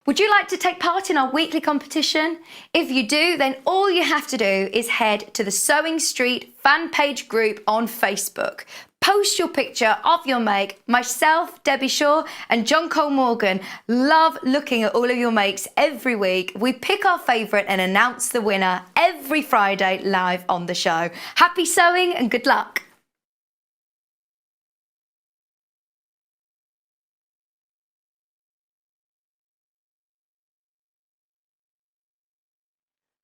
Would you like to take part in our weekly competition? If you do, then all you have to do is head to the Sewing Street fan page group on Facebook. Post your picture of your make. Myself, Debbie Shaw and John Cole Morgan love looking at all of your makes every week. We pick our favourite and announce the winner every Friday live on the show. Happy sewing and good luck.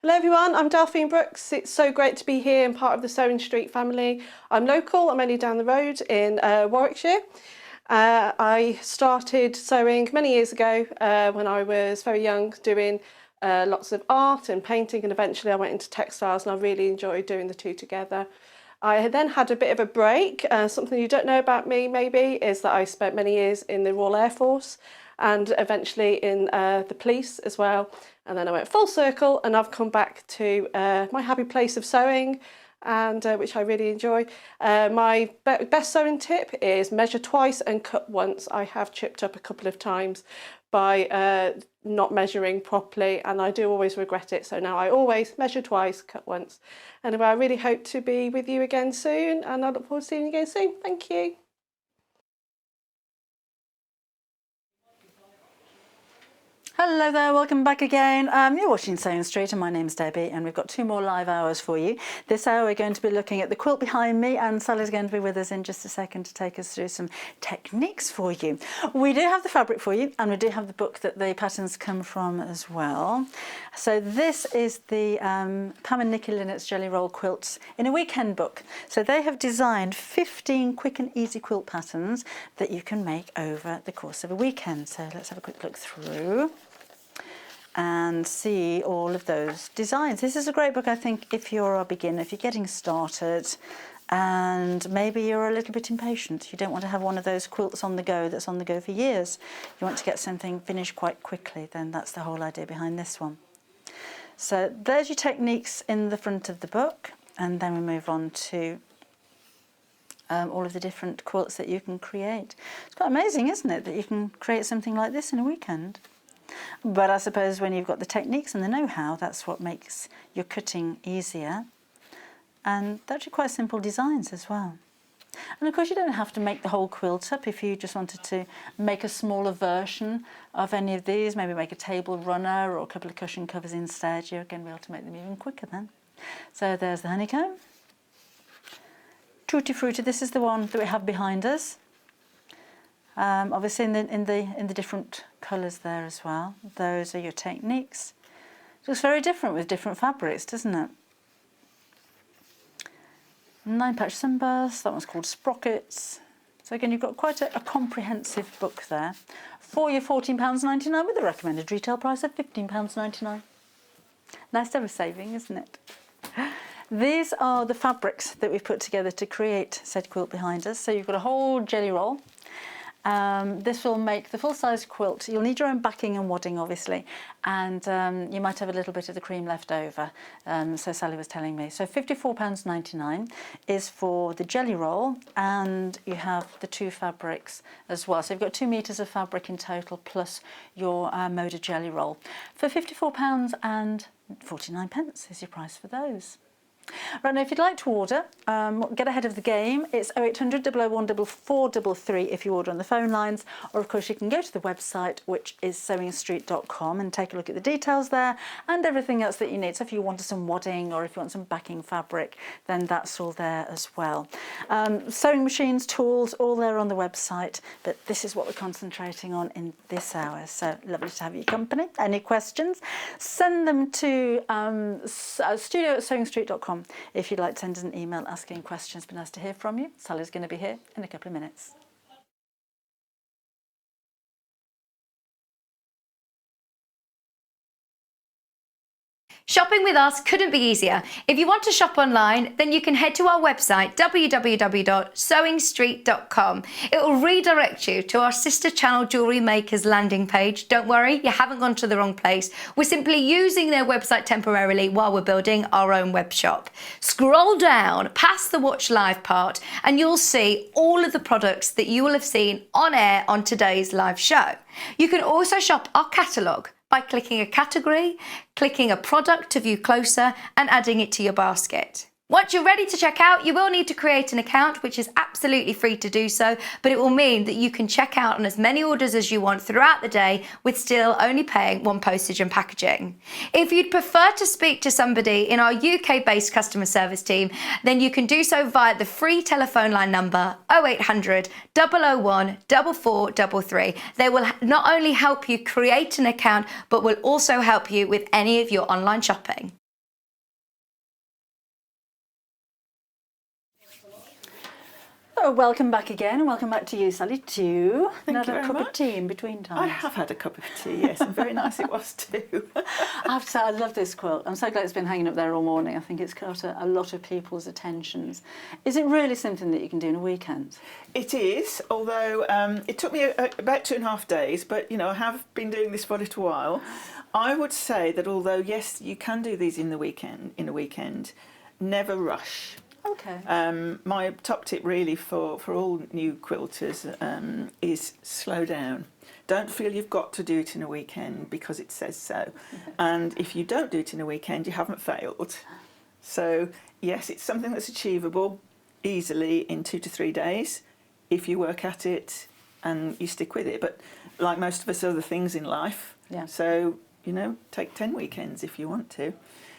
Hello everyone, I'm Delphine Brooks. It's so great to be here and part of the Sewing Street family. I'm local, I'm only down the road in Warwickshire. I started sewing many years ago when I was very young, doing lots of art and painting, and eventually I went into textiles, and I really enjoyed doing the two together. I then had a bit of a break. Something you don't know about me maybe is that I spent many years in the Royal Air Force and eventually in the police as well. And then I went full circle and I've come back to my happy place of sewing, and which I really enjoy. My best sewing tip is measure twice and cut once. I have chipped up a couple of times by not measuring properly, and I do always regret it. So now I always measure twice, cut once. Anyway, I really hope to be with you again soon, and I look forward to seeing you again soon. Thank you. Hello there, welcome back again. You're watching Sewing Street and my name's Debbie, and we've got 2 more live hours for you. This hour we're going to be looking at the quilt behind me, and Sally's going to be with us in just a second to take us through some techniques for you. We do have the fabric for you, and we do have the book that the patterns come from as well. So this is the Pam and Nikki Linnett's Jelly Roll Quilts in a weekend book. So they have designed 15 quick and easy quilt patterns that you can make over the course of a weekend. So let's have a quick look through and see all of those designs. This is a great book, I think, if you're a beginner, if you're getting started and maybe you're a little bit impatient. You don't want to have one of those quilts on the go that's on the go for years. You want to get something finished quite quickly, then that's the whole idea behind this one. So there's your techniques in the front of the book, and then we move on to all of the different quilts that you can create. It's quite amazing, isn't it, that you can create something like this in a weekend? But I suppose when you've got the techniques and the know-how, that's what makes your cutting easier. And they're actually quite simple designs as well. And of course you don't have to make the whole quilt up. If you just wanted to make a smaller version of any of these, maybe make a table runner or a couple of cushion covers instead, you're going to be able to make them even quicker then. So there's the honeycomb. Tutti Frutti, this is the one that we have behind us. Obviously in the different colours there as well. Those are your techniques. It looks very different with different fabrics, doesn't it? 9-patch sunburst, that one's called Sprockets. So again, you've got quite a comprehensive book there. For your £14.99 with a recommended retail price of £15.99. Nice to have a saving, isn't it? These are the fabrics that we've put together to create said quilt behind us. So you've got a whole jelly roll. This will make the full-size quilt. You'll need your own backing and wadding, obviously, and you might have a little bit of the cream left over, so Sally was telling me. So £54.99 is for the jelly roll, and you have the 2 fabrics as well. So you've got 2 metres of fabric in total, plus your Moda jelly roll. For £54.49 is your price for those. Right, now if you'd like to order, get ahead of the game, it's 0800 001 4433 if you order on the phone lines, or of course you can go to the website, which is sewingstreet.com, and take a look at the details there and everything else that you need. So if you wanted some wadding or if you want some backing fabric, then that's all there as well. Sewing machines, tools, all there on the website, but this is what we're concentrating on in this hour. So lovely to have your company. Any questions? Send them to studio@sewingstreet.com. If you'd like to send us an email asking questions. It's been nice to hear from you. Sally's going to be here in a couple of minutes. Shopping with us couldn't be easier. If you want to shop online, then you can head to our website, www.sewingstreet.com. It will redirect you to our sister channel Jewellery Makers landing page. Don't worry, you haven't gone to the wrong place. We're simply using their website temporarily while we're building our own web shop. Scroll down past the Watch Live part and you'll see all of the products that you will have seen on air on today's live show. You can also shop our catalogue by clicking a category, clicking a product to view closer and adding it to your basket. Once you're ready to check out, you will need to create an account, which is absolutely free to do so, but it will mean that you can check out on as many orders as you want throughout the day with still only paying one postage and packaging. If you'd prefer to speak to somebody in our UK-based customer service team, then you can do so via the free telephone line number 0800 001 4433. They will not only help you create an account, but will also help you with any of your online shopping. Oh, welcome back again, and welcome back to you, Sally, too. Thank you Another very cup of much. tea in between times. I have had a cup of tea, yes, and very nice it was too. I have to say, I love this quilt. I'm so glad it's been hanging up there all morning. I think it's got a lot of people's attentions. Is it really something that you can do in a weekend? It is, although it took me about 2.5 days, but you know, I have been doing this for a little while. I would say that although, yes, you can do these in a weekend, never rush. Okay. My top tip really for all new quilters is slow down. Don't feel you've got to do it in a weekend because it says so. And if you don't do it in a weekend, you haven't failed. So yes, it's something that's achievable easily in 2 to 3 days if you work at it and you stick with it. But like most of us other things in life, so, you know, take 10 weekends if you want to.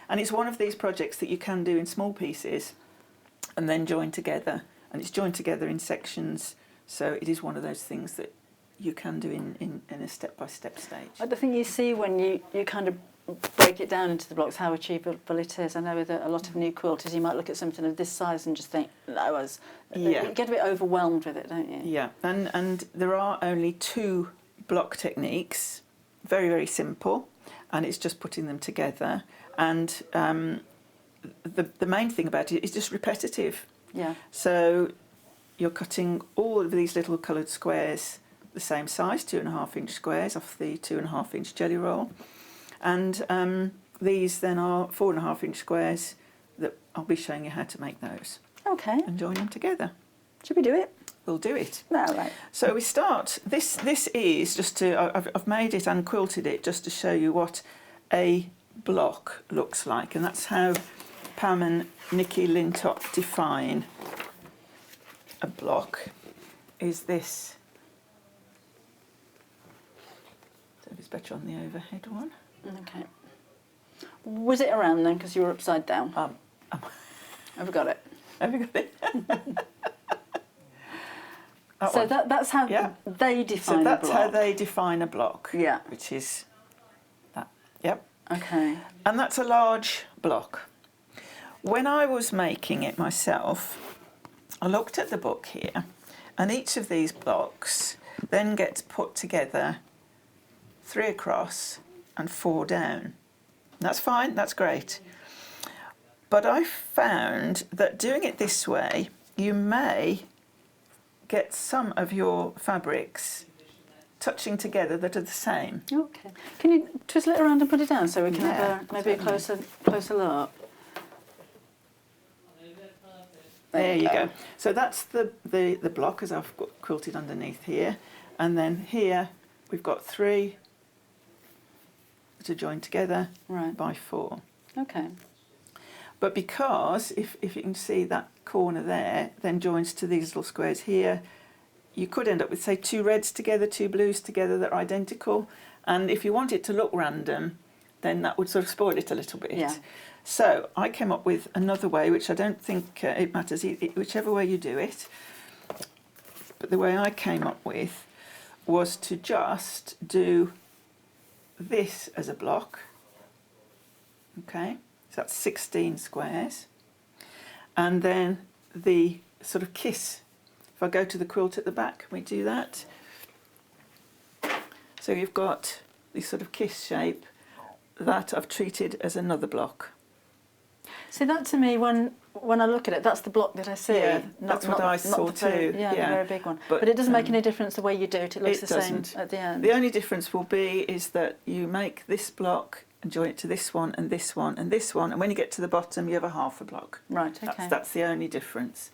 And it's one of these projects that you can do in small pieces and then join together, and it's joined together in sections, so it is one of those things that you can do in a step-by-step stage. The thing you see when you kind of break it down into the blocks, how achievable it is. I know with a lot of new quilters, you might look at something of this size and just think, you get a bit overwhelmed with it, don't you? Yeah, and there are only 2 block techniques, very, very simple, and it's just putting them together, and the main thing about it is just repetitive. Yeah. So you're cutting all of these little coloured squares the same size, 2.5-inch squares off the 2.5-inch jelly roll, and these then are 4.5-inch squares that I'll be showing you how to make those. Okay. And join them together. Should we do it? We'll do it. No, right. So we start. This is just to I've made it and quilted it just to show you what a block looks like, and that's how Pam and Nikki Lintop define a block. Is this? So it's better on the overhead one. Okay. Was it around then? Because you were upside down. Have we got it? Have you got it? So that's how they define a block. So that's how they define a block. Yeah. Which is that. Yep. Okay. And that's a large block. When I was making it myself, I looked at the book here, and each of these blocks then gets put together 3 across and 4 down. That's fine, that's great. But I found that doing it this way, you may get some of your fabrics touching together that are the same. Okay. Can you twizzle it around and put it down so we can have maybe a closer look? There you go. So that's the block as I've got quilted underneath here, and then here we've got 3 that are joined together by 4. Okay. But because if you can see that corner there then joins to these little squares here, you could end up with say 2 reds together, 2 blues together that are identical, and if you want it to look random, then that would sort of spoil it a little bit. Yeah. So I came up with another way, which I don't think it matters, whichever way you do it. But the way I came up with was to just do this as a block. Okay, so that's 16 squares. And then the sort of kiss. If I go to the quilt at the back, can we do that? So you've got this sort of kiss shape that I've treated as another block. See, that to me, when I look at it, that's the block that I see. Yeah, that's what I saw too. Yeah, the very big one. But, But it doesn't make any difference the way you do it. It looks the doesn't. same at the end. The only difference will be is that you make this block and join it to this one and this one and this one, and when you get to the bottom, you have a half a block. Right. Okay. That's the only difference.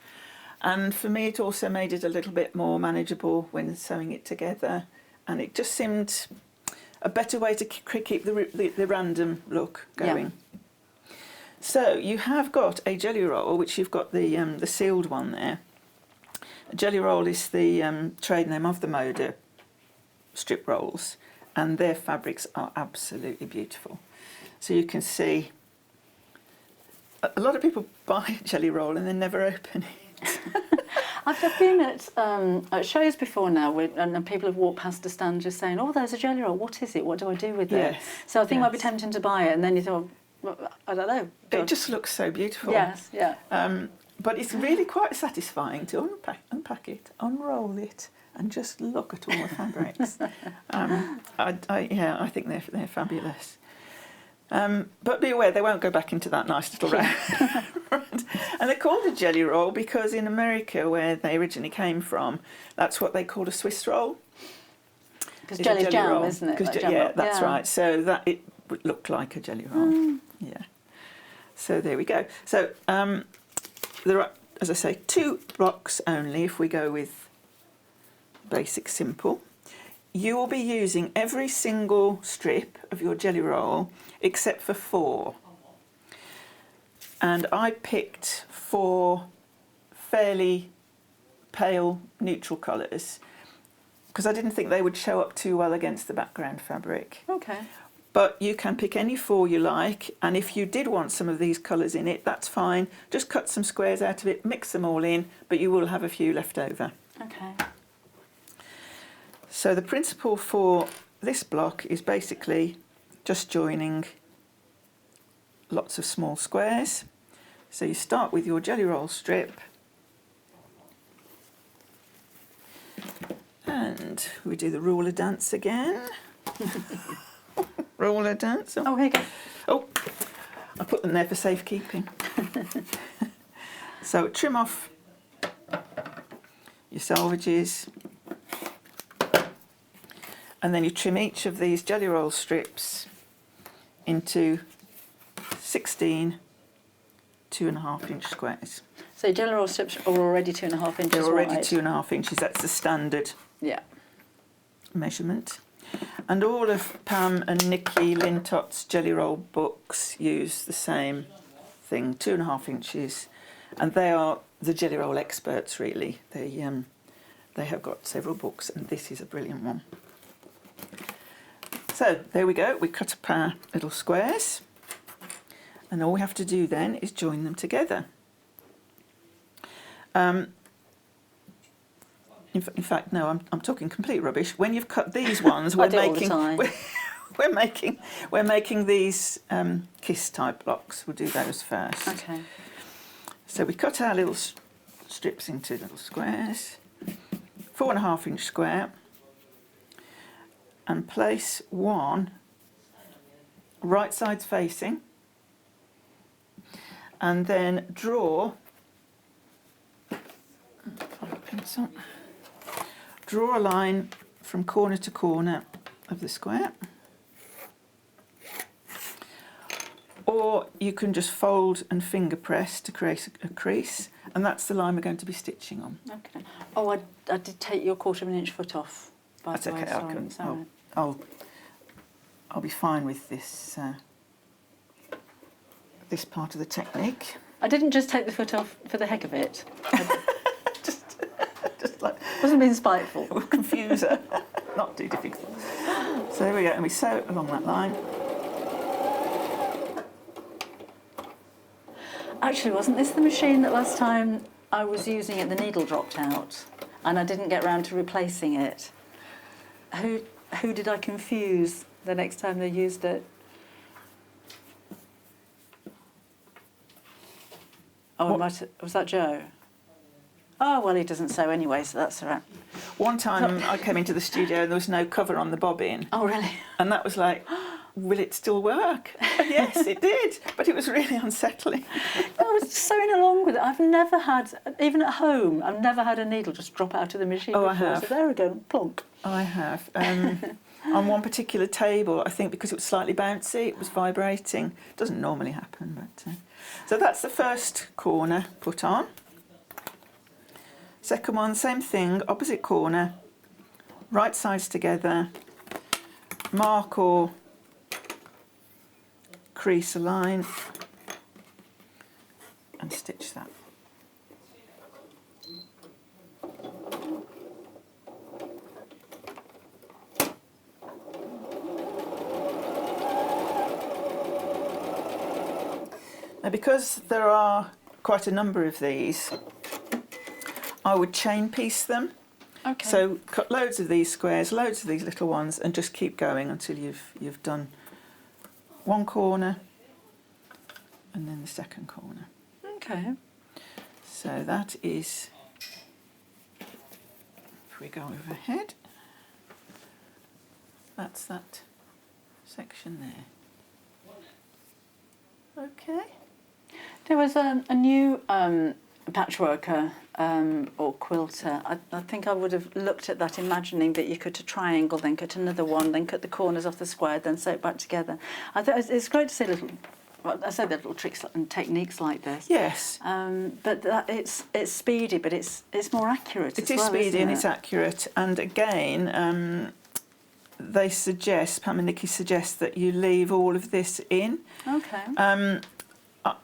And for me, it also made it a little bit more manageable when sewing it together, and it just seemed a better way to keep the random look going. Yeah. So you have got a jelly roll, which you've got the sealed one there. A jelly roll is the trade name of the Moda strip rolls, and their fabrics are absolutely beautiful. So you can see a lot of people buy a jelly roll and then never open it. I've been at shows before now, and people have walked past a stand just saying, "Oh, there's a jelly roll. What is it? What do I do with it?" Yes, So I think it might be yes. tempting to buy it, and then you thought, well, I don't know. It just looks so beautiful. Yes, yeah. But it's really quite satisfying to unpack it, unroll it, and just look at all the fabrics. I think they're fabulous. But be aware, they won't go back into that nice little round. And they're called a jelly roll because in America, where they originally came from, that's what they call a Swiss roll. Because jelly's jam, roll. isn't it? Like Yeah, jam roll. that's right. So that it would look like a jelly roll. Yeah. So there we go. So there are, as I say, 2 blocks only if we go with basic simple. You will be using every single strip of your jelly roll except for 4. And I picked 4 fairly pale neutral colours because I didn't think they would show up too well against the background fabric. Okay. But you can pick any 4 you like, and if you did want some of these colours in it, that's fine. Just cut some squares out of it, mix them all in, but you will have a few left over. Okay. So the principle for this block is basically just joining lots of small squares. So you start with your jelly roll strip, and we do the ruler dance again. Roller dance. Oh, here you go. Oh, I put them there for safekeeping. So trim off your selvages, and then you trim each of these jelly roll strips into 16 2.5-inch squares. So jelly roll strips are already 2.5 inches They're already wide. 2.5 inches. That's the standard Yeah. measurement. And all of Pam and Nikki Lintot's jelly roll books use the same thing, 2.5 inches, and they are the jelly roll experts really. They have got several books, and this is a brilliant one. So there we go, we cut up our little squares, and all we have to do then is join them together. In fact, no, I'm talking complete rubbish. When you've cut these ones, we're making these kiss type blocks. We'll do those first. Okay. So we cut our little strips into little squares, 4.5-inch square, and place one right sides facing, and then draw. Draw a line from corner to corner of the square, or you can just fold and finger press to create a crease, and that's the line we're going to be stitching on. Okay. Oh, I did take your 1/4 inch foot off. By That's the way. okay. Sorry. I'll be fine with this. This part of the technique. I didn't just take the foot off for the heck of it. Just like Wasn't being spiteful. we'll confuse her. Not too difficult. So there we go, and we sew along that line. Actually, wasn't this the machine that last time I was using it, the needle dropped out, and I didn't get round to replacing it? Who did I confuse the next time they used it? Oh, was that Joe? Oh, well, he doesn't sew anyway, so that's all right. One time I came into the studio and there was no cover on the bobbin. Oh, really? And that was like, will it still work? And yes, it did, but it was really unsettling. I was sewing along with it. I've never had, even at home, I've never had a needle just drop out of the machine before. I have. So there we go, plonk. I have. On one particular table, I think because it was slightly bouncy, it was vibrating. Doesn't normally happen, but... So that's the first corner put on. Second one, same thing, opposite corner, right sides together, mark or crease a line and stitch that. Now, because there are quite a number of these, I would chain piece them. Okay. So cut loads of these squares, loads of these little ones, and just keep going until you've done one corner and then the second corner. Okay. So that is, if we go overhead, that's that section there. Okay. There was a new patchworker or quilter. I think I would have looked at that imagining that you cut a triangle, then cut another one, then cut the corners off the square, then sew it back together. I thought it's great to see little, well, I say little tricks and techniques like this. Yes. But it's speedy, but it's more accurate. It is speedy and it's accurate. And again, they suggest, Pam and Nikki suggest that you leave all of this in. Okay.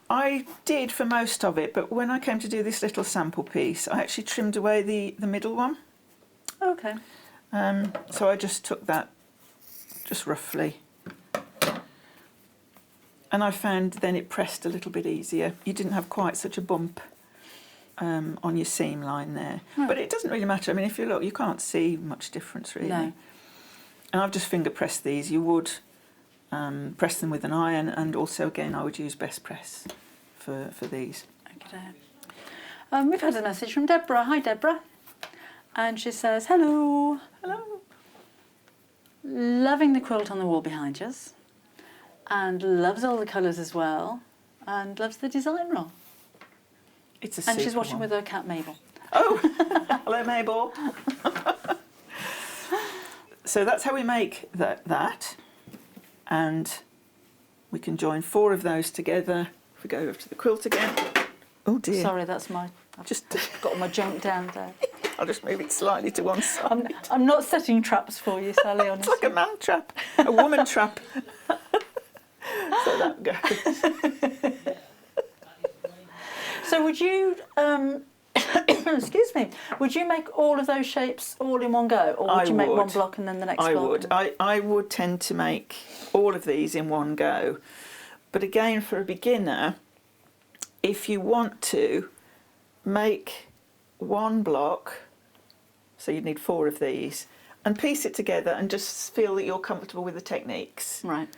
I did for most of it, but when I came to do this little sample piece, I actually trimmed away the middle one. Okay. So I just took that just roughly. And I found then it pressed a little bit easier. You didn't have quite such a bump on your seam line there. No. But it doesn't really matter. I mean, if you look, you can't see much difference really. No. And I've just finger pressed these. You would press them with an iron, and also again I would use best press for these. Okay. We've had a message from Deborah. Hi Deborah. And she says, hello. Hello. Loving the quilt on the wall behind us, and loves all the colours as well, and loves the design roll. It's a And she's super watching one. with her cat Mabel. Oh, hello Mabel. So that's how we make that. And we can join 4 of those together. If we go over to the quilt again. Oh dear. Sorry, that's my... I've just got my junk down there. I'll just move it slightly to one side. I'm not setting traps for you, Sally, honestly. It's like a man trap, a woman trap. So that goes. So would you... excuse me. Would you make all of those shapes all in one go, or would you make one block and then the next block? I would tend to make all of these in one go. But again, for a beginner, if you want to make one block, so you'd need 4 of these, and piece it together and just feel that you're comfortable with the techniques. Right.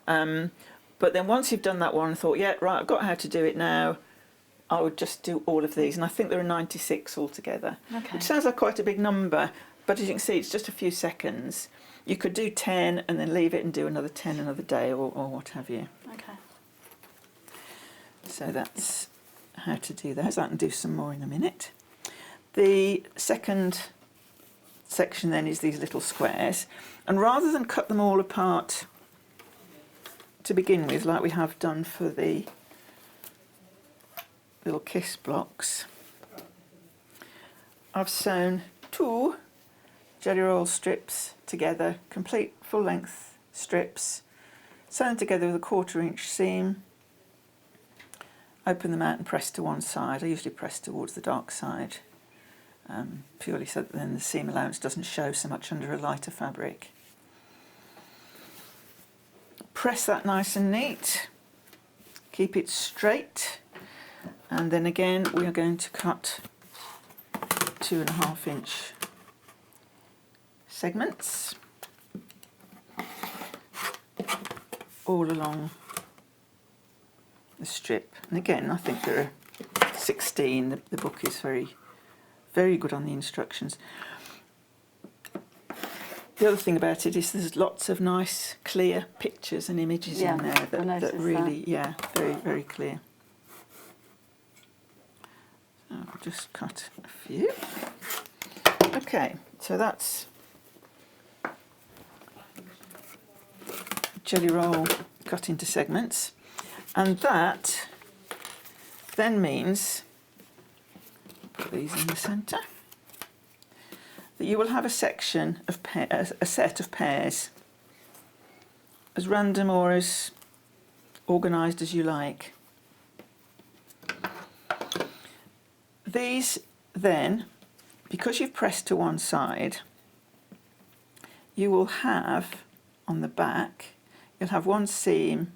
But then once you've done that one and thought, yeah, right, I've got how to do it now, I would just do all of these, and I think there are 96 altogether, Okay. which sounds like quite a big number, but as you can see, it's just a few seconds. You could do 10 and then leave it and do another 10 another day, or what have you. Okay. So that's how to do those. I can do some more in a minute. The second section then is these little squares, and rather than cut them all apart to begin with, like we have done for the little kiss blocks, I've sewn 2 jelly roll strips together, complete full length strips, sewn together with a 1/4 inch seam, open them out and press to one side. I usually press towards the dark side, purely so that then the seam allowance doesn't show so much under a lighter fabric. Press that nice and neat, keep it straight. And then again, we are going to cut 2.5 inch segments all along the strip. And again, I think there are 16. The book is very, very good on the instructions. the other thing about it is there's lots of nice clear pictures and images in there that really, very, very clear. So I'll just cut a few. Okay, so that's jelly roll cut into segments, and that then means, put these in the centre, that you will have a section of a set of pairs, as random or as organised as you like. These then, because you've pressed to one side, you will have on the back, you'll have one seam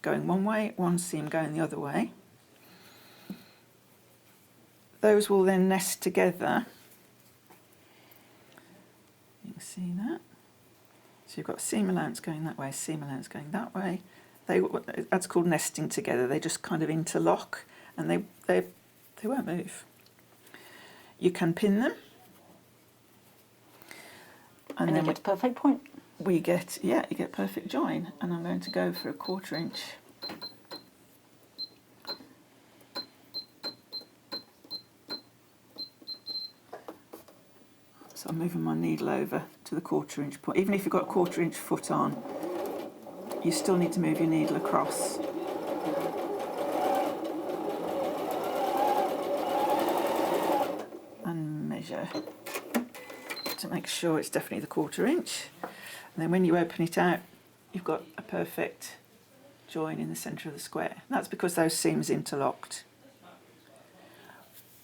going one way, one seam going the other way. Those will then nest together. You can see that. So you've got seam allowance going that way, seam allowance going that way. That's called nesting together. They just kind of interlock, and they won't move. You can pin them, and then you get a perfect point. You get perfect join, and I'm going to go for a 1/4 inch. So I'm moving my needle over to the 1/4 inch point. Even if you've got a 1/4 inch foot on, you still need to move your needle across. And measure to make sure it's definitely the 1/4 inch. And then when you open it out, you've got a perfect join in the centre of the square. That's because those seams interlocked.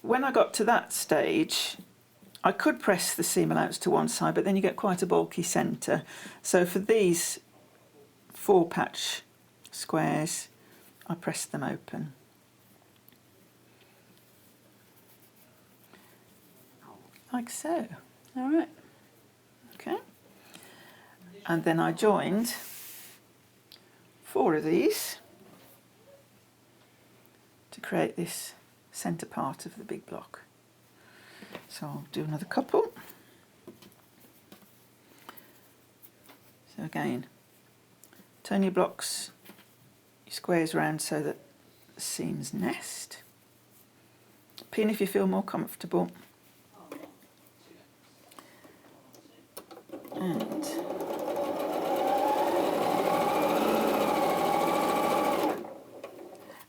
When I got to that stage, I could press the seam allowance to one side, but then you get quite a bulky centre. So for these 4 patch squares, I pressed them open. Like so. All right. Okay. And then I joined 4 of these to create this centre part of the big block. So I'll do another couple. So again, turn your blocks, your squares round so that the seams nest. Pin if you feel more comfortable.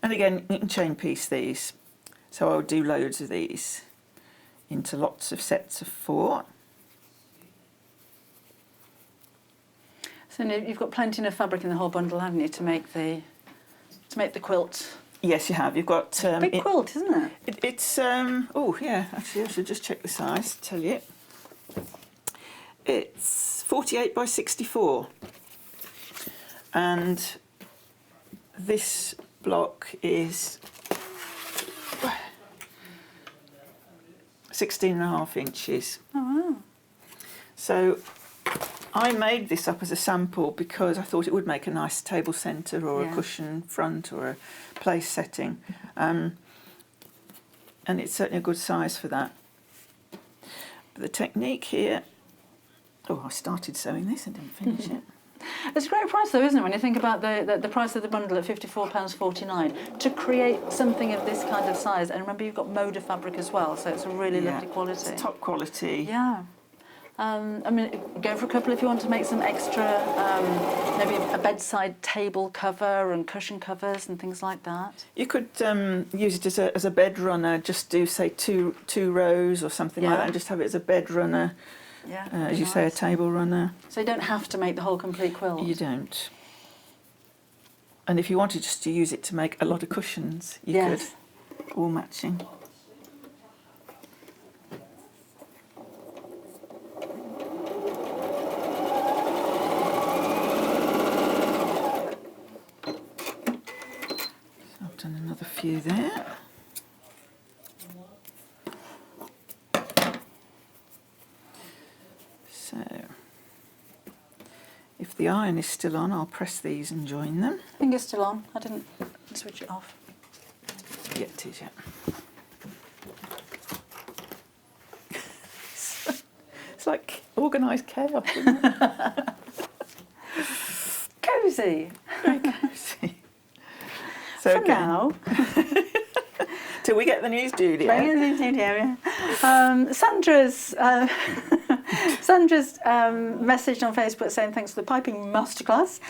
And again, you can chain piece these. So I'll do loads of these into lots of sets of 4. So you've got plenty enough fabric in the whole bundle, haven't you, to make the quilt? Yes, you have. You've got big quilt, isn't it? It's oh yeah. Actually, I should just check the size. Tell you, it's 48 by 64, and this block is 16.5 inches. Oh wow! So I made this up as a sample because I thought it would make a nice table centre or a cushion front or a place setting, and it's certainly a good size for that. But the technique here, I started sewing this and didn't finish it. It's a great price though, isn't it, when you think about the price of the bundle at £54.49 to create something of this kind of size. And remember, you've got Moda fabric as well, so it's a really lovely quality. It's top quality. Yeah. I mean, go for a couple if you want to make some extra, maybe a bedside table cover and cushion covers and things like that. You could use it as a bed runner, just do, say, two rows or something like that, and just have it as a bed runner, as you say, a table runner. So you don't have to make the whole complete quilt? You don't. And if you wanted just to use it to make a lot of cushions, you could, all matching. Another few there. So, if the iron is still on, I'll press these and join them. I think it's still on. I didn't switch it off. Yeah, it is, yeah. It's like organised chaos, isn't it? Cosy. Very cosy. So For now. Till we get the new studio. Sandra's messaged on Facebook saying thanks for the piping masterclass.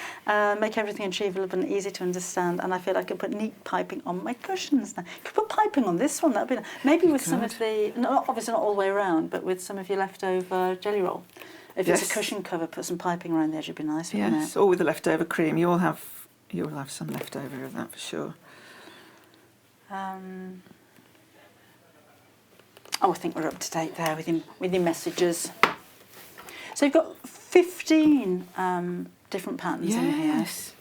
Make everything achievable and easy to understand. And I feel I can put neat piping on my cushions now. You could put piping on this one. That'd be maybe with some of the obviously not all the way around, but with some of your leftover jelly roll. If it's a cushion cover, put some piping around the edge. Would be nice. Wouldn't it? Or with the leftover cream. You'll have some leftover of that for sure. I think we're up to date there with your messages. So you've got 15 different patterns in here. Yes.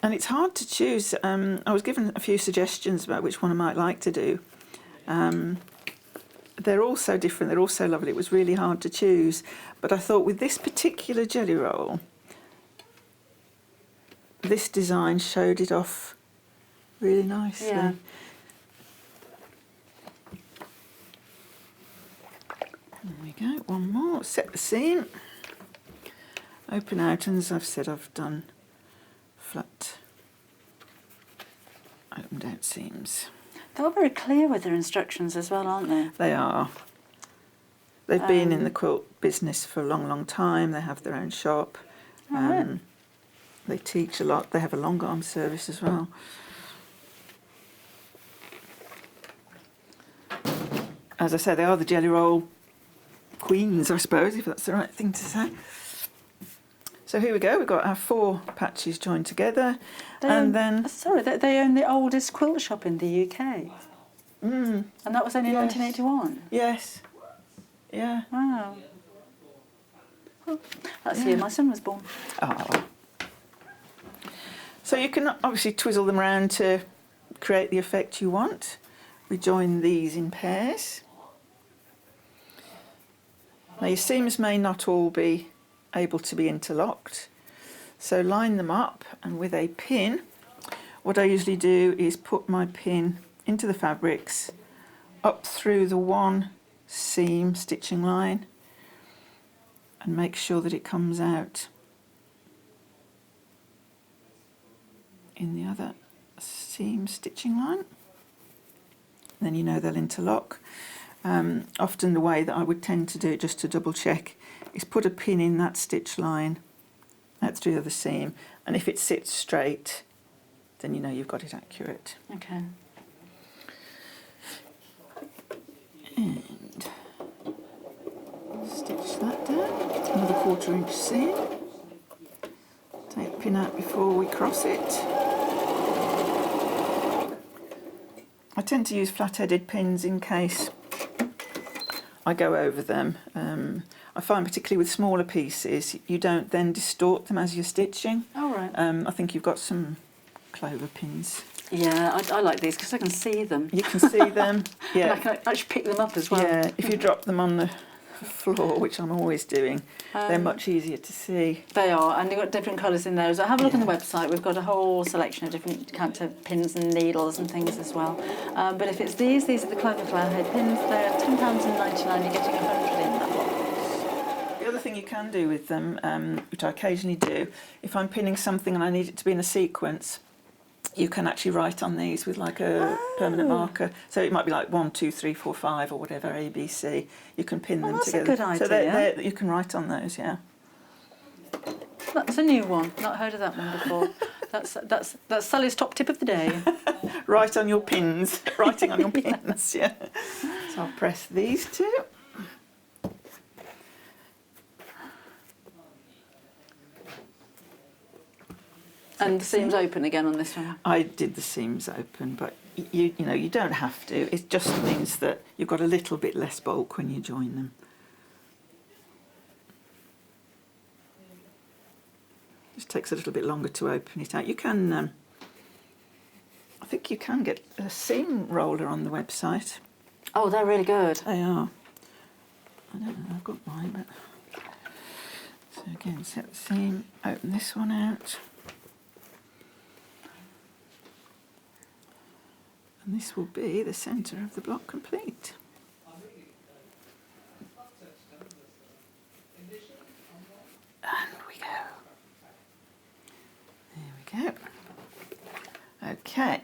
And it's hard to choose. I was given a few suggestions about which one I might like to do. They're all so different. They're all so lovely. It was really hard to choose. But I thought with this particular jelly roll, this design showed it off really nicely. Yeah. There we go, one more. Set the seam. Open out, and as I've said, I've done flat opened out seams. They're all very clear with their instructions as well, aren't they? They are. They've been in the quilt business for a long, long time. They have their own shop. Right. They teach a lot. They have a long arm service as well. As I say, they are the jelly roll queens, I suppose, if that's the right thing to say. So here we go. We've got our 4 patches joined together, they own the oldest quilt shop in the UK. And that was only 1981. Yes. Yeah. Wow. Well, that's the year my son was born. Oh. So you can obviously twizzle them around to create the effect you want. We join these in pairs. Now your seams may not all be able to be interlocked, so line them up, and with a pin, what I usually do is put my pin into the fabrics up through the one seam stitching line and make sure that it comes out in the other seam stitching line. Then you know they'll interlock. Often the way that I would tend to do it, just to double check, is put a pin in that stitch line out through the other seam, and if it sits straight, then you know you've got it accurate. Okay. And stitch that down, another 1/4 inch seam. Take the pin out before we cross it. I tend to use flat-headed pins in case I go over them. I find particularly with smaller pieces, you don't then distort them as you're stitching. All right. I think you've got some clover pins. Yeah, I like these because I can see them. You can see them. Yeah. And I can actually pick them up as well. Yeah, if you drop them on the floor, which I'm always doing, they're much easier to see. They are, and you've got different colours in there. So have a look on the website. We've got a whole selection of different kinds of pins and needles and things as well. But if it's these are the Clover Flower Head pins. They're £10.99. You're getting 100 in that box. The other thing you can do with them, which I occasionally do, if I'm pinning something and I need it to be in a sequence, you can actually write on these with like a permanent marker. So it might be like 1, 2, 3, 4, 5 or whatever, A, B, C. You can pin them together. That's a good idea. So you can write on those, yeah. That's a new one. Not heard of that one before. That's Sally's top tip of the day. Write on your pins. Writing on your pins, yeah. So I'll press these two. And the seams open again on this one? I did the seams open, but you know, you don't have to. It just means that you've got a little bit less bulk when you join them. Just takes a little bit longer to open it out. You can, I think you can get a seam roller on the website. Oh, they're really good. They are. I don't know, I've got mine, but... So again, set the seam, open this one out. And this will be the centre of the block complete. we go. Okay.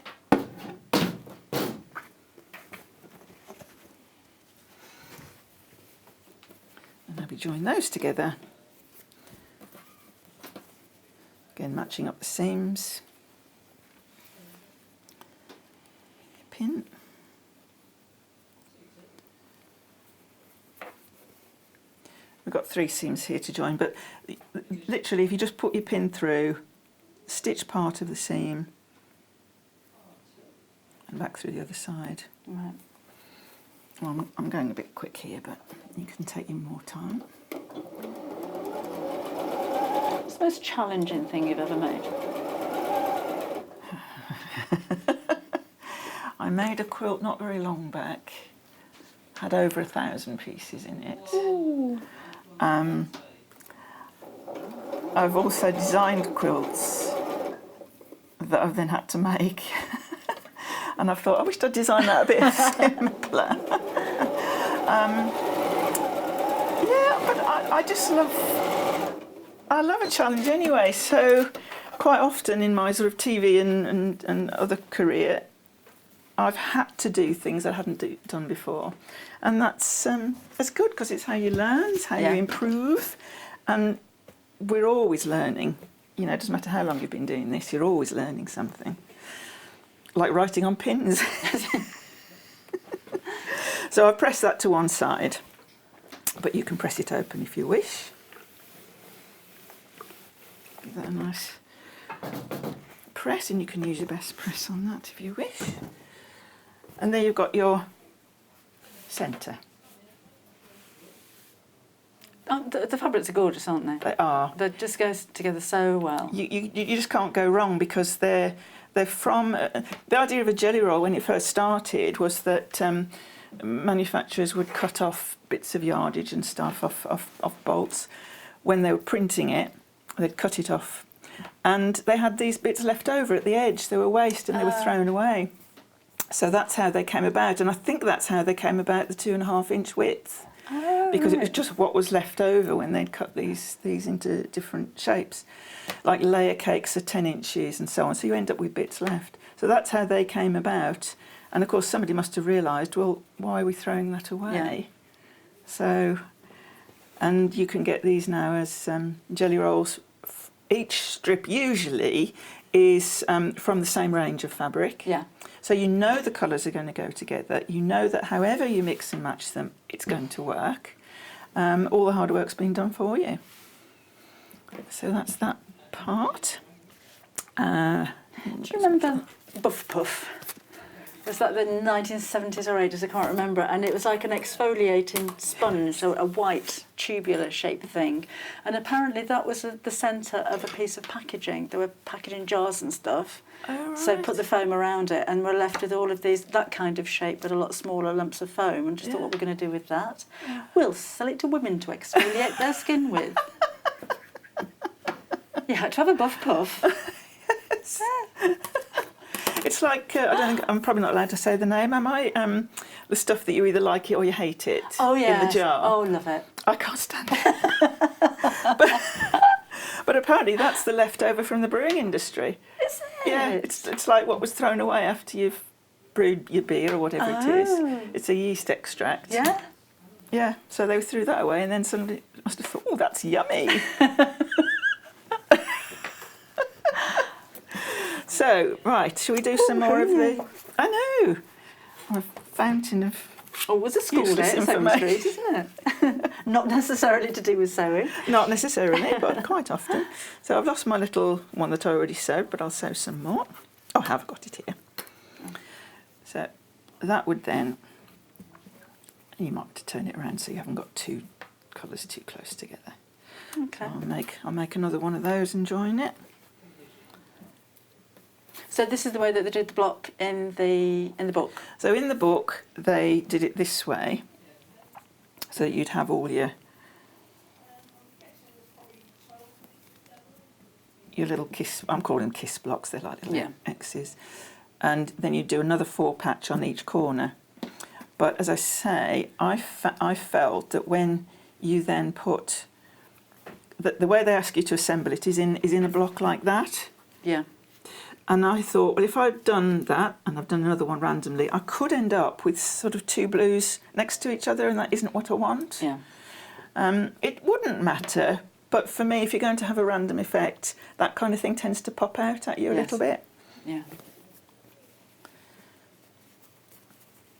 And maybe join those together. Again, matching up the seams. Pin. We've got 3 seams here to join, but literally if you just put your pin through, stitch part of the seam and back through the other side. Right. Well, I'm going a bit quick here, but you can take your more time. What's the most challenging thing you've ever made? I made a quilt not very long back, had over 1,000 pieces in it. Ooh. I've also designed quilts that I've then had to make. And I've thought, I wish I'd designed that a bit simpler. Yeah, but I just I love a challenge anyway. So quite often in my sort of TV and other career, I've had to do things I hadn't done before. And that's good because it's how you learn, it's how you improve. And we're always learning. You know, it doesn't matter how long you've been doing this, you're always learning something. Like writing on pins. So I've pressed that to one side, but you can press it open if you wish. Give that a nice press, and you can use your best press on that if you wish. And there you've got your centre. Oh, the fabrics are gorgeous, aren't they? They are. They just go together so well. You just can't go wrong because they're from... the idea of a jelly roll when it first started was that manufacturers would cut off bits of yardage and stuff off bolts. When they were printing it, they'd cut it off. And they had these bits left over at the edge. They were waste and they were thrown away. So that's how they came about. And I think that's how they came about the 2.5-inch width. Oh, because it was just what was left over when they'd cut these into different shapes. Like layer cakes are 10 inches and so on, so you end up with bits left. So that's how they came about. And of course somebody must have realised, well, why are we throwing that away? Yeah. So, and you can get these now as jelly rolls. Each strip usually is from the same range of fabric. Yeah. So you know the colours are going to go together. You know that however you mix and match them, it's going to work. All the hard work's been done for you. So that's that part. Do you remember Buff Puff? It was like the 1970s or 80s, I can't remember, and it was like an exfoliating sponge, so a white tubular shaped thing. And apparently that was the centre of a piece of packaging. There were packaging jars and stuff. Oh, right. So put the foam around it, and we're left with all of that kind of shape, but a lot smaller lumps of foam. And just thought, what we're going to do with that? We'll sell it to women to exfoliate their skin with. You had to have a Buff Puff. Yes. It's like, I don't think, I'm probably not allowed to say the name, am I? The stuff that you either like it or you hate it. Oh, yeah. In the jar. Oh, love it. I can't stand it. But apparently that's the leftover from the brewing industry. Is it? Yeah, it's like what was thrown away after you've brewed your beer or whatever it is. It's a yeast extract. Yeah? Yeah, so they threw that away and then somebody must have thought, oh, that's yummy. So, right, shall we do some more of the... I know! A fountain of... Oh, it was a school day at Sewing Street, isn't it? Not necessarily to do with sewing. Not necessarily, but quite often. So I've lost my little one that I already sewed, but I'll sew some more. Oh, I have got it here. So that would then... You might have to turn it around so you haven't got two colours too close together. Okay. I'll make another one of those and join it. So this is the way that they did the block in the book? So in the book, they did it this way, so that you'd have all your little kiss, I'm calling them kiss blocks, they're like little X's. And then you do another 4 patch on each corner. But as I say, I felt that when you then put, the way they ask you to assemble it is in a block like that. Yeah. And I thought, well, if I'd done that, and I've done another one randomly, I could end up with sort of 2 blues next to each other, and that isn't what I want. Yeah. It wouldn't matter, but for me, if you're going to have a random effect, that kind of thing tends to pop out at you a little bit. Yeah.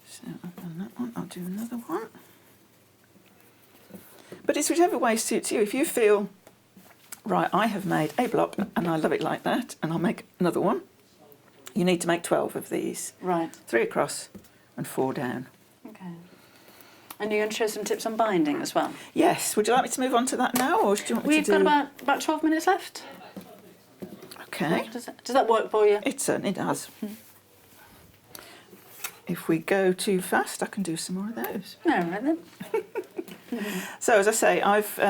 So I've done that one, I'll do another one. But it's whichever way suits you. If you feel, right, I have made a block and I love it like that, and I'll make another one, you need to make 12 of these. Right. 3 across and 4 down. Okay. And you're going to show some tips on binding as well? Yes. Would you like me to move on to that now, or do you want me We've to do... got about 12 minutes left. Okay. Does that work for you? It certainly does. If we go too fast, I can do some more of those. No, right then. So, as I say, I've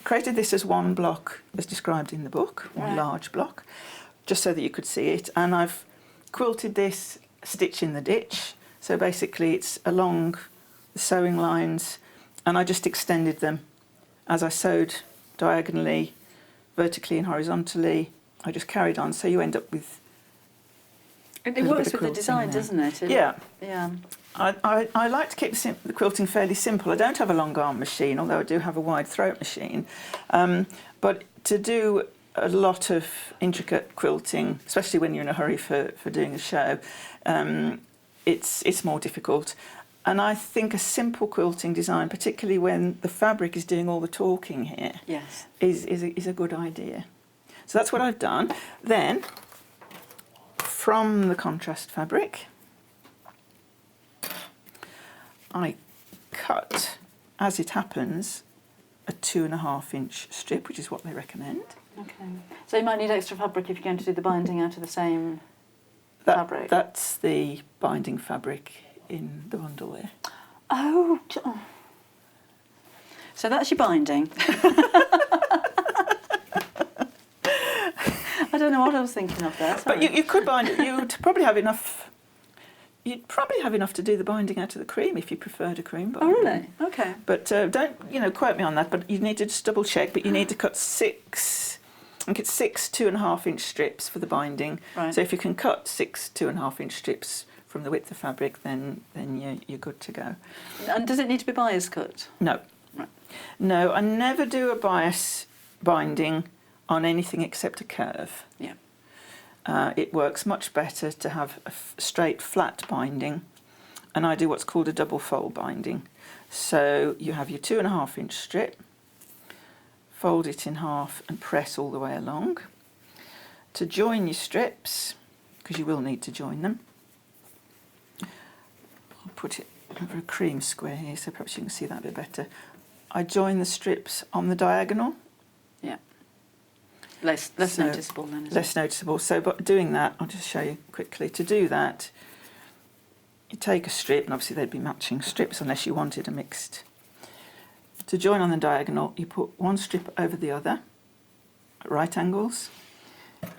created this as one block, as described in the book, one large block, just so that you could see it. And I've quilted this stitch in the ditch. So basically it's along the sewing lines, and I just extended them as I sewed diagonally, vertically and horizontally. I just carried on, so you end up with... It works with the design, doesn't it? Yeah. Yeah. I like to keep the quilting fairly simple. I don't have a long arm machine, although I do have a wide throat machine. But to do a lot of intricate quilting, especially when you're in a hurry for doing a show, it's more difficult. And I think a simple quilting design, particularly when the fabric is doing all the talking here, yes, is a good idea. So that's what I've done. Then, from the contrast fabric, I cut, as it happens, a 2.5-inch strip, which is what they recommend. Okay. So you might need extra fabric if you're going to do the binding out of the same fabric. That's the binding fabric in the bundle there. Oh. So that's your binding. I don't know what I was thinking of there. Sorry. But you could bind it. You'd probably have enough. You'd probably have enough to do the binding out of the cream if you preferred a cream binding. Oh, really? Okay. But don't quote me on that. But you need to just double check. But you need to cut 6 2.5-inch strips for the binding. Right. So if you can cut 6 2.5-inch strips from the width of fabric, then you're good to go. And does it need to be bias cut? No. Right. No, I never do a bias binding on anything except a curve. Yeah. It works much better to have a straight flat binding, and I do what's called a double fold binding. So you have your 2.5-inch strip, fold it in half and press all the way along. To join your strips, because you will need to join them, I'll put it over a cream square here so perhaps you can see that a bit better. I join the strips on the diagonal. Yeah. Less noticeable then, isn't it? Less noticeable. So by doing that, I'll just show you quickly. To do that, you take a strip, and obviously they'd be matching strips unless you wanted a mixed. To join on the diagonal, you put one strip over the other at right angles.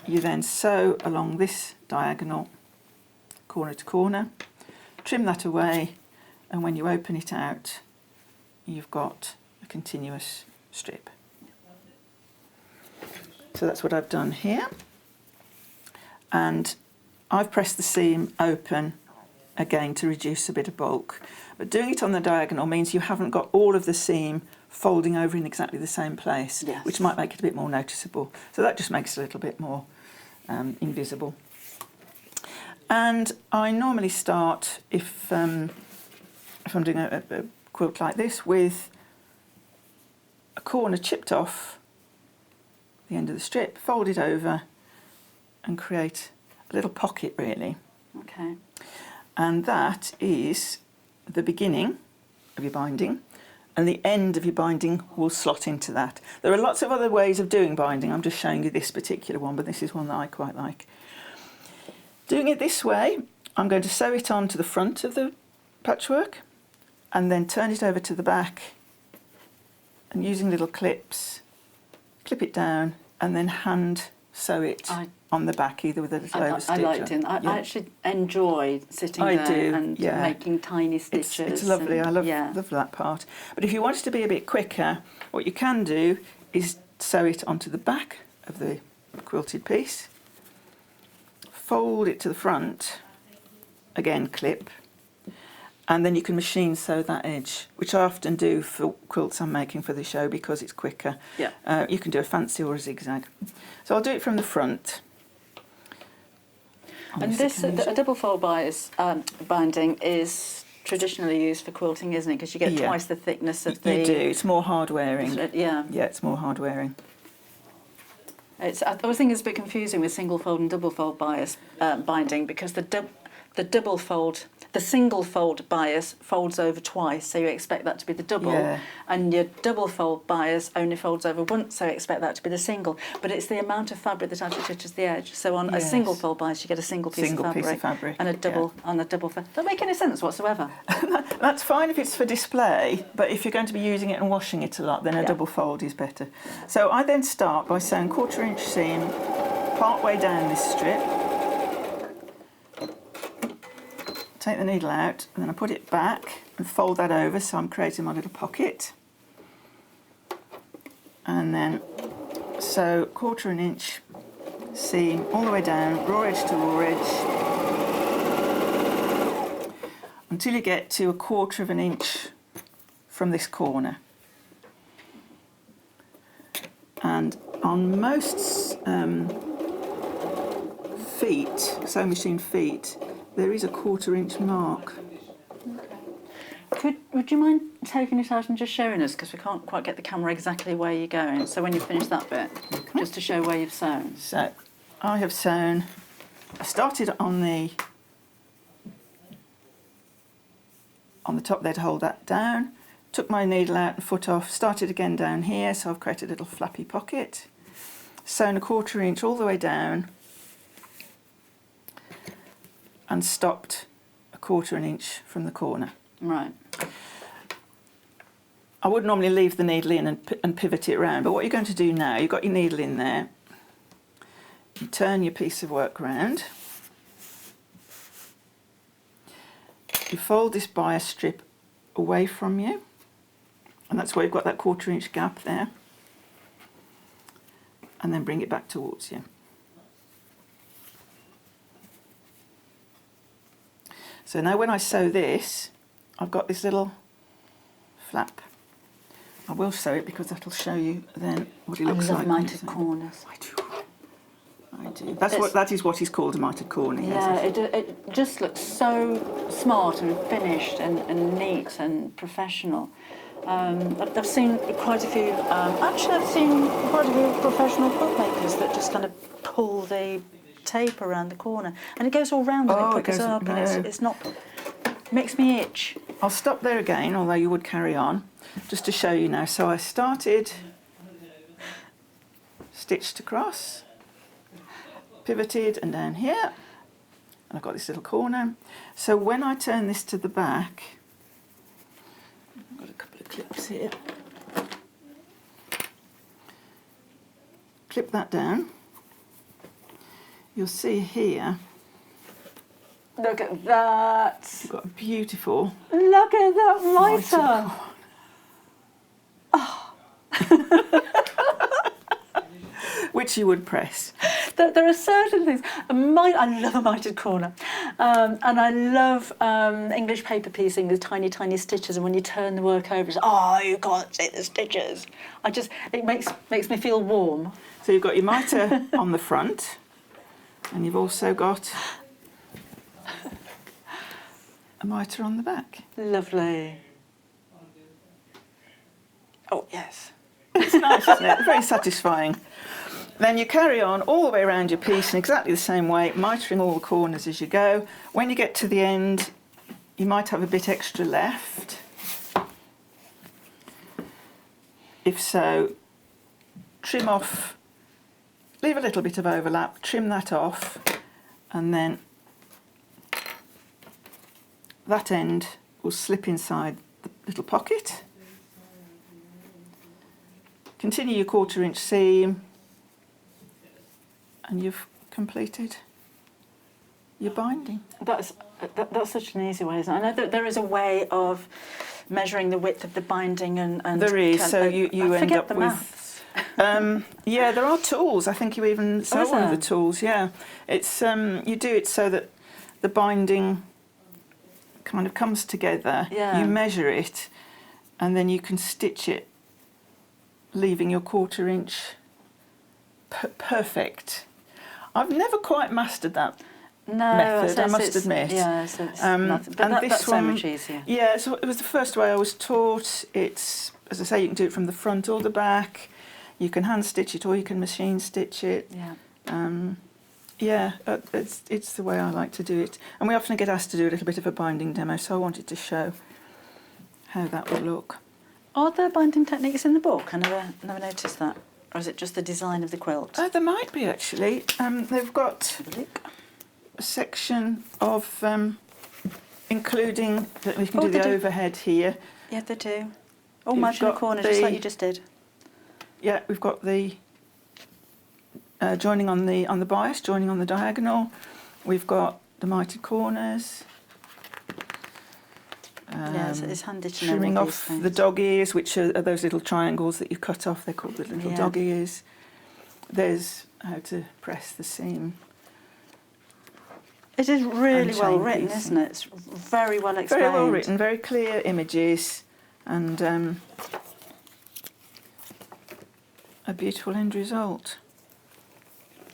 You then sew along this diagonal, corner to corner, trim that away, and when you open it out, you've got a continuous strip. So that's what I've done here. And I've pressed the seam open again to reduce a bit of bulk. But doing it on the diagonal means you haven't got all of the seam folding over in exactly the same place, yes, which might make it a bit more noticeable. So that just makes it a little bit more invisible. And I normally start, if I'm doing a quilt like this, with a corner chipped off the end of the strip, fold it over and create a little pocket really. Okay. And that is the beginning of your binding, and the end of your binding will slot into that. There are lots of other ways of doing binding. I'm just showing you this particular one, but this is one that I quite like. Doing it this way, I'm going to sew it onto the front of the patchwork and then turn it over to the back, and using little clips, clip it down and then hand sew it on the back, either with a little overstitch. I like doing that. I actually enjoy sitting there and making tiny stitches. It's lovely. I love that part. But if you want it to be a bit quicker, what you can do is sew it onto the back of the quilted piece, fold it to the front, again clip, and then you can machine sew that edge, which I often do for quilts I'm making for the show because it's quicker. Yeah. You can do a fancy or a zigzag. So I'll do it from the front. And this, a double fold bias binding is traditionally used for quilting, isn't it? Because you get twice the thickness of the... You do, it's more hard wearing. Yeah. Yeah, it's more hard wearing. I always think it's a bit confusing with single fold and double fold bias binding, because the single fold bias folds over twice, so you expect that to be the double, and your double fold bias only folds over once, so you expect that to be the single. But it's the amount of fabric that actually touches the edge. So on a single fold bias, you get a single piece of fabric, and a double on a double. Don't make any sense whatsoever. That's fine if it's for display, but if you're going to be using it and washing it a lot, then a double fold is better. So I then start by sewing 1/4 inch seam part way down this strip. Take the needle out, and then I put it back and fold that over, so I'm creating my little pocket. And then sew 1/4 inch seam all the way down, raw edge to raw edge, until you get to 1/4 inch from this corner. And on most feet, sewing machine feet, there is a 1/4 inch mark. Would you mind taking it out and just showing us, because we can't quite get the camera exactly where you're going. So when you finish that bit, just to show where you've sewn. So I have sewn, I started on the top there to hold that down, took my needle out and foot off, started again down here, so I've created a little flappy pocket, sewn 1/4 inch all the way down, and stopped 1/4 inch from the corner. Right. I would normally leave the needle in and pivot it around, but what you're going to do now, you've got your needle in there, you turn your piece of work round, you fold this bias strip away from you, and that's where you've got that 1/4 inch gap there, and then bring it back towards you. So now when I sew this, I've got this little flap. I will sew it because that'll show you then what it looks like. I love mitered corners. I do. That is what is called a mitered corner. Yeah, yes. it just looks so smart and finished and neat and professional. I've seen quite a few. Actually, I've seen quite a few professional quilt makers that just kind of pull the tape around the corner, and it goes all round and it puckers up, and it's not. Makes me itch. I'll stop there again, although you would carry on, just to show you now. So I started, stitched across, pivoted, and down here, and I've got this little corner. So when I turn this to the back, I've got a couple of clips here. Clip that down. You'll see here. Look at that. You've got a beautiful. Look at that mitre. Oh. Which you would press. There are certain things. I love a mitered corner, and I love English paper piecing with tiny, tiny stitches. And when you turn the work over, it's, you can't see the stitches. It makes me feel warm. So you've got your mitre on the front, and you've also got a mitre on the back. Lovely. Oh yes. It's nice, isn't it? Very satisfying. Then you carry on all the way around your piece in exactly the same way, mitering all the corners as you go. When you get to the end, you might have a bit extra left. If so, trim off, leave a little bit of overlap, trim that off, and then that end will slip inside the little pocket. Continue your 1/4 inch seam, and you've completed your binding. That's such an easy way, isn't it? I know that there is a way of measuring the width of the binding and there is, so you end forget up the with maths. Yeah, there are tools. I think you even sell is one of there? the tools. Yeah, it's you do it so that the binding kind of comes together. Yeah. You measure it, and then you can stitch it, leaving your 1/4 inch perfect. I've never quite mastered that No, method, I so must it's- admit. Yeah, so it's Um, nothing. But and this that's so one- much easier. Yeah, so it was the first way I was taught. It's, as I say, you can do it from the front or the back. You can hand stitch it or you can machine stitch it. Yeah. It's the way I like to do it. And we often get asked to do a little bit of a binding demo, so I wanted to show how that would look. Are there binding techniques in the book? I never noticed that. Or is it just the design of the quilt? There might be, actually. They've got Have a look. a section of including that we can do they the do. overhead here. Yeah, they do. Oh, You've margin in the got corner, just like the- you just did. Yeah, we've got the joining on the bias, joining on the diagonal. We've got the mited corners. Yeah, it's handy to know Trimming all these off things. the dog ears, which are those little triangles that you cut off. They're called the little Yeah. dog ears. There's how to press the seam. It is really And well chain written, piecing. isn't it? It's very well explained. Very well written, very clear images, and a beautiful end result.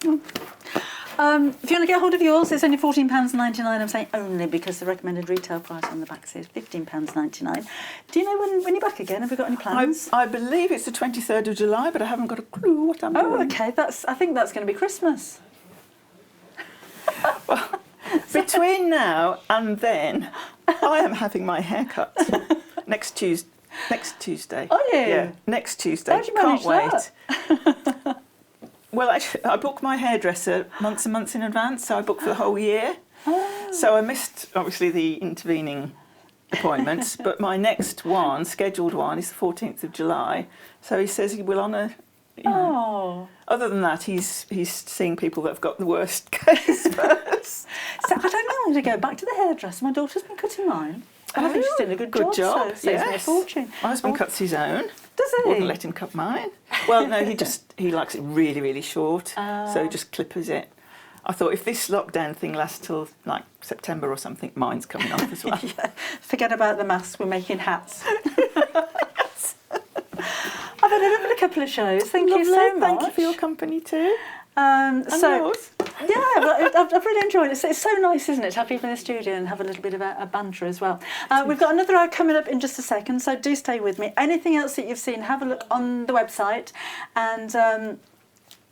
If you want to get hold of yours, it's only £14.99. I'm saying only because the recommended retail price on the back says £15.99. Do you know when you're back again? Have we got any plans? I believe it's the 23rd of July, but I haven't got a clue what I'm Oh, doing. okay. I think that's going to be Christmas. Between now and then, I am having my hair cut next Tuesday. Next Tuesday. Are you? Yeah, next Tuesday. How'd you manage Can't wait. Well, I book my hairdresser months and months in advance, so I book for the whole year. Oh. So I missed, obviously, the intervening appointments, but my next one, scheduled one, is the 14th of July. So he says he will honour. You know. Oh. Other than that, he's seeing people that have got the worst case first. So I don't know. I'm going to go back to the hairdresser. My daughter's been cutting mine. And I think she's doing a good job. So it saves me a fortune. My husband cuts his own. Does he? Wouldn't let him cut mine. Well, no, he likes it really, really short. So he just clippers it. I thought if this lockdown thing lasts till like September or something, mine's coming off as well. Yeah. Forget about the masks. We're making hats. I've had a lovely couple of shows. Thank you so much. Thank you for your company too. And yours. Yeah, well, I've really enjoyed it. It's so nice, isn't it, to have people in the studio and have a little bit of a banter as well. We've got another hour coming up in just a second, so do stay with me. Anything else that you've seen, have a look on the website, and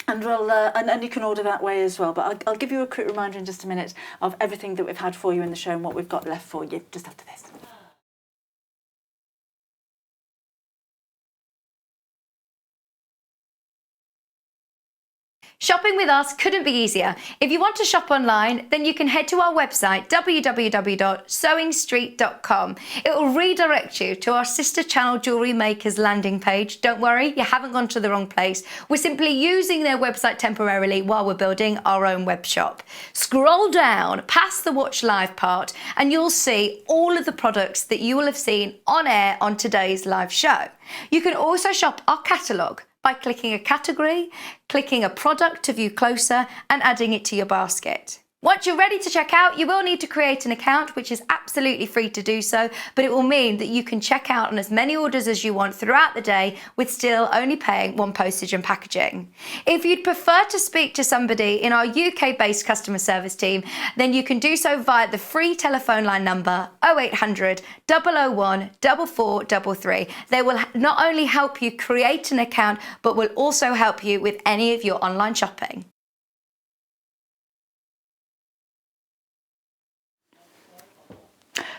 we'll and you can order that way as well. But I'll give you a quick reminder in just a minute of everything that we've had for you in the show and what we've got left for you just after this. Shopping with us couldn't be easier. If you want to shop online, then you can head to our website, www.sewingstreet.com. It will redirect you to our sister channel Jewellery Makers landing page. Don't worry, you haven't gone to the wrong place. We're simply using their website temporarily while we're building our own web shop. Scroll down past the Watch Live part and you'll see all of the products that you will have seen on air on today's live show. You can also shop our catalogue by clicking a category, clicking a product to view closer, and adding it to your basket. Once you're ready to check out, you will need to create an account, which is absolutely free to do so, but it will mean that you can check out on as many orders as you want throughout the day with still only paying one postage and packaging. If you'd prefer to speak to somebody in our UK-based customer service team, then you can do so via the free telephone line number 0800 001 4433. They will not only help you create an account, but will also help you with any of your online shopping.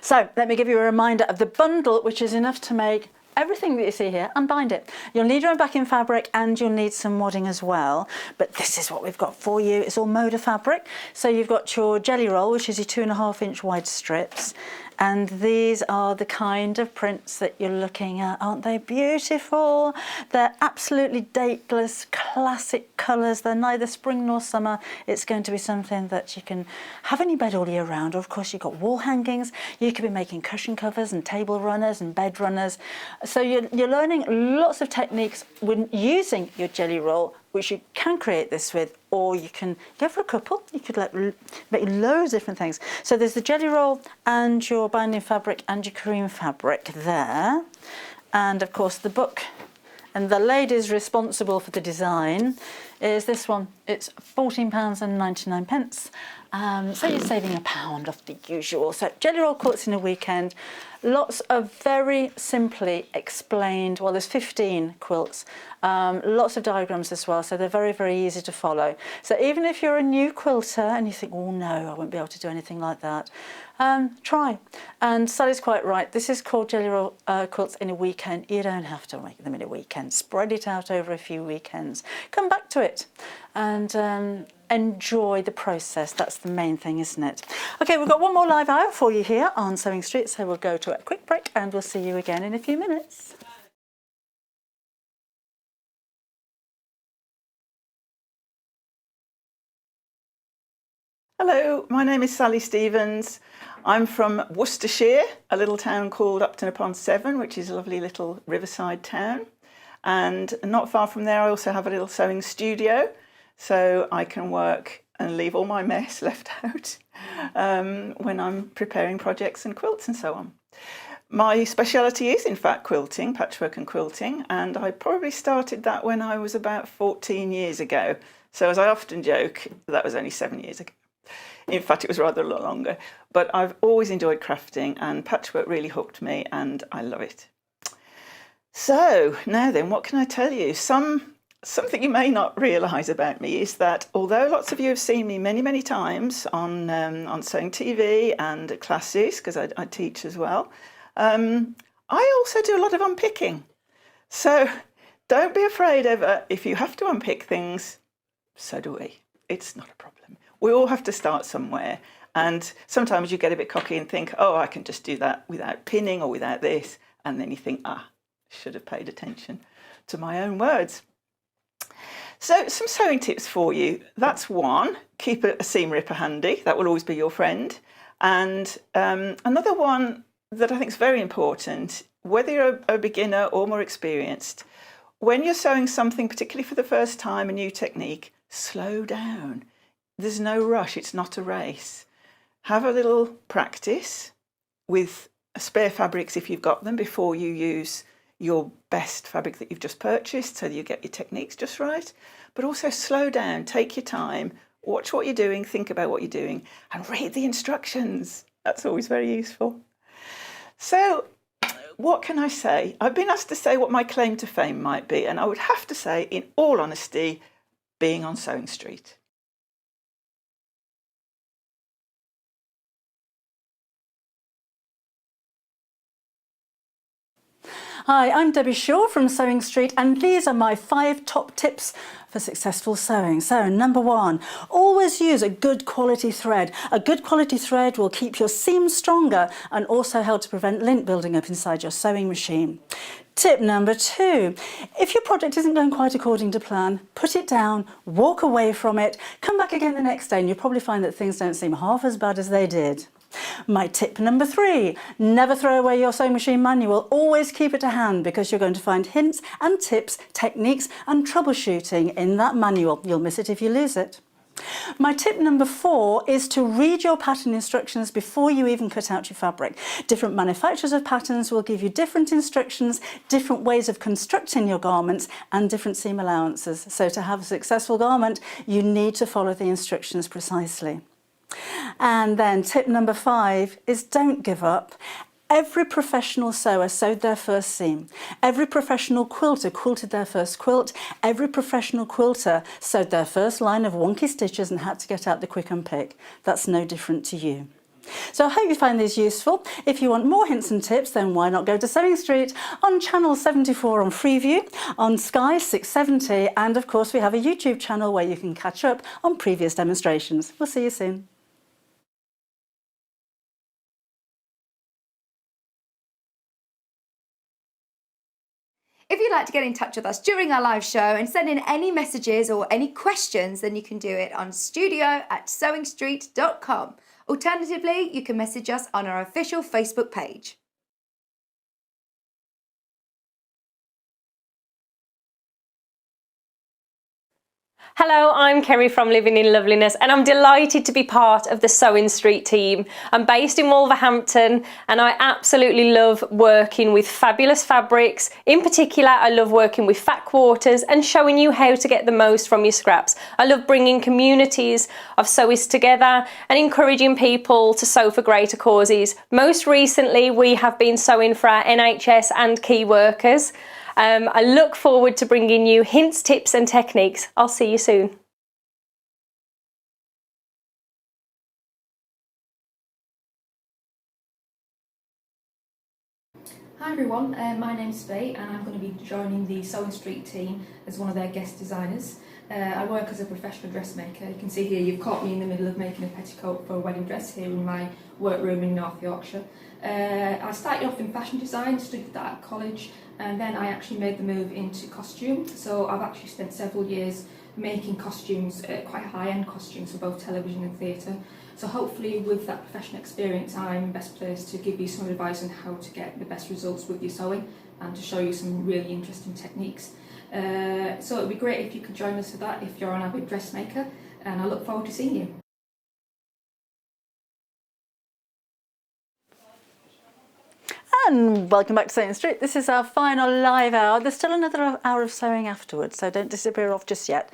So let me give you a reminder of the bundle, which is enough to make everything that you see here and bind it. You'll need your own backing fabric and you'll need some wadding as well, but this is what we've got for you. It's all Moda fabric. So you've got your jelly roll, which is your 2.5 inch wide strips, And these are the kind of prints that you're looking at. Aren't they beautiful? They're absolutely dateless, classic colours. They're neither spring nor summer. It's going to be something that you can have in your bed all year round. Of course, you've got wall hangings. You could be making cushion covers and table runners and bed runners. So you're learning lots of techniques when using your jelly roll, which you can create this with, or you can go for a couple. You could make loads of different things. So there's the jelly roll and your binding fabric and your cream fabric there. And of course the book. And the ladies responsible for the design is this one. It's £14.99. So you're saving £1 off the usual. So jelly roll quilts in a weekend. Lots of very simply explained, well, there's 15 quilts, lots of diagrams as well, so they're very, very easy to follow. So even if you're a new quilter and you think, oh no, I won't be able to do anything like that, try. And Sally's quite right. This is called jelly roll quilts in a weekend. You don't have to make them in a weekend. Spread it out over a few weekends. Come back to it and enjoy the process. That's the main thing, isn't it? Okay, we've got one more live hour for you here on Sewing Street, so we'll go to a quick break and we'll see you again in a few minutes. Hello, my name is Sally Stevens. I'm from Worcestershire, a little town called Upton-upon-Severn, which is a lovely little riverside town. And not far from there, I also have a little sewing studio, so I can work and leave all my mess left out when I'm preparing projects and quilts and so on. My speciality is, in fact, quilting, patchwork and quilting, and I probably started that when I was about 14 years ago. So as I often joke, that was only 7 years ago. In fact, it was rather a lot longer. But I've always enjoyed crafting, and patchwork really hooked me, and I love it. So now then, what can I tell you? Something you may not realise about me is that although lots of you have seen me many, many times on Sewing TV and at classes, because I teach as well, I also do a lot of unpicking. So don't be afraid ever. If you have to unpick things, so do we. It's not a problem. We all have to start somewhere. And sometimes you get a bit cocky and think, oh, I can just do that without pinning or without this. And then you think, should have paid attention to my own words. So some sewing tips for you. That's one, keep a seam ripper handy. That will always be your friend. And another one that I think is very important, whether you're a beginner or more experienced, when you're sewing something, particularly for the first time, a new technique, slow down. There's no rush, it's not a race. Have a little practice with spare fabrics if you've got them before you use your best fabric that you've just purchased so that you get your techniques just right. But also slow down, take your time, watch what you're doing, think about what you're doing, and read the instructions. That's always very useful. So what can I say? I've been asked to say what my claim to fame might be, and I would have to say, in all honesty, being on Sewing Street. Hi, I'm Debbie Shaw from Sewing Street, and these are my 5 top tips for successful sewing. So number 1, always use a good quality thread. A good quality thread will keep your seams stronger and also help to prevent lint building up inside your sewing machine. Tip number 2, if your project isn't going quite according to plan, put it down, walk away from it, come back again the next day and you'll probably find that things don't seem half as bad as they did. My tip number 3, never throw away your sewing machine manual, always keep it to hand because you're going to find hints and tips, techniques and troubleshooting in that manual. You'll miss it if you lose it. My tip number 4 is to read your pattern instructions before you even cut out your fabric. Different manufacturers of patterns will give you different instructions, different ways of constructing your garments and different seam allowances. So to have a successful garment, you need to follow the instructions precisely. And then tip number 5 is don't give up. Every professional sewer sewed their first seam. Every professional quilter quilted their first quilt. Every professional quilter sewed their first line of wonky stitches and had to get out the quick unpick. That's no different to you. So I hope you find these useful. If you want more hints and tips, then why not go to Sewing Street on channel 74 on Freeview, on Sky 670, and of course we have a YouTube channel where you can catch up on previous demonstrations. We'll see you soon. you'd like to get in touch with us during our live show and send in any messages or any questions, then you can do it on studio@sewingstreet.com. Alternatively, you can message us on our official Facebook page. Hello, I'm Carrie from Living in Loveliness and I'm delighted to be part of the Sewing Street team. I'm based in Wolverhampton and I absolutely love working with fabulous fabrics. In particular, I love working with fat quarters and showing you how to get the most from your scraps. I love bringing communities of sewists together and encouraging people to sew for greater causes. Most recently, we have been sewing for our NHS and key workers. I look forward to bringing you hints, tips and techniques. I'll see you soon. Hi everyone, my name's Beau and I'm going to be joining the Sewing Street team as one of their guest designers. I work as a professional dressmaker. You can see here you've caught me in the middle of making a petticoat for a wedding dress here in my workroom in North Yorkshire. I started off in fashion design, studied that at college, and then I actually made the move into costume. So I've actually spent several years making costumes, quite high-end costumes for both television and theatre. So hopefully with that professional experience I'm best placed to give you some advice on how to get the best results with your sewing and to show you some really interesting techniques. So it'd be great if you could join us for that if you're an avid dressmaker, and I look forward to seeing you. And welcome back to Sewing Street. This is our final live hour. There's still another hour of sewing afterwards, so don't disappear off just yet.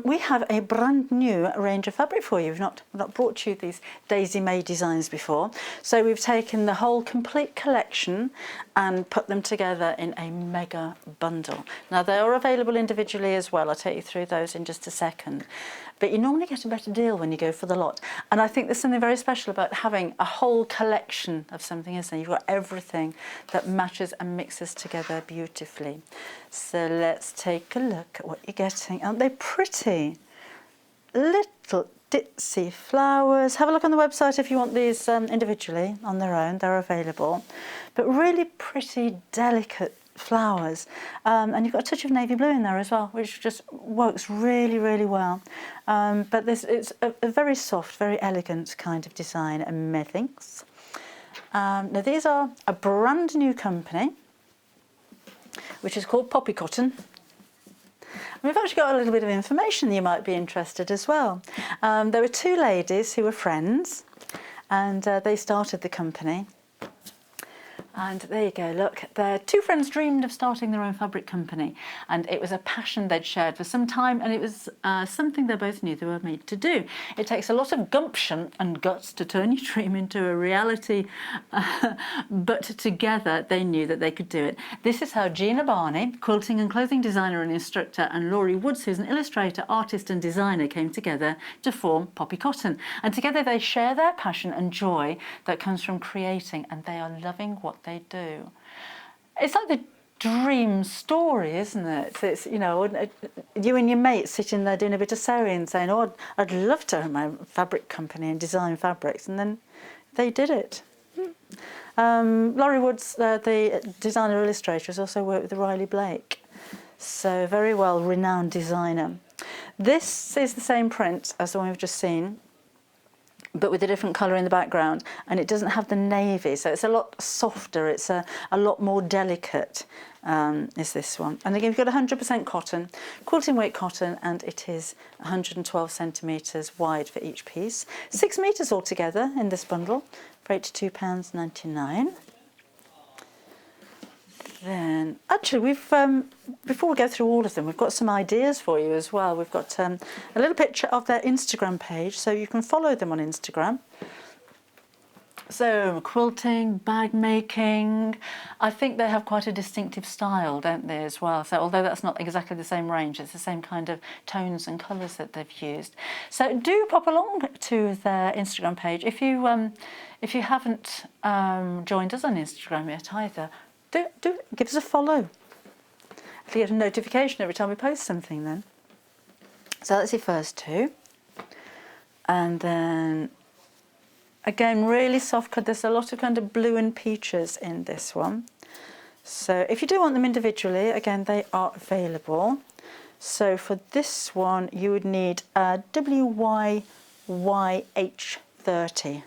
We have a brand new range of fabric for you. We've not brought you these Daisy May designs before. So we've taken the whole complete collection and put them together in a mega bundle. Now they are available individually as well. I'll take you through those in just a second. But you normally get a better deal when you go for the lot. And I think there's something very special about having a whole collection of something, isn't there? You've got everything that matches and mixes together beautifully. So let's take a look at what you're getting. Aren't they pretty? Little ditzy flowers. Have a look on the website if you want these individually on their own. They're available. But really pretty, delicate flowers, and you've got a touch of navy blue in there as well, which just works really, really well. But it's a very soft, very elegant kind of design, and methinks. Now these are a brand new company, which is called Poppy Cotton. And we've actually got a little bit of information you might be interested as well. There were two ladies who were friends, and they started the company. And there you go, look, their two friends dreamed of starting their own fabric company, and it was a passion they'd shared for some time, and it was something they both knew they were made to do. It takes a lot of gumption and guts to turn your dream into a reality, but together they knew that they could do it. This is how Gina Barney, quilting and clothing designer and instructor, and Laurie Woods, who's an illustrator, artist and designer, came together to form Poppy Cotton. And together they share their passion and joy that comes from creating, and they are loving what they do. It's like the dream story, isn't it? It's you know, you and your mate sitting there doing a bit of sewing, saying, "Oh, I'd love to own my fabric company and design fabrics," and then they did it. Laurie Woods, the designer illustrator, has also worked with Riley Blake, so very well renowned designer. This is the same print as the one we've just seen, but with a different colour in the background, and it doesn't have the navy, so it's a lot softer, it's a lot more delicate, is this one. And again, we've got 100% cotton, quilting weight cotton, and it is 112 centimetres wide for each piece. 6 metres altogether in this bundle for £82.99. Then, actually, we've before we go through all of them, we've got some ideas for you as well. We've got a little picture of their Instagram page, so you can follow them on Instagram. So, quilting, bag making, I think they have quite a distinctive style, don't they, as well? So, although that's not exactly the same range, it's the same kind of tones and colours that they've used. So, do pop along to their Instagram page. If you haven't joined us on Instagram yet either, do give us a follow. You get a notification every time we post something then. So that's your first two. And then, again, really soft cut. There's a lot of kind of blue and peaches in this one. So if you do want them individually, again, they are available. So for this one, you would need a WYYH30.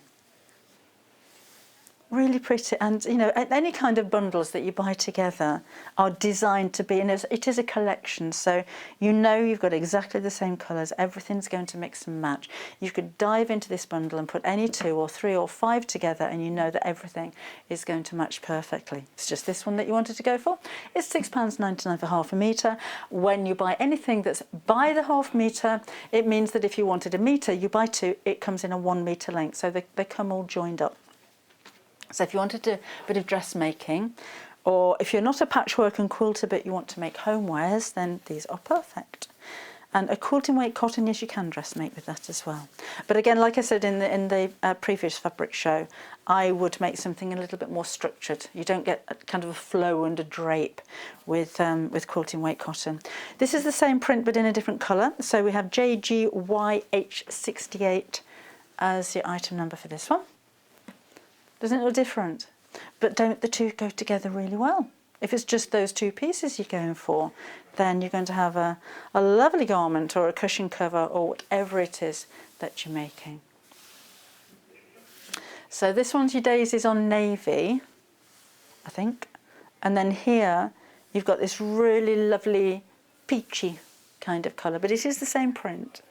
Really pretty, and you know, any kind of bundles that you buy together are designed to be, and it is a collection, so you know you've got exactly the same colours, everything's going to mix and match. You could dive into this bundle and put any 2 or 3 or 5 together, and you know that everything is going to match perfectly. It's just this one that you wanted to go for. It's £6.99 for half a metre. When you buy anything that's by the half metre, it means that if you wanted a metre, you buy 2, it comes in a 1 metre length, so they come all joined up. So if you want to do a bit of dressmaking, or if you're not a patchwork and quilter but you want to make homewares, then these are perfect. And a quilting weight cotton, yes, you can dressmake with that as well. But again, like I said in the previous fabric show, I would make something a little bit more structured. You don't get a kind of a flow and a drape with quilting weight cotton. This is the same print but in a different colour. So we have JGYH68 as your item number for this one. Doesn't it look different? But don't the two go together really well? If it's just those 2 pieces you're going for, then you're going to have a lovely garment or a cushion cover or whatever it is that you're making. So this one's your daisies on navy, I think. And then here you've got this really lovely peachy kind of colour, but it is the same print.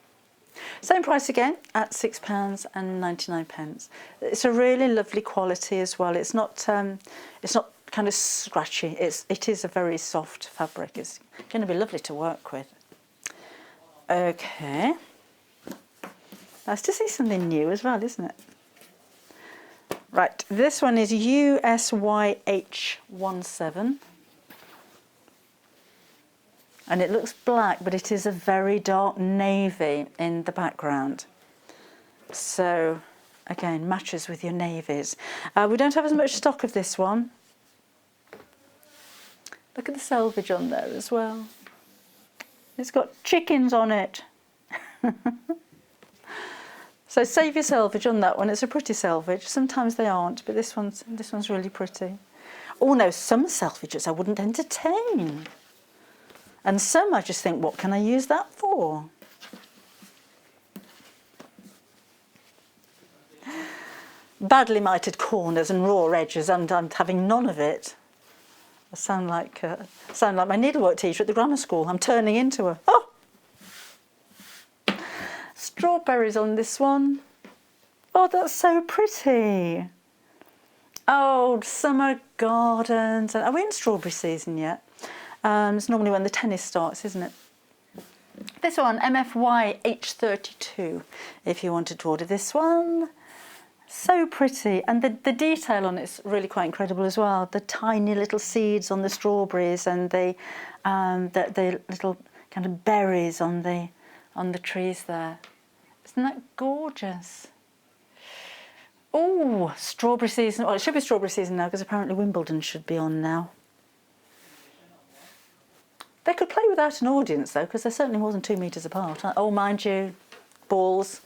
Same price again at £6.99. It's a really lovely quality as well. It's not kind of scratchy. It is a very soft fabric. It's going to be lovely to work with. Okay, nice to see something new as well, isn't it? Right, this one is USYH17. And it looks black, but it is a very dark navy in the background. So, again, matches with your navies. We don't have as much stock of this one. Look at the selvage on there as well. It's got chickens on it. So save your selvage on that one. It's a pretty selvage. Sometimes they aren't, but this one's really pretty. Oh no, some selvages I wouldn't entertain. And some I just think, what can I use that for? Badly mited corners and raw edges, and I'm having none of it. I sound like my needlework teacher at the grammar school. I'm turning into her. Oh! Strawberries on this one. Oh, that's so pretty. Oh, summer gardens. Are we in strawberry season yet? It's normally when the tennis starts, isn't it? This one, MFY H32, if you wanted to order this one. So pretty, and the detail on it's really quite incredible as well. The tiny little seeds on the strawberries and the little kind of berries on the trees there. Isn't that gorgeous? Oh, strawberry season. Well, it should be strawberry season now because apparently Wimbledon should be on now. They could play without an audience though, because they're certainly more than 2 metres apart. Oh, mind you, balls.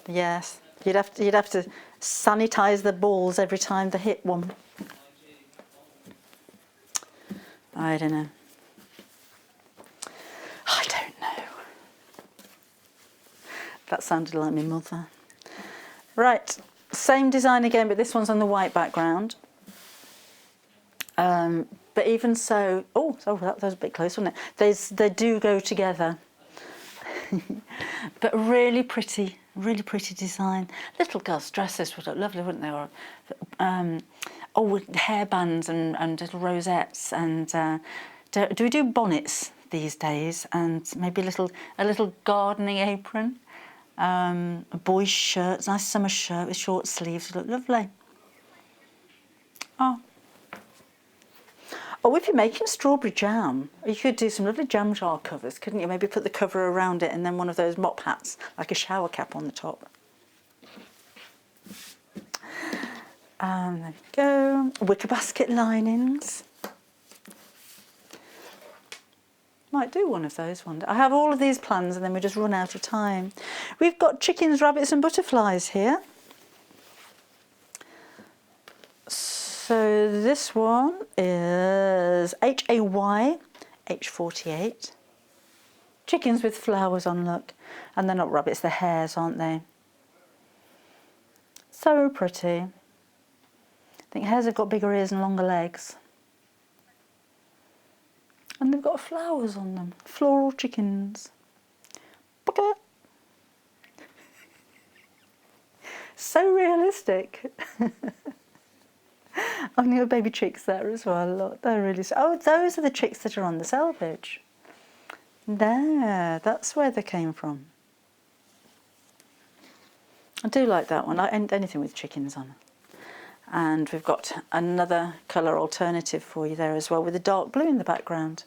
Yes, you'd have to sanitise the balls every time they hit one. I don't know. I don't know. That sounded like my mother. Right, same design again, but this one's on the white background. But even so, that was a bit close, wasn't it? They do go together. But really pretty design. Little girls' dresses would look lovely, wouldn't they? Or with hairbands and little rosettes. And do we do bonnets these days? And maybe a little gardening apron. A boy's shirt, nice summer shirt with short sleeves would look lovely. Oh, if you're making strawberry jam, you could do some lovely jam jar covers, couldn't you? Maybe put the cover around it and then one of those mop hats, like a shower cap on the top. There we go. Wicker basket linings. Might do one of those one day. I have all of these plans and then we just run out of time. We've got chickens, rabbits and butterflies here. So this one is HAY H48. Chickens with flowers on, look. And they're not rabbits, they're hares, aren't they? So pretty. I think hares have got bigger ears and longer legs. And they've got flowers on them. Floral chickens. Bugger. So realistic. I've got baby chicks there as well. Look, they're really. Oh, those are the chicks that are on the selvage. There, that's where they came from. I do like that one. Anything with chickens on. And we've got another colour alternative for you there as well, with a dark blue in the background.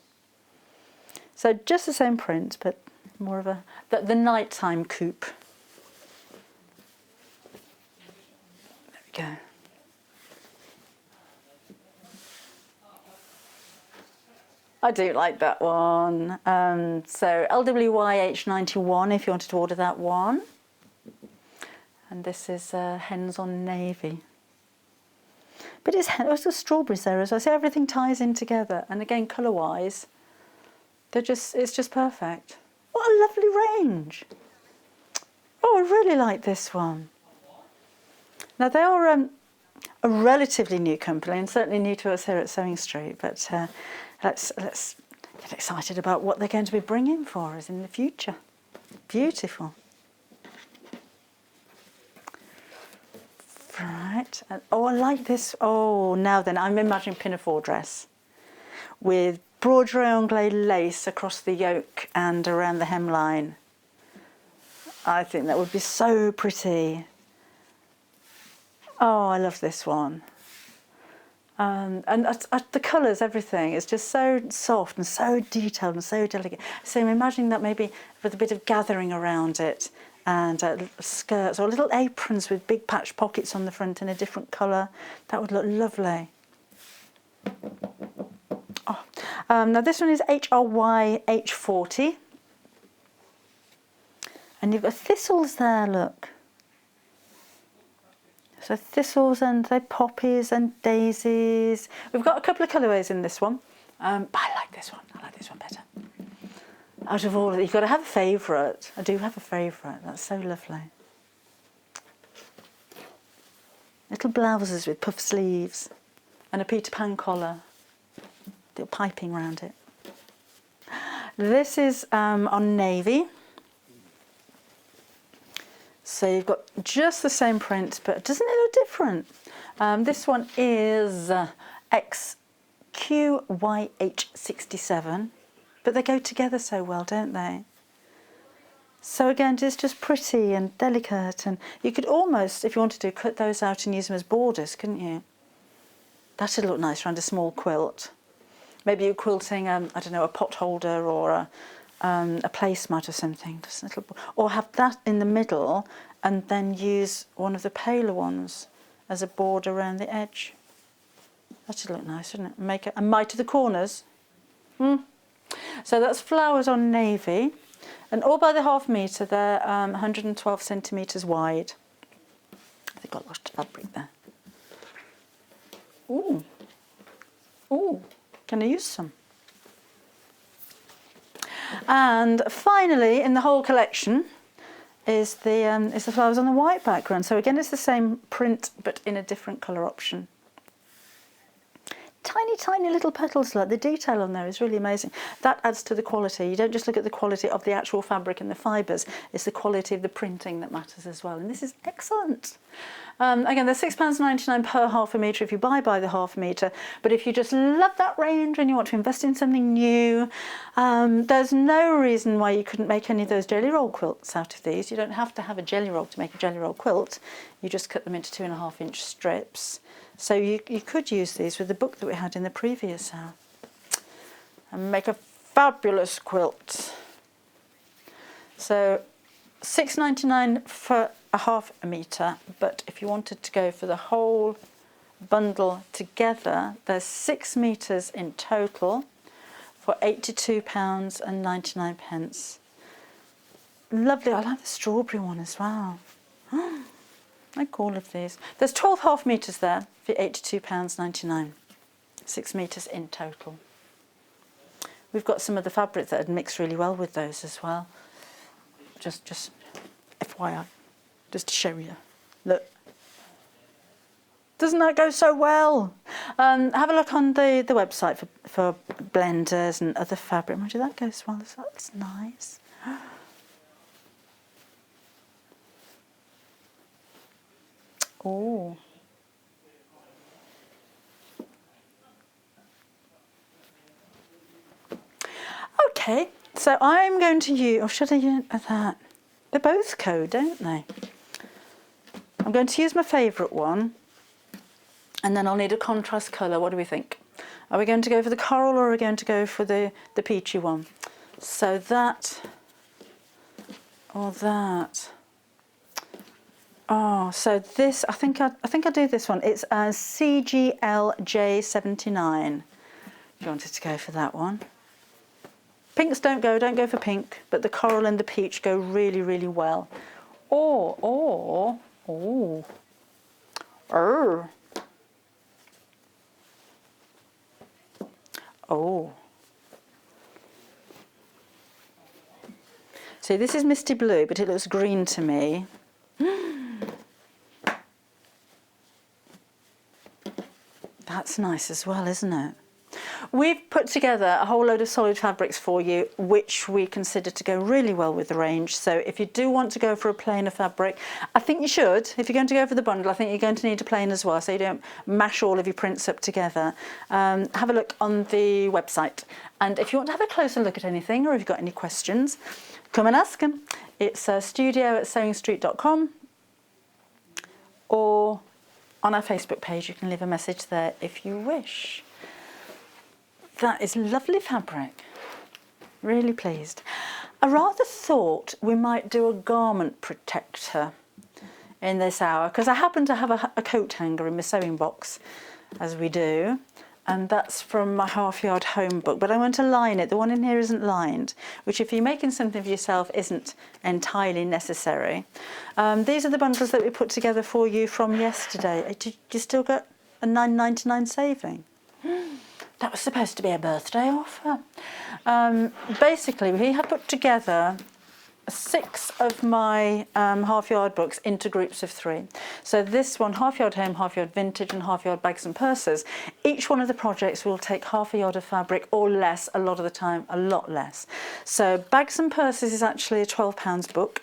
So just the same print, but more of the nighttime coupe. There we go. I do like that one. So LWY H91 if you wanted to order that one. And this is Hens on Navy. But it's the strawberries there as well. So everything ties in together. And again, colour-wise, it's just perfect. What a lovely range. Oh, I really like this one. Now they are a relatively new company and certainly new to us here at Sewing Street, but let's get excited about what they're going to be bringing for us in the future. Beautiful. Right. Oh, I like this. Oh, now then, I'm imagining pinafore dress with broderie anglais lace across the yoke and around the hemline. I think that would be so pretty. Oh, I love this one. And the colours, everything, is just so soft and so detailed and so delicate. So I'm imagining that maybe with a bit of gathering around it and skirts or little aprons with big patch pockets on the front in a different colour. That would look lovely. Oh. Now this one is HRY H40. And you've got thistles there, look. So thistles and poppies and daisies. We've got a couple of colourways in this one. But I like this one. I like this one better. Out of all of it, you've got to have a favourite. I do have a favourite. That's so lovely. Little blouses with puff sleeves and a Peter Pan collar. Little piping around it. This is on navy. So you've got just the same print, but doesn't it look different? This one is XQYH67, but they go together so well, don't they? So again, it's just pretty and delicate, and you could almost, if you wanted to, cut those out and use them as borders, couldn't you? That would look nice around a small quilt. Maybe you're quilting, I don't know, a pot holder or a placemat or something, just a little, or have that in the middle and then use one of the paler ones as a border around the edge. That should look nice, wouldn't it? Make a mite of the corners. So that's flowers on navy, and all by the half metre. They're 112 centimetres wide. They've got lots of fabric there. Ooh, ooh, can I use some? And finally, in the whole collection, is the flowers on the white background. So again, it's the same print, but in a different colour option. Tiny, tiny little petals, like the detail on there is really amazing. That adds to the quality. You don't just look at the quality of the actual fabric and the fibres, it's the quality of the printing that matters as well. And this is excellent. Again, they're £6.99 per half a metre if you buy by the half metre. But if you just love that range and you want to invest in something new, there's no reason why you couldn't make any of those jelly roll quilts out of these. You don't have to have a jelly roll to make a jelly roll quilt. You just cut them into 2.5-inch strips. So you could use these with the book that we had in the previous hour and make a fabulous quilt. So £6.99 for a half a metre, but if you wanted to go for the whole bundle together, there's 6 metres in total for £82.99. Lovely. I like the strawberry one as well. I like all of these. There's 12 half metres there for £82.99. 6 metres in total. We've got some of the fabric that would mix really well with those as well. Just FYI, just to show you. Look. Doesn't that go so well? Have a look on the website for blenders and other fabric. Imagine that goes well. That's nice. Oh. Okay, so I'm going to use, or should I use that? They're both code, don't they? I'm going to use my favourite one, and then I'll need a contrast colour. What do we think? Are we going to go for the coral, or are we going to go for the peachy one? So that, or that. Oh, so this, I think I'll do this one. It's a CGLJ79. If you wanted to go for that one. Pinks don't go for pink, but the coral and the peach go really, really well. Oh. See, this is misty blue, but it looks green to me. That's nice as well, isn't it? We've put together a whole load of solid fabrics for you, which we consider to go really well with the range. So if you do want to go for a plainer fabric, I think you should. If you're going to go for the bundle, I think you're going to need a plain as well, so you don't mash all of your prints up together. Have a look on the website. And if you want to have a closer look at anything, or if you've got any questions, come and ask them. It's studio@sewingstreet.com, or on our Facebook page. You can leave a message there if you wish. That is lovely fabric. Really pleased. I rather thought we might do a garment protector in this hour, because I happen to have a coat hanger in my sewing box, as we do, and that's from my half-yard home book, but I want to line it. The one in here isn't lined, which if you're making something for yourself isn't entirely necessary. These are the bundles that we put together for you from yesterday. Did you still get a £9.99 saving? That was supposed to be a birthday offer. Basically, we have put together 6 of my half-yard books into groups of 3. So this one, half-yard home, half-yard vintage, and half-yard bags and purses. Each one of the projects will take half a yard of fabric or less, a lot of the time, a lot less. So bags and purses is actually a £12 book.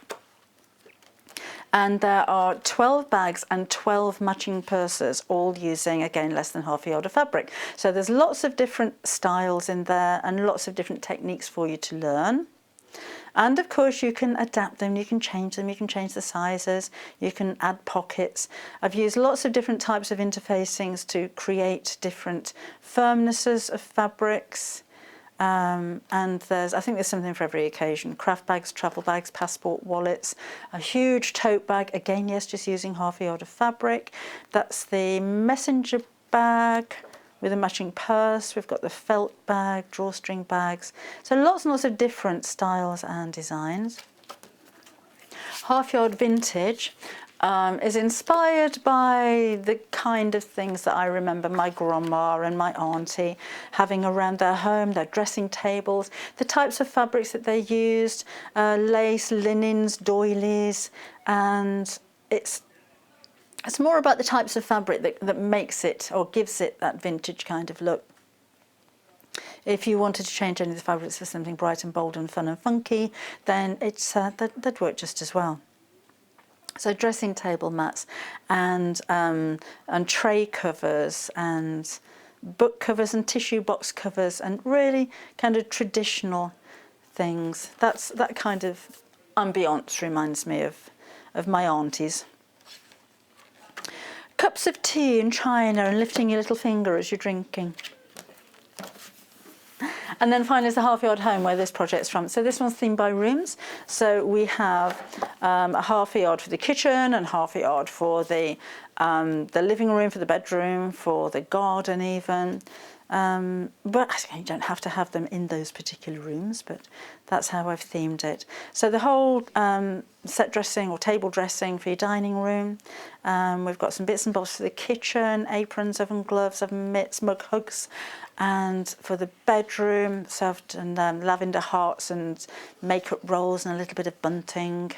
And there are 12 bags and 12 matching purses, all using, again, less than half a yard of fabric. So there's lots of different styles in there and lots of different techniques for you to learn. And of course you can adapt them, you can change the sizes, you can add pockets. I've used lots of different types of interfacings to create different firmnesses of fabrics. And I think there's something for every occasion. Craft bags, travel bags, passport wallets, a huge tote bag, again, yes, just using half a yard of fabric. That's the messenger bag with a matching purse. We've got the felt bag, drawstring bags. So lots and lots of different styles and designs. Half yard vintage is inspired by the kind of things that I remember my grandma and my auntie having around their home, their dressing tables, the types of fabrics that they used, lace, linens, doilies, and it's more about the types of fabric that makes it or gives it that vintage kind of look. If you wanted to change any of the fabrics for something bright and bold and fun and funky, then it's that'd work just as well. So dressing table mats and tray covers and book covers and tissue box covers and really kind of traditional things. That kind of ambiance reminds me of my aunties. Cups of tea and china and lifting your little finger as you're drinking. And then finally, there's the half yard home where this project's from. So this one's themed by rooms. So we have a half a yard for the kitchen and half a yard for the living room, for the bedroom, for the garden even. But you don't have to have them in those particular rooms, but that's how I've themed it. So the whole set dressing or table dressing for your dining room. We've got some bits and bobs for the kitchen, aprons, oven gloves, oven mitts, mug hugs. And for the bedroom, so I've done lavender hearts and makeup rolls and a little bit of bunting.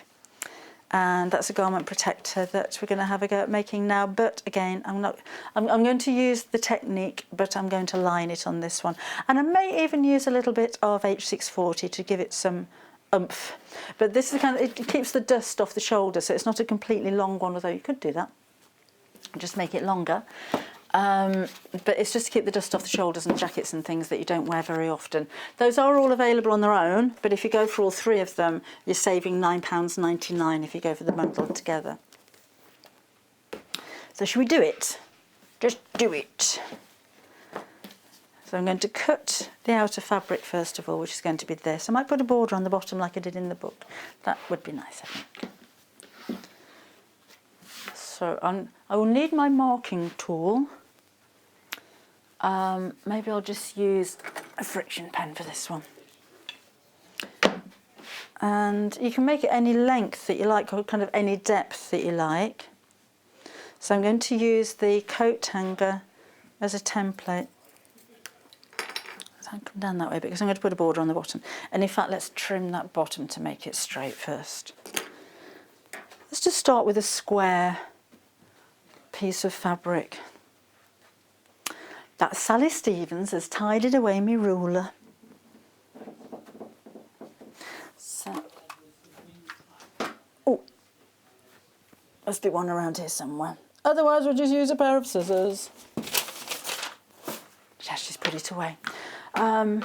And that's a garment protector that we're going to have a go at making now. But again, I'm going to use the technique, but I'm going to line it on this one. And I may even use a little bit of H640 to give it some oomph. But this is the kind of, it keeps the dust off the shoulder, so it's not a completely long one, although you could do that. Just make it longer. But it's just to keep the dust off the shoulders and jackets and things that you don't wear very often. Those are all available on their own, but if you go for all three of them, you're saving £9.99 if you go for the bundle together. So should we do it? Just do it. So I'm going to cut the outer fabric first of all, which is going to be this. I might put a border on the bottom like I did in the book. That would be nice, I think. So I will need my marking tool. Maybe I'll just use a friction pen for this one. And you can make it any length that you like, or kind of any depth that you like. So I'm going to use the coat hanger as a template. I'll come down that way because I'm going to put a border on the bottom. And in fact, let's trim that bottom to make it straight first. Let's just start with a square piece of fabric. That Sally Stevens has tidied away my ruler. So, oh, must be one around here somewhere. Otherwise, we'll just use a pair of scissors. Let's just put it away. Oh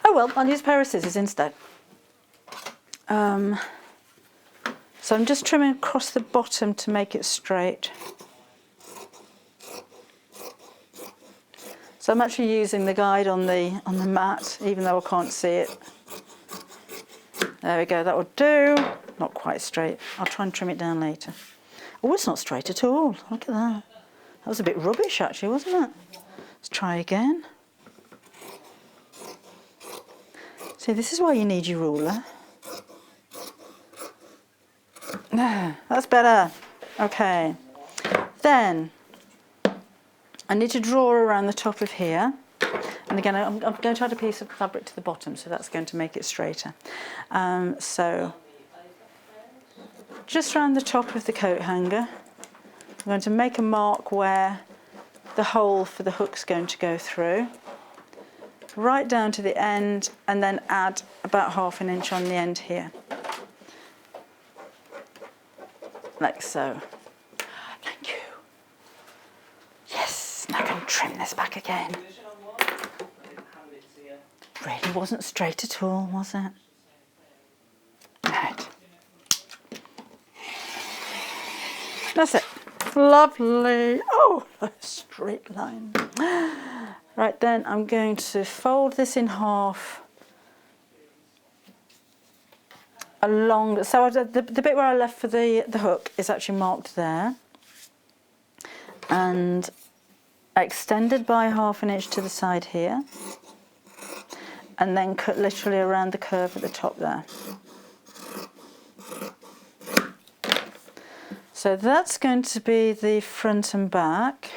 well, I'll use a pair of scissors instead. So I'm just trimming across the bottom to make it straight. So I'm actually using the guide on the mat, even though I can't see it. There we go, that will do. Not quite straight. I'll try and trim it down later. Oh, it's not straight at all. Look at that. That was a bit rubbish actually, wasn't it? Let's try again. See, this is why you need your ruler. That's better. Okay. Then I need to draw around the top of here. And again, I'm going to add a piece of fabric to the bottom, so that's going to make it straighter. So just around the top of the coat hanger, I'm going to make a mark where the hole for the hook's going to go through. Right down to the end, and then add about ½ an inch on the end here. Like so. Thank you. Yes, now I can trim this back again. Really wasn't straight at all, was it? Right. That's it. Lovely. Oh, a straight line. Right, then I'm going to fold this in half along, so the bit where I left for the hook is actually marked there, and I extended by ½ an inch to the side here, and then cut literally around the curve at the top there. So that's going to be the front and back.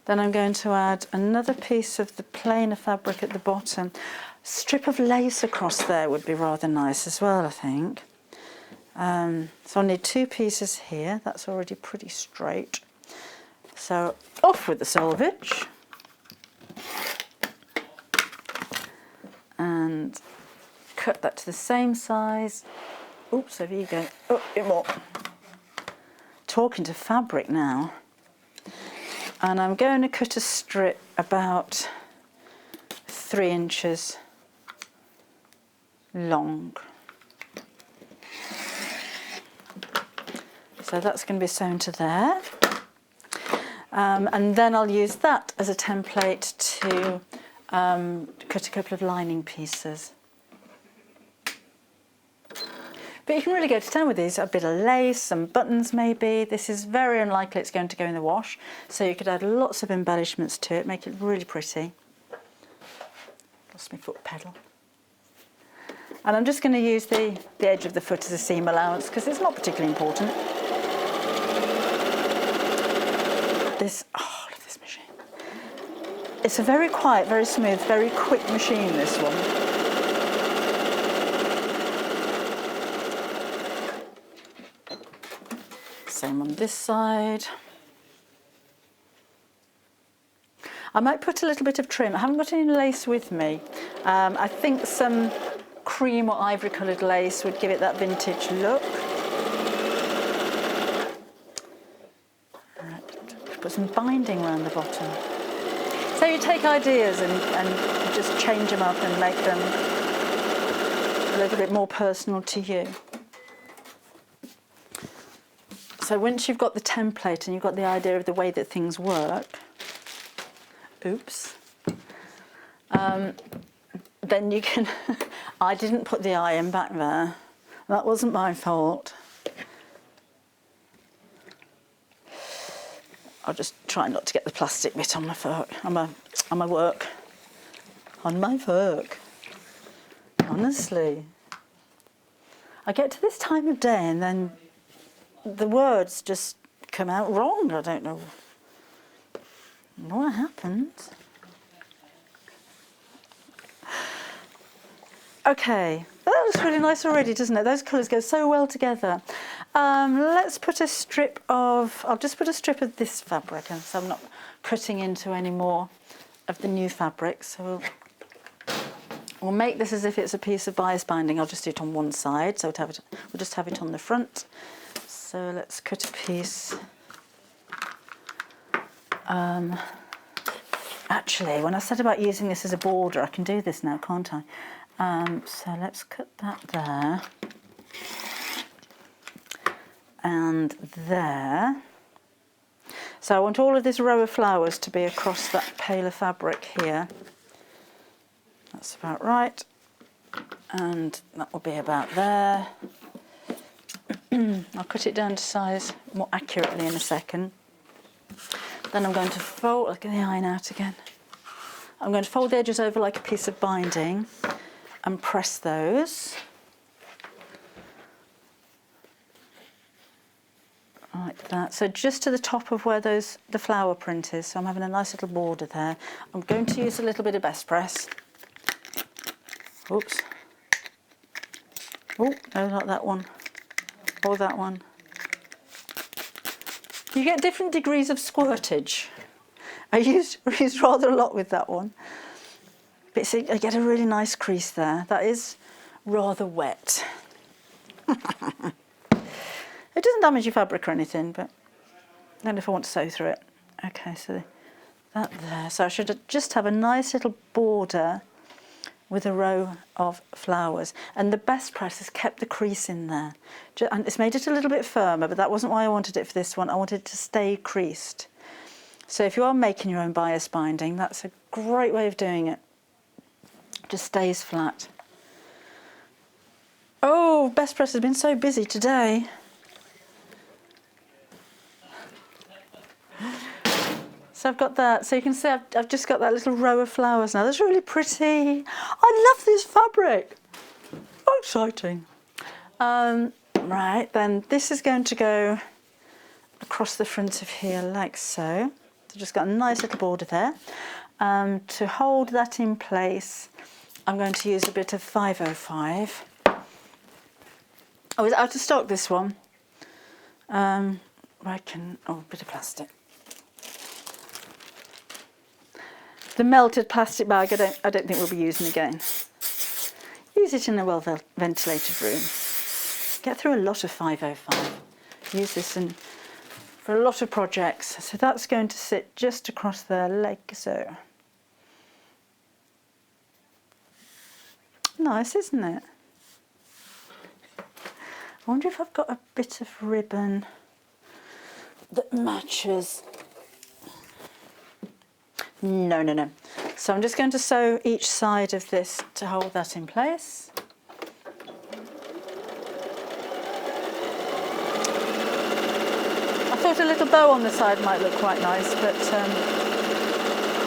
Then I'm going to add another piece of the plainer fabric at the bottom. Strip of lace across there would be rather nice as well, I think. So I'll need 2 pieces here. That's already pretty straight. So off with the selvage. And cut that to the same size. Oops, over you go. Oh, a bit more. Talking to fabric now. And I'm going to cut a strip about 3 inches long. So that's going to be sewn to there. And then I'll use that as a template to cut a couple of lining pieces. But you can really go to town with these. A bit of lace, some buttons maybe. This is very unlikely it's going to go in the wash, so you could add lots of embellishments to it, make it really pretty. Lost my foot pedal. And I'm just going to use the edge of the foot as a seam allowance because it's not particularly important. Oh, look at this machine. It's a very quiet, very smooth, very quick machine, this one. Same on this side. I might put a little bit of trim. I haven't got any lace with me. I think some cream or ivory coloured lace would give it that vintage look. Put some binding around the bottom. So you take ideas and just change them up and make them a little bit more personal to you. So once you've got the template and you've got the idea of the way that things work, oops, then you can, I didn't put the iron back there. That wasn't my fault. I'll just try not to get the plastic bit on my work, on my work. Honestly, I get to this time of day and then the words just come out wrong. I don't know what happens. Okay, that looks really nice already, doesn't it? Those colours go so well together. Let's put a strip of, I'll just put a strip of this fabric, and so I'm not cutting into any more of the new fabric. So we'll make this as if it's a piece of bias binding. I'll just do it on one side, so we'll just have it on the front. So let's cut a piece. Actually, when I said about using this as a border, I can do this now, can't I? So let's cut that there. And there. So I want all of this row of flowers to be across that paler fabric here. That's about right. And that will be about there. I'll cut it down to size more accurately in a second. Then I'm going to fold, look at the iron out again. I'm going to fold the edges over like a piece of binding and press those. Like that. So just to the top of where the flower print is. So I'm having a nice little border there. I'm going to use a little bit of best press. Oops. Oh, no, not that one. Or that one. You get different degrees of squirtage. I used rather a lot with that one. But see, I get a really nice crease there. That is rather wet. It doesn't damage your fabric or anything, but I don't know if I want to sew through it. Okay, so that there. So I should just have a nice little border with a row of flowers. And the best press has kept the crease in there. And it's made it a little bit firmer, but that wasn't why I wanted it for this one. I wanted it to stay creased. So if you are making your own bias binding, that's a great way of doing it. Just stays flat. Oh, best press has been so busy today. So I've got that. So you can see I've just got that little row of flowers now. That's really pretty. I love this fabric. So exciting. Right, then this is going to go across the front of here like so. So just got a nice little border there. To hold that in place, I'm going to use a bit of 505. Oh, it's out of stock, this one. A bit of plastic. The melted plastic bag, I don't think we'll be using again. Use it in a well-ventilated room. Get through a lot of 505. Use this for a lot of projects. So that's going to sit just across there like so. Nice, isn't it? I wonder if I've got a bit of ribbon that matches. No. So I'm just going to sew each side of this to hold that in place. thought a little bow on the side might look quite nice, but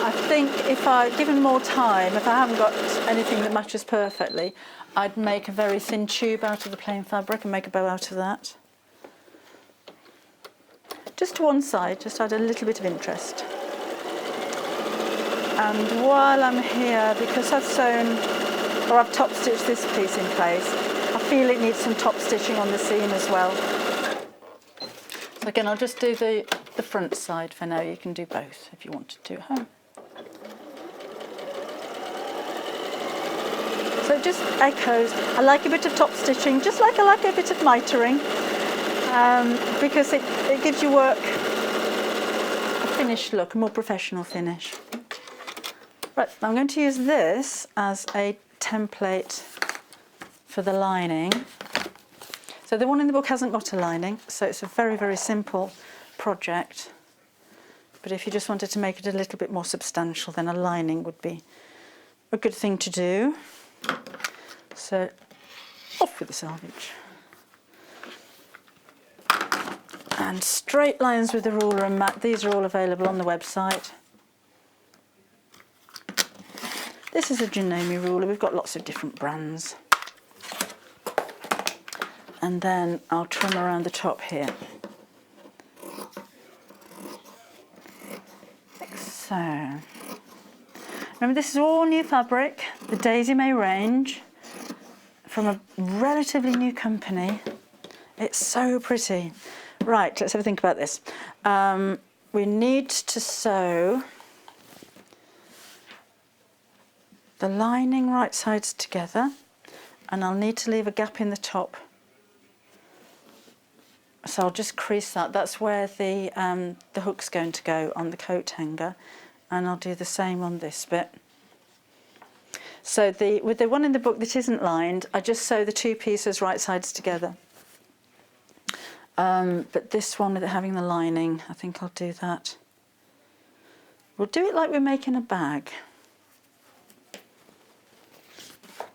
I think if given more time, if I haven't got anything that matches perfectly, I'd make a very thin tube out of the plain fabric and make a bow out of that. Just to one side, just add a little bit of interest. And while I'm here, because I've sewn, or I've top stitched this piece in place, I feel it needs some top stitching on the seam as well. So again, I'll just do the front side for now. You can do both if you want to do at home. So it just echoes. I like a bit of top stitching, just like I like a bit of mitering, because it gives your work a finished look, a more professional finish. Right, I'm going to use this as a template for the lining. So the one in the book hasn't got a lining, so it's a very, very simple project. But if you just wanted to make it a little bit more substantial, then a lining would be a good thing to do. So off with the selvage. And straight lines with the ruler and mat. These are all available on the website. This is a Janome ruler. We've got lots of different brands. And then I'll trim around the top here. Like so. Remember, this is all new fabric, the Daisy May range, from a relatively new company. It's so pretty. Right, let's have a think about this. We need to sew the lining right sides together, and I'll need to leave a gap in the top. So I'll just crease that. That's where the hook's going to go on the coat hanger, and I'll do the same on this bit. So with the one in the book that isn't lined, I just sew the two pieces right sides together. But this one with it having the lining, I think I'll do that. We'll do it like we're making a bag.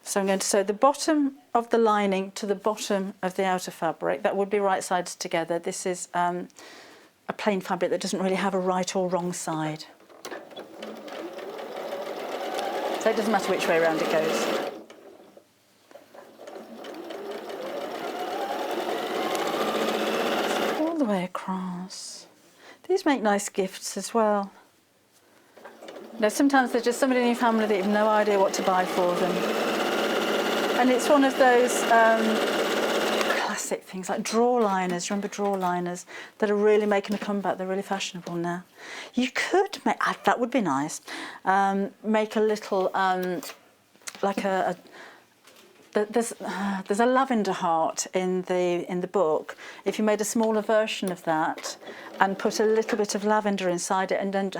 So I'm going to sew the bottom of the lining to the bottom of the outer fabric. That would be right sides together. This is a plain fabric that doesn't really have a right or wrong side. So it doesn't matter which way around it goes. All the way across. These make nice gifts as well. Now, sometimes there's just somebody in your family that you have no idea what to buy for them. And it's one of those classic things like drawer liners. Remember drawer liners that are really making a comeback? They're really fashionable now. You could make, that would be nice, make a little, like there's a lavender heart in the book. If you made a smaller version of that and put a little bit of lavender inside it and then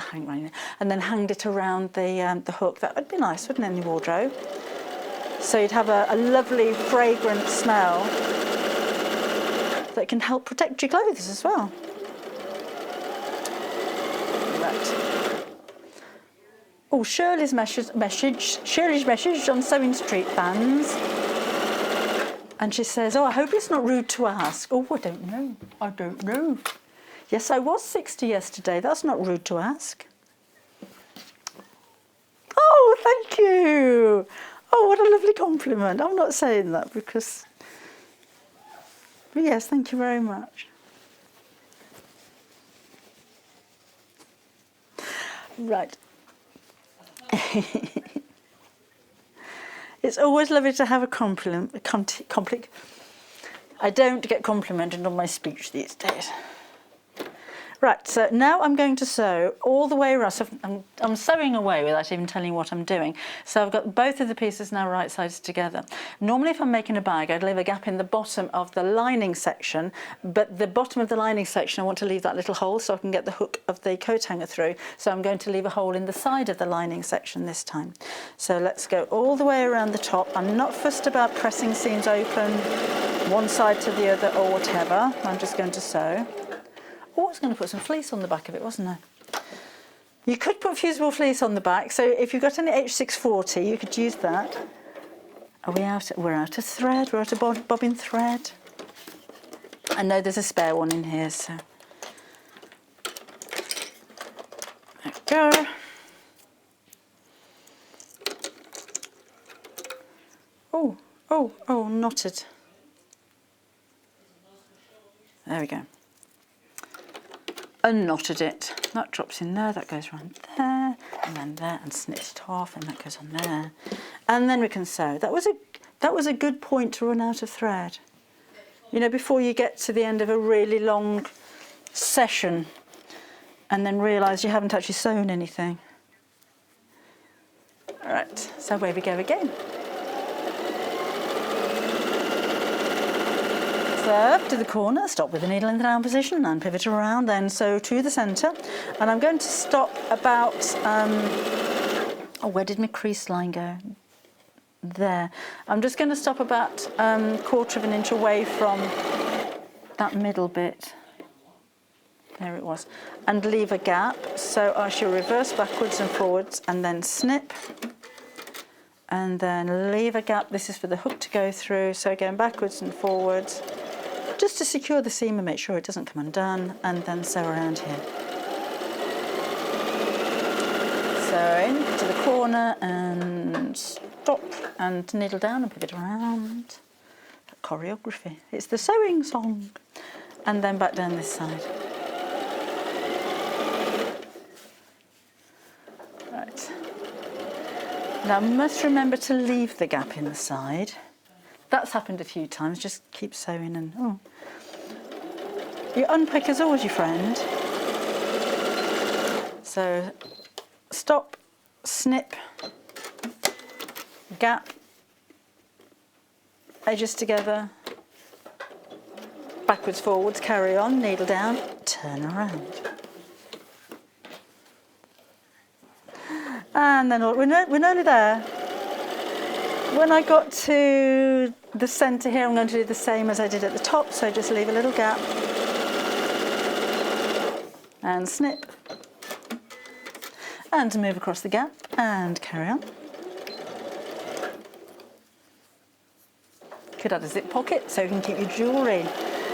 hanged it around the hook, that would be nice, wouldn't it, in the wardrobe? So you'd have a lovely fragrant smell that can help protect your clothes as well. Right. Oh, Shirley's message on Sewing Street fans. And she says, oh, I hope it's not rude to ask. Oh, I don't know. Yes, I was 60 yesterday. That's not rude to ask. Oh, thank you. Oh, what a lovely compliment. I'm not saying that because... But yes, thank you very much. Right. It's always lovely to have a compliment. I don't get complimented on my speech these days. Right, so now I'm going to sew all the way around. So I'm sewing away without even telling you what I'm doing. So I've got both of the pieces now right sides together. Normally if I'm making a bag, I'd leave a gap in the bottom of the lining section, but the bottom of the lining section, I want to leave that little hole so I can get the hook of the coat hanger through. So I'm going to leave a hole in the side of the lining section this time. So let's go all the way around the top. I'm not fussed about pressing seams open one side to the other or whatever. I'm just going to sew. Oh, I was going to put some fleece on the back of it, wasn't I? You could put fusible fleece on the back, so if you've got any H640, you could use that. Are we out? We're out of thread. We're out of bobbin thread. I know there's a spare one in here, so go. Oh, knotted. There we go. Unknotted it. That drops in there, that goes around there, and then there, and snips it off, and that goes on there. And then we can sew. That was a good point to run out of thread. You know, before you get to the end of a really long session and then realise you haven't actually sewn anything. All right, so away we go again. So up to the corner, stop with the needle in the down position and pivot around, then sew to the centre. And I'm going to stop about, where did my crease line go? There. I'm just going to stop about 1/4 of an inch away from that middle bit. There it was. And leave a gap. So I shall reverse backwards and forwards and then snip. And then leave a gap. This is for the hook to go through. So going backwards and forwards, just to secure the seam and make sure it doesn't come undone, and then sew around here. So into the corner and stop and needle down and pivot around. That choreography. It's the sewing song. And then back down this side. Right. Now must remember to leave the gap in the side. That's happened a few times, just keep sewing and Your unpick is always your friend. So stop, snip, gap, edges together, backwards, forwards, carry on, needle down, turn around. And then we're nearly there. When I got to the centre here, I'm going to do the same as I did at the top, so just leave a little gap and snip and move across the gap and carry on. Could add a zip pocket so you can keep your jewellery,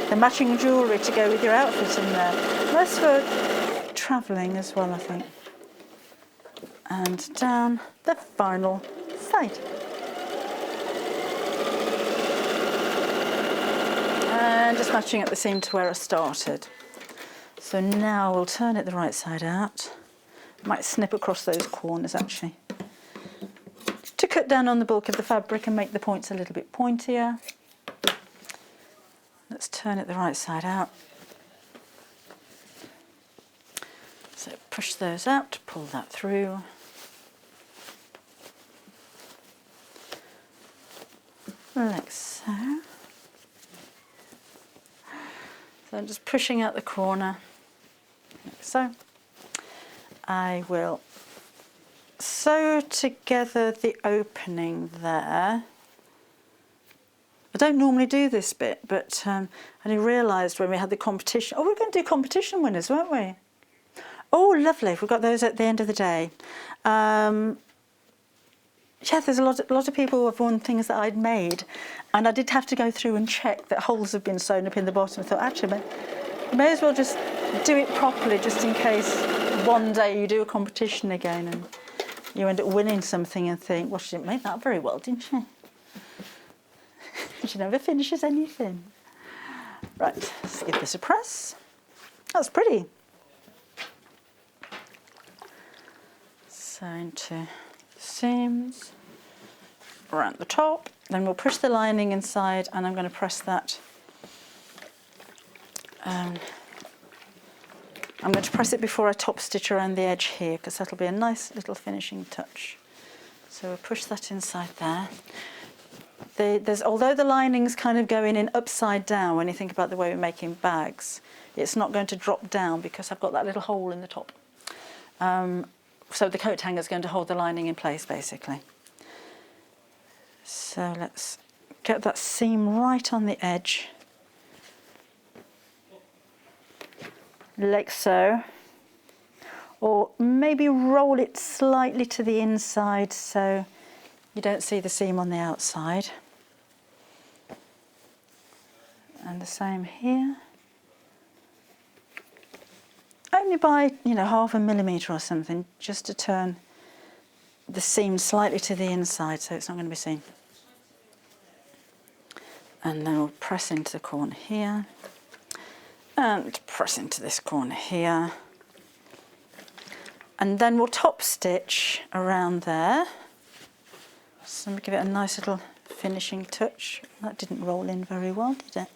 the matching jewellery to go with your outfit in there. That's for travelling as well, I think. And down the final side. And just matching at the seam to where I started. So now we'll turn it the right side out. Might snip across those corners actually, to cut down on the bulk of the fabric and make the points a little bit pointier. Let's turn it the right side out. So push those out, pull that through. Like so. So I'm just pushing out the corner, like so. I will sew together the opening there. I don't normally do this bit, but I only realised when we had the competition. Oh, we're going to do competition winners, weren't we? Oh, lovely. We've got those at the end of the day. Yeah, there's a lot of people who have won things that I'd made, and I did have to go through and check that holes have been sewn up in the bottom. I thought, actually, you may as well just do it properly, just in case one day you do a competition again and you end up winning something and think, well, she didn't make that very well, didn't she? She never finishes anything. Right, let's give this a press. That's pretty. So into seams around the top, then we'll push the lining inside, and I'm going to press that. I'm going to press it before I top stitch around the edge here, because that'll be a nice little finishing touch. So we'll push that inside there. Although the lining's kind of going in upside down when you think about the way we're making bags, it's not going to drop down because I've got that little hole in the top. So the coat hanger is going to hold the lining in place, basically. So let's get that seam right on the edge, like so. Or maybe roll it slightly to the inside so you don't see the seam on the outside. And the same here. only by, you know, 1/2 millimetre or something, just to turn the seam slightly to the inside so it's not going to be seen. And then we'll press into the corner here and press into this corner here. And then we'll top stitch around there. So give it a nice little finishing touch. That didn't roll in very well, did it?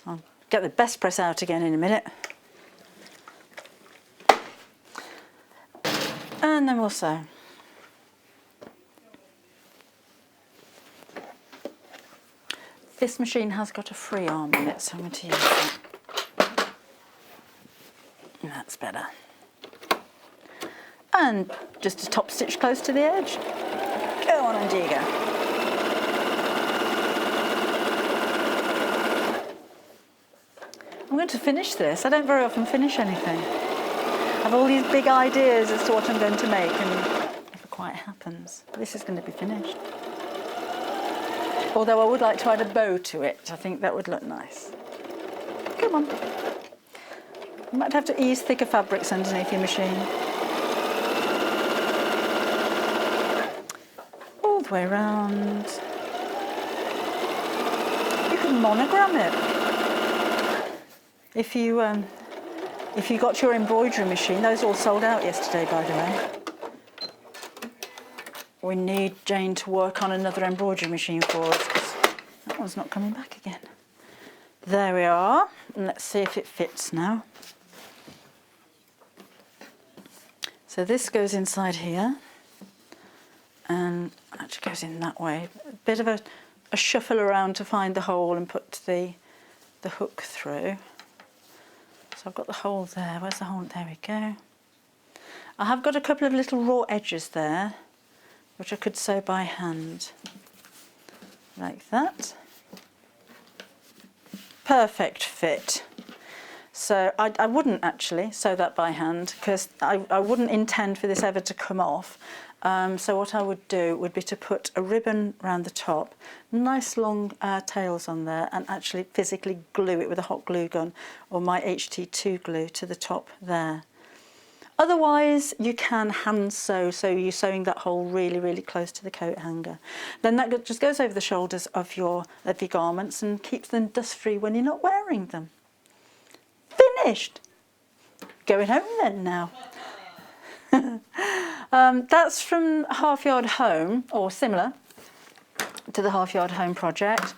I'll get the best press out again in a minute. And then we'll sew. This machine has got a free arm in it, so I'm going to use that. That's better. And just a top stitch close to the edge. Go on, and you go. I'm going to finish this. I don't very often finish anything. I have all these big ideas as to what I'm going to make, and it never quite happens. This is going to be finished. Although I would like to add a bow to it. I think that would look nice. Come on. You might have to ease thicker fabrics underneath your machine. All the way around. You can monogram it. If you got your embroidery machine, those all sold out yesterday, by the way. We need Jane to work on another embroidery machine for us because that one's not coming back again. There we are. And let's see if it fits now. So this goes inside here and actually goes in that way. A bit of a shuffle around to find the hole and put the hook through. So I've got the hole there. Where's the hole? There we go. I have got a couple of little raw edges there, which I could sew by hand, like that. Perfect fit. So I wouldn't actually sew that by hand because I wouldn't intend for this ever to come off. So what I would do would be to put a ribbon around the top, nice long tails on there, and actually physically glue it with a hot glue gun or my HT2 glue to the top there. Otherwise, you can hand sew, so you're sewing that hole really, really close to the coat hanger. Then that just goes over the shoulders of your garments and keeps them dust-free when you're not wearing them. Finished! Going home then now. That's from Half Yard Home, or similar to the Half Yard Home project.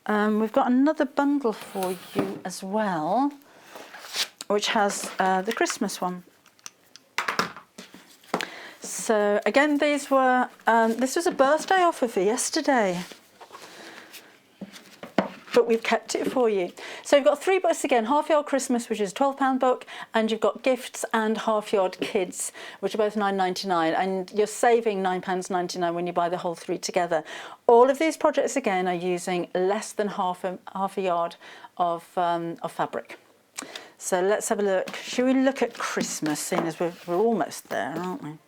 We've got another bundle for you as well, which has the Christmas one. So again, these were, this was a birthday offer for yesterday, but we've kept it for you. So we've got 3 books again, Half Yard Christmas, which is a £12 book, and you've got Gifts and Half Yard Kids, which are both £9.99, and you're saving £9.99 when you buy the whole 3 together. All of these projects again are using less than half a yard of fabric. So let's have a look. Shall we look at Christmas, seeing as we're almost there, aren't we?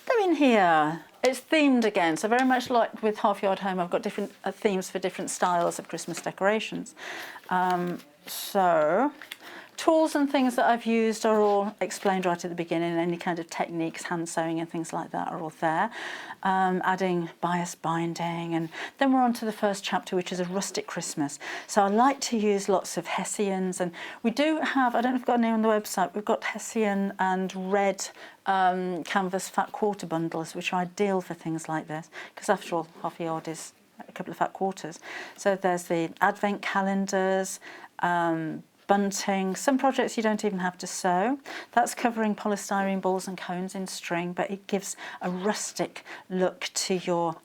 They're in here. It's themed again, so very much like with Half Yard Home, I've got different themes for different styles of Christmas decorations. So tools and things that I've used are all explained right at the beginning. Any kind of techniques, hand sewing and things like that are all there. Adding bias binding, and then we're on to the first chapter, which is a rustic Christmas. So I like to use lots of Hessians, and we do have, I don't know if I've got any on the website, we've got Hessian and red canvas fat quarter bundles, which are ideal for things like this, because after all, half a yard is a couple of fat quarters. So there's the advent calendars, bunting. Some projects you don't even have to sew. That's covering polystyrene balls and cones in string, but it gives a rustic look to your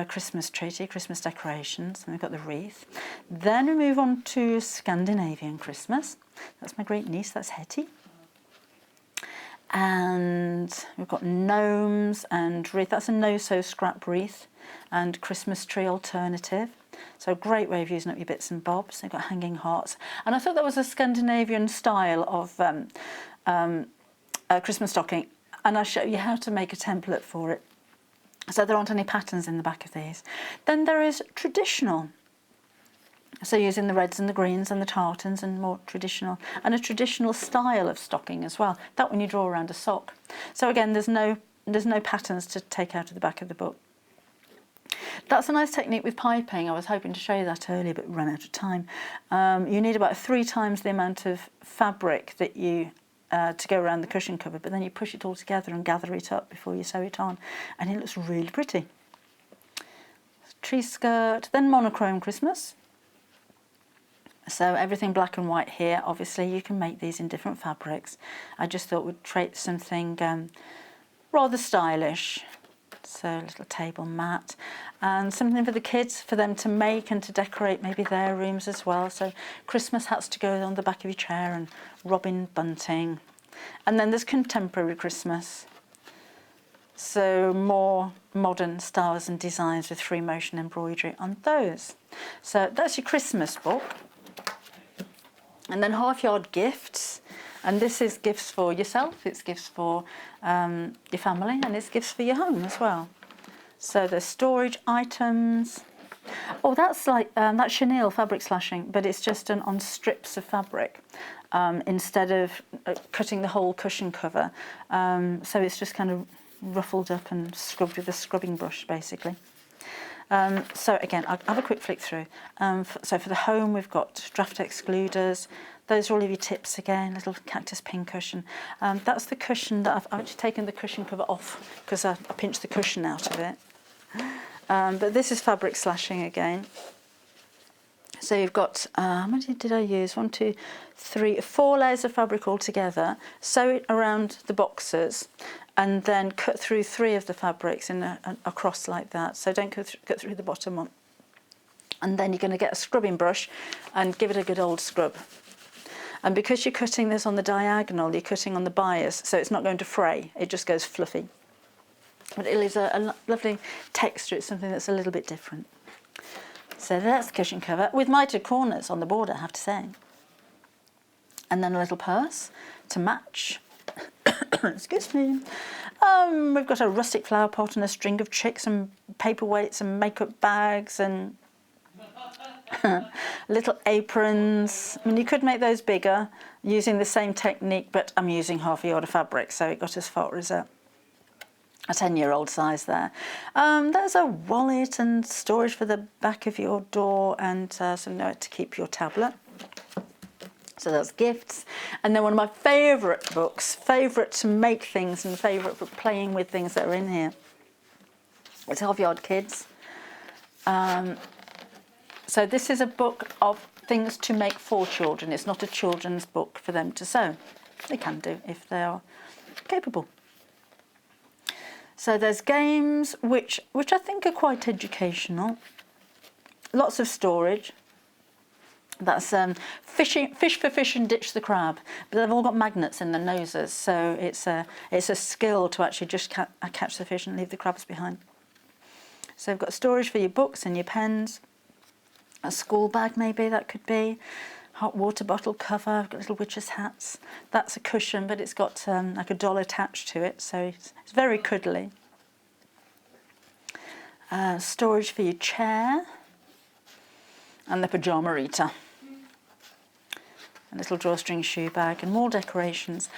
Christmas tree, to your Christmas decorations. And we've got the wreath. Then we move on to Scandinavian Christmas. That's my great niece, that's Hetty. And we've got gnomes and wreath. That's a no-sew scrap wreath and Christmas tree alternative. So a great way of using up your bits and bobs. They've got hanging hearts. And I thought that was a Scandinavian style of Christmas stocking. And I'll show you how to make a template for it. So there aren't any patterns in the back of these. Then there is traditional So using the reds and the greens and the tartans and more traditional, and a traditional style of stocking as well. That one you draw around a sock. So again, there's no patterns to take out of the back of the book. That's a nice technique with piping. I was hoping to show you that earlier, but ran out of time. You need about 3 times the amount of fabric that you to go around the cushion cover, but then you push it all together and gather it up before you sew it on, and it looks really pretty. Tree skirt, then monochrome Christmas. So everything black and white here. Obviously you can make these in different fabrics. I just thought we'd trait something rather stylish. So a little table mat and something for the kids, for them to make and to decorate maybe their rooms as well. So Christmas hats to go on the back of your chair and robin bunting. And then there's contemporary Christmas. So more modern styles and designs with free motion embroidery on those. So that's your Christmas book. And then half yard gifts, and this is gifts for yourself, it's gifts for your family, and it's gifts for your home as well. So there's storage items. Oh, that's like that's chenille fabric slashing, but it's just done on strips of fabric instead of cutting the whole cushion cover. So it's just kind of ruffled up and scrubbed with a scrubbing brush basically. So again, I'll have a quick flick through. So for the home, we've got draft excluders. Those are all of your tips again, little cactus pin cushion. That's the cushion that I've actually taken the cushion cover off because I pinched the cushion out of it. But this is fabric slashing again. So you've got, how many did I use? 1, 2, 3, 4 layers of fabric all together. Sew it around the boxes and then cut through 3 of the fabrics in a cross like that. So don't cut through the bottom one. And then you're going to get a scrubbing brush and give it a good old scrub. And because you're cutting this on the diagonal, you're cutting on the bias, so it's not going to fray, it just goes fluffy. But it leaves a lovely texture, it's something that's a little bit different. So that's the cushion cover, with mitered corners on the border, I have to say. And then a little purse to match. Excuse me. We've got a rustic flower pot and a string of chicks and paperweights and makeup bags and little aprons. I mean, you could make those bigger using the same technique, but I'm using half a yard of fabric, so it got as far as a 10-year-old size there. There's a wallet and storage for the back of your door and somewhere to keep your tablet. So that's gifts. And then one of my favourite books, favourite to make things and favourite for playing with things that are in here. It's Half Yard Kids. So this is a book of things to make for children. It's not a children's book for them to sew. They can do if they are capable. So there's games which I think are quite educational. Lots of storage. That's fish for fish and ditch the crab. But they've all got magnets in their noses, so it's a skill to actually just catch the fish and leave the crabs behind. So we've got storage for your books and your pens. A school bag maybe that could be. Hot water bottle cover. I've got little witches' hats. That's a cushion, but it's got like a doll attached to it, so it's very cuddly. Storage for your chair. And the pyjama eater. A little drawstring shoe bag and more decorations.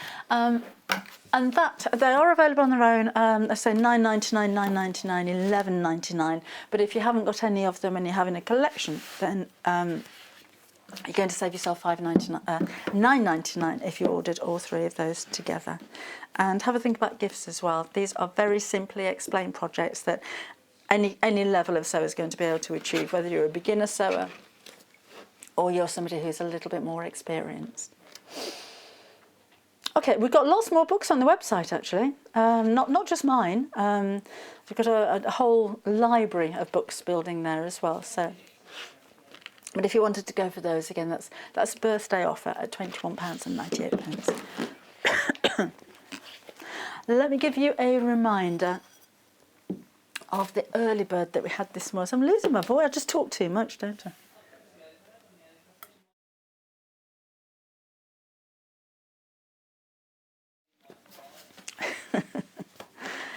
And that they are available on their own. I say $9.99, $9.99, $11.99. But if you haven't got any of them and you're having a collection, then you're going to save yourself $9.99 if you ordered all 3 of those together. And have a think about gifts as well. These are very simply explained projects that any level of sewer is going to be able to achieve, whether you're a beginner sewer or you're somebody who's a little bit more experienced. Okay, we've got lots more books on the website actually, not just mine. We've got a whole library of books building there as well. So, but if you wanted to go for those again, that's a birthday offer at £21.98. Let me give you a reminder of the early bird that we had this morning. So I'm losing my voice. I just talk too much, don't I?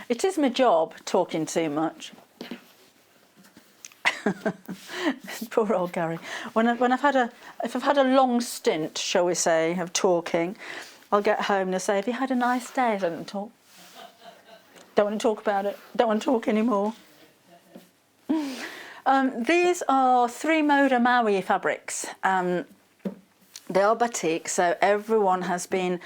It is my job talking too much. Poor old Carrie. When I've had a long stint, shall we say, of talking, I'll get home and say, "Have you had a nice day?" I don't talk. Don't want to talk about it. Don't want to talk anymore. These are 3 Moda Maui fabrics. They are batik, so everyone has been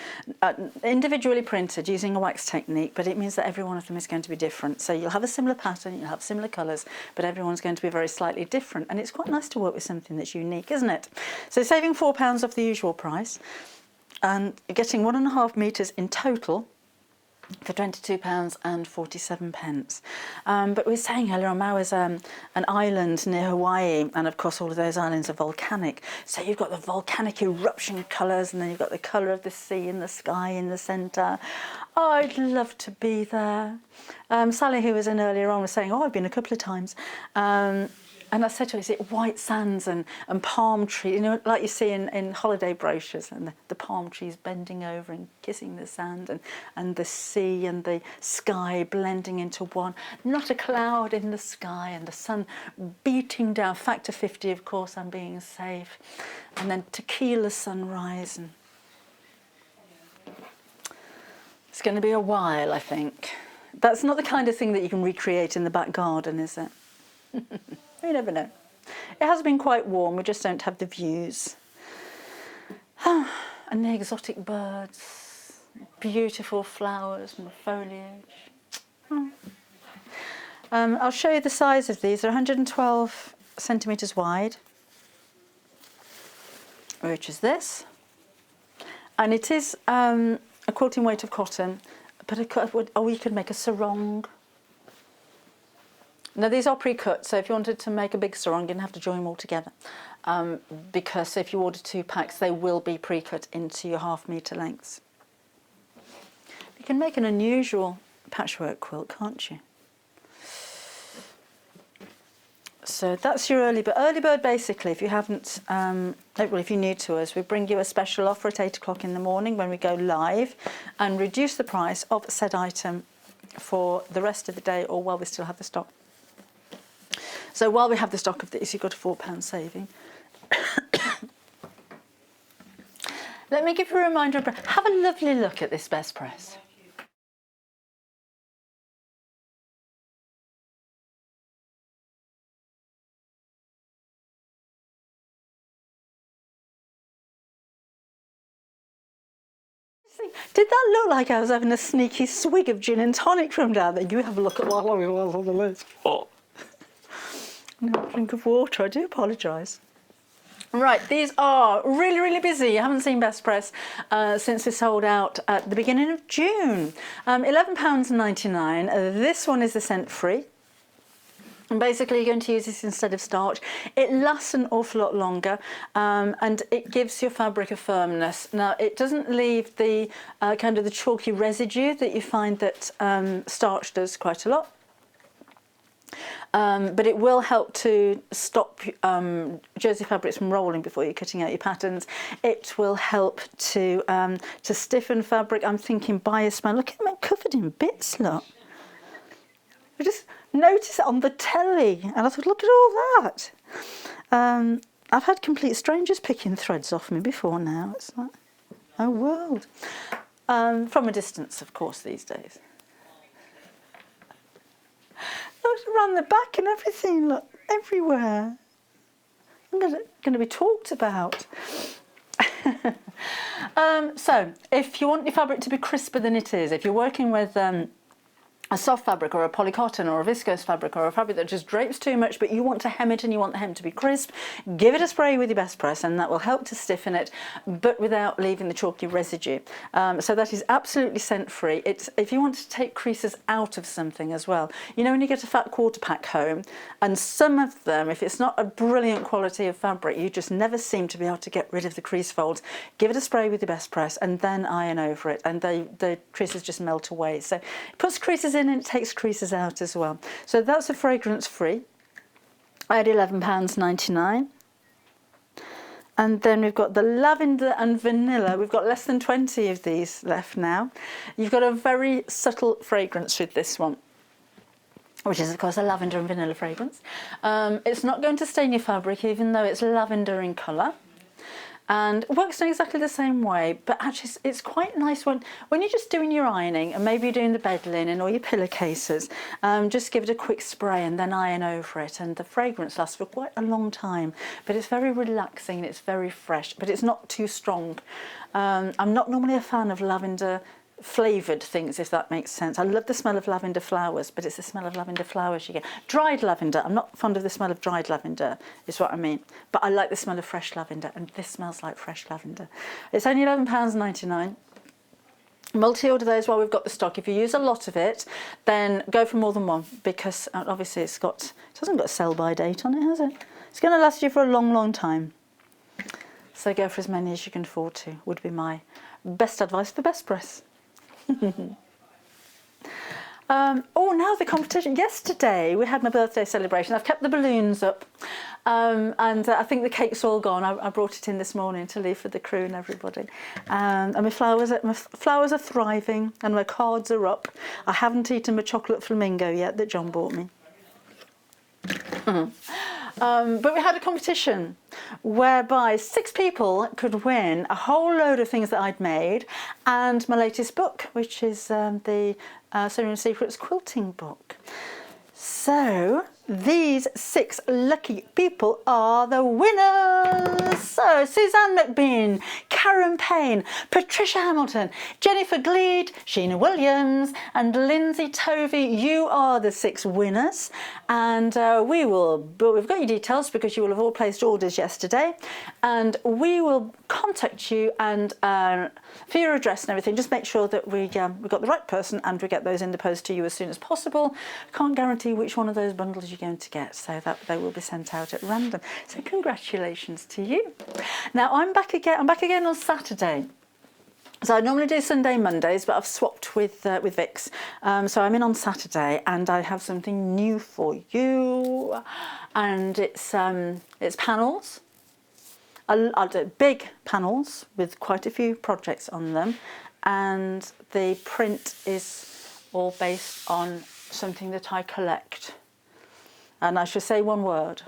individually printed using a wax technique, but it means that every one of them is going to be different. So you'll have a similar pattern, you'll have similar colours, but everyone's going to be very slightly different. And it's quite nice to work with something that's unique, isn't it? So saving £4 off the usual price, and getting 1.5 metres in total for £22.47. But we were saying earlier on, Maui's an island near Hawaii, and of course all of those islands are volcanic. So you've got the volcanic eruption colours, and then you've got the colour of the sea and the sky in the centre. Oh, I'd love to be there. Sally, who was in earlier on, was saying, "Oh, I've been a couple of times." And I said to her, "Is it white sands and palm trees, you know, like you see in holiday brochures, and the palm trees bending over and kissing the sand, and the sea and the sky blending into one, not a cloud in the sky, and the sun beating down, factor 50, of course, I'm being safe, and then tequila sunrise." And it's going to be a while, I think. That's not the kind of thing that you can recreate in the back garden, is it? You never know. It has been quite warm, we just don't have the views. And the exotic birds, beautiful flowers and foliage. I'll show you the size of these. They're 112 centimetres wide, which is this. And it is a quilting weight of cotton, but you could make a sarong. Now these are pre-cut, so if you wanted to make a big sarong, you didn't have to join them all together. Because if you order 2 packs, they will be pre-cut into your 1/2 metre lengths. You can make an unusual patchwork quilt, can't you? So that's your early bird. Early bird, basically, if you haven't, well, if you're new to us, we bring you a special offer at 8 o'clock in the morning when we go live, and reduce the price of said item for the rest of the day, or while we still have the stock. So while we have the stock of these, you've got a £4 saving. Let me give you a reminder. Have a lovely look at this best press. Did that look like I was having a sneaky swig of gin and tonic from down there? You have a look at what I was on the list. Oh. No, drink of water, I do apologise. Right, these are really, really busy. You haven't seen Best Press since we sold out at the beginning of June. £11.99. This one is the scent free. And basically you're going to use this instead of starch. It lasts an awful lot longer, and it gives your fabric a firmness. Now it doesn't leave the kind of the chalky residue that you find that starch does quite a lot. But it will help to stop jersey fabrics from rolling before you're cutting out your patterns. It will help to stiffen fabric. I'm thinking biospan. Look at them covered in bits, look. I just noticed it on the telly, and I thought, look at all that. I've had complete strangers picking threads off me before now. It's like, oh world. From a distance, of course, these days. Look around the back and everything, look, everywhere. I'm going to be talked about. So, if you want your fabric to be crisper than it is, if you're working with a soft fabric or a polycotton or a viscose fabric or a fabric that just drapes too much, but you want to hem it and you want the hem to be crisp, give it a spray with your Best Press, and that will help to stiffen it, but without leaving the chalky residue. So that is absolutely scent free. It's if you want to take creases out of something as well. You know when you get a fat quarter pack home, and some of them, if it's not a brilliant quality of fabric, you just never seem to be able to get rid of the crease folds. Give it a spray with your Best Press and then iron over it, and the creases just melt away. So it puts creases in and it takes creases out as well. So that's a fragrance free at £11.99. And then we've got the lavender and vanilla. We've got less than 20 of these left now. You've got a very subtle fragrance with this one. which is of course a lavender and vanilla fragrance. It's not going to stain your fabric, even though it's lavender in colour. And it works in exactly the same way, but actually it's quite nice when you're just doing your ironing and maybe you're doing the bed linen or your pillowcases, just give it a quick spray and then iron over it, and the fragrance lasts for quite a long time. But it's very relaxing and it's very fresh, but it's not too strong. I'm not normally a fan of lavender flavoured things, if that makes sense. I love the smell of lavender flowers, but it's the smell of lavender flowers you get. Dried lavender, I'm not fond of the smell of dried lavender, is what I mean. But I like the smell of fresh lavender, and this smells like fresh lavender. It's only £11.99. Multi-order those while we've got the stock. If you use a lot of it, then go for more than one, because obviously it hasn't got a sell-by date on it, has it? It's going to last you for a long, long time. So go for as many as you can afford to, would be my best advice for best press. Now the competition. Yesterday we had my birthday celebration. I've kept the balloons up, and I think the cake's all gone. I brought it in this morning to leave for the crew and everybody. And my flowers are thriving, and my cards are up. I haven't eaten my chocolate flamingo yet that John bought me. But we had a competition whereby 6 people could win a whole load of things that I'd made and my latest book, which is the Sewing Secrets quilting book. So these 6 lucky people are the winners. So Suzanne McBean, Karen Payne, Patricia Hamilton, Jennifer Gleed, Sheena Williams and Lindsay Tovey. You are the 6 winners, and we've got your details because you will have all placed orders yesterday, and we will contact you and for your address and everything. Just make sure that we've got the right person and we get those in the post to you as soon as possible. Can't guarantee which one of those bundles you're going to get, so that they will be sent out at random. So congratulations to you. Now I'm back again on Saturday. So I normally do Sunday, Mondays, but I've swapped with Vix. So I'm in on Saturday, and I have something new for you, and it's panels. I'll do big panels with quite a few projects on them, and the print is all based on something that I collect. And I should say one word: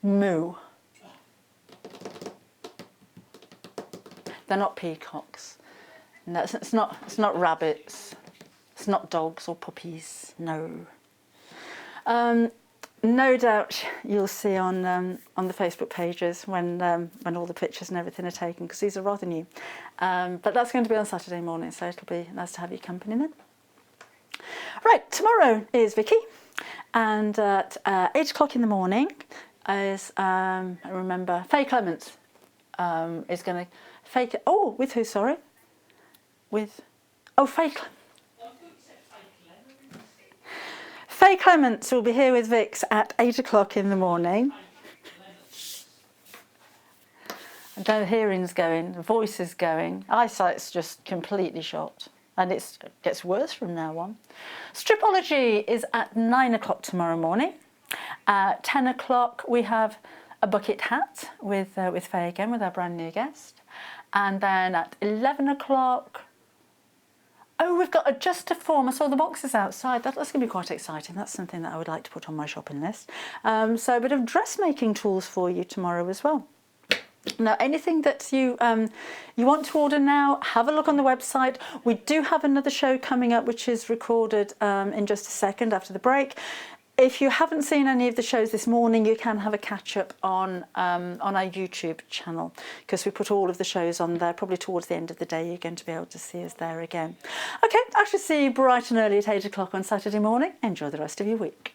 moo. They're not peacocks. No, it's not rabbits. It's not dogs or puppies. No. No doubt you'll see on the Facebook pages when all the pictures and everything are taken, because these are rather new. But that's going to be on Saturday morning, so it'll be nice to have your company then. Right, tomorrow is Vicky, and at 8 o'clock in the morning is I remember Faye Clements is going to fake it. Oh, with who? Sorry, with Faye. Faye Clements will be here with Vix at 8 o'clock in the morning. And the hearing's going, the voice is going, eyesight's just completely shot. And it gets worse from now on. Stripology is at 9 o'clock tomorrow morning. At 10 o'clock we have a bucket hat with Faye again, with our brand new guest. And then at 11 o'clock, we've got a just a form. I saw the boxes outside. That's going to be quite exciting. That's something that I would like to put on my shopping list. So a bit of dressmaking tools for you tomorrow as well. Now, anything that you want to order now, have a look on the website. We do have another show coming up, which is recorded in just a second after the break. If you haven't seen any of the shows this morning, you can have a catch-up on our YouTube channel, because we put all of the shows on there. Probably towards the end of the day, you're going to be able to see us there again. Okay, I shall see you bright and early at 8 o'clock on Saturday morning. Enjoy the rest of your week.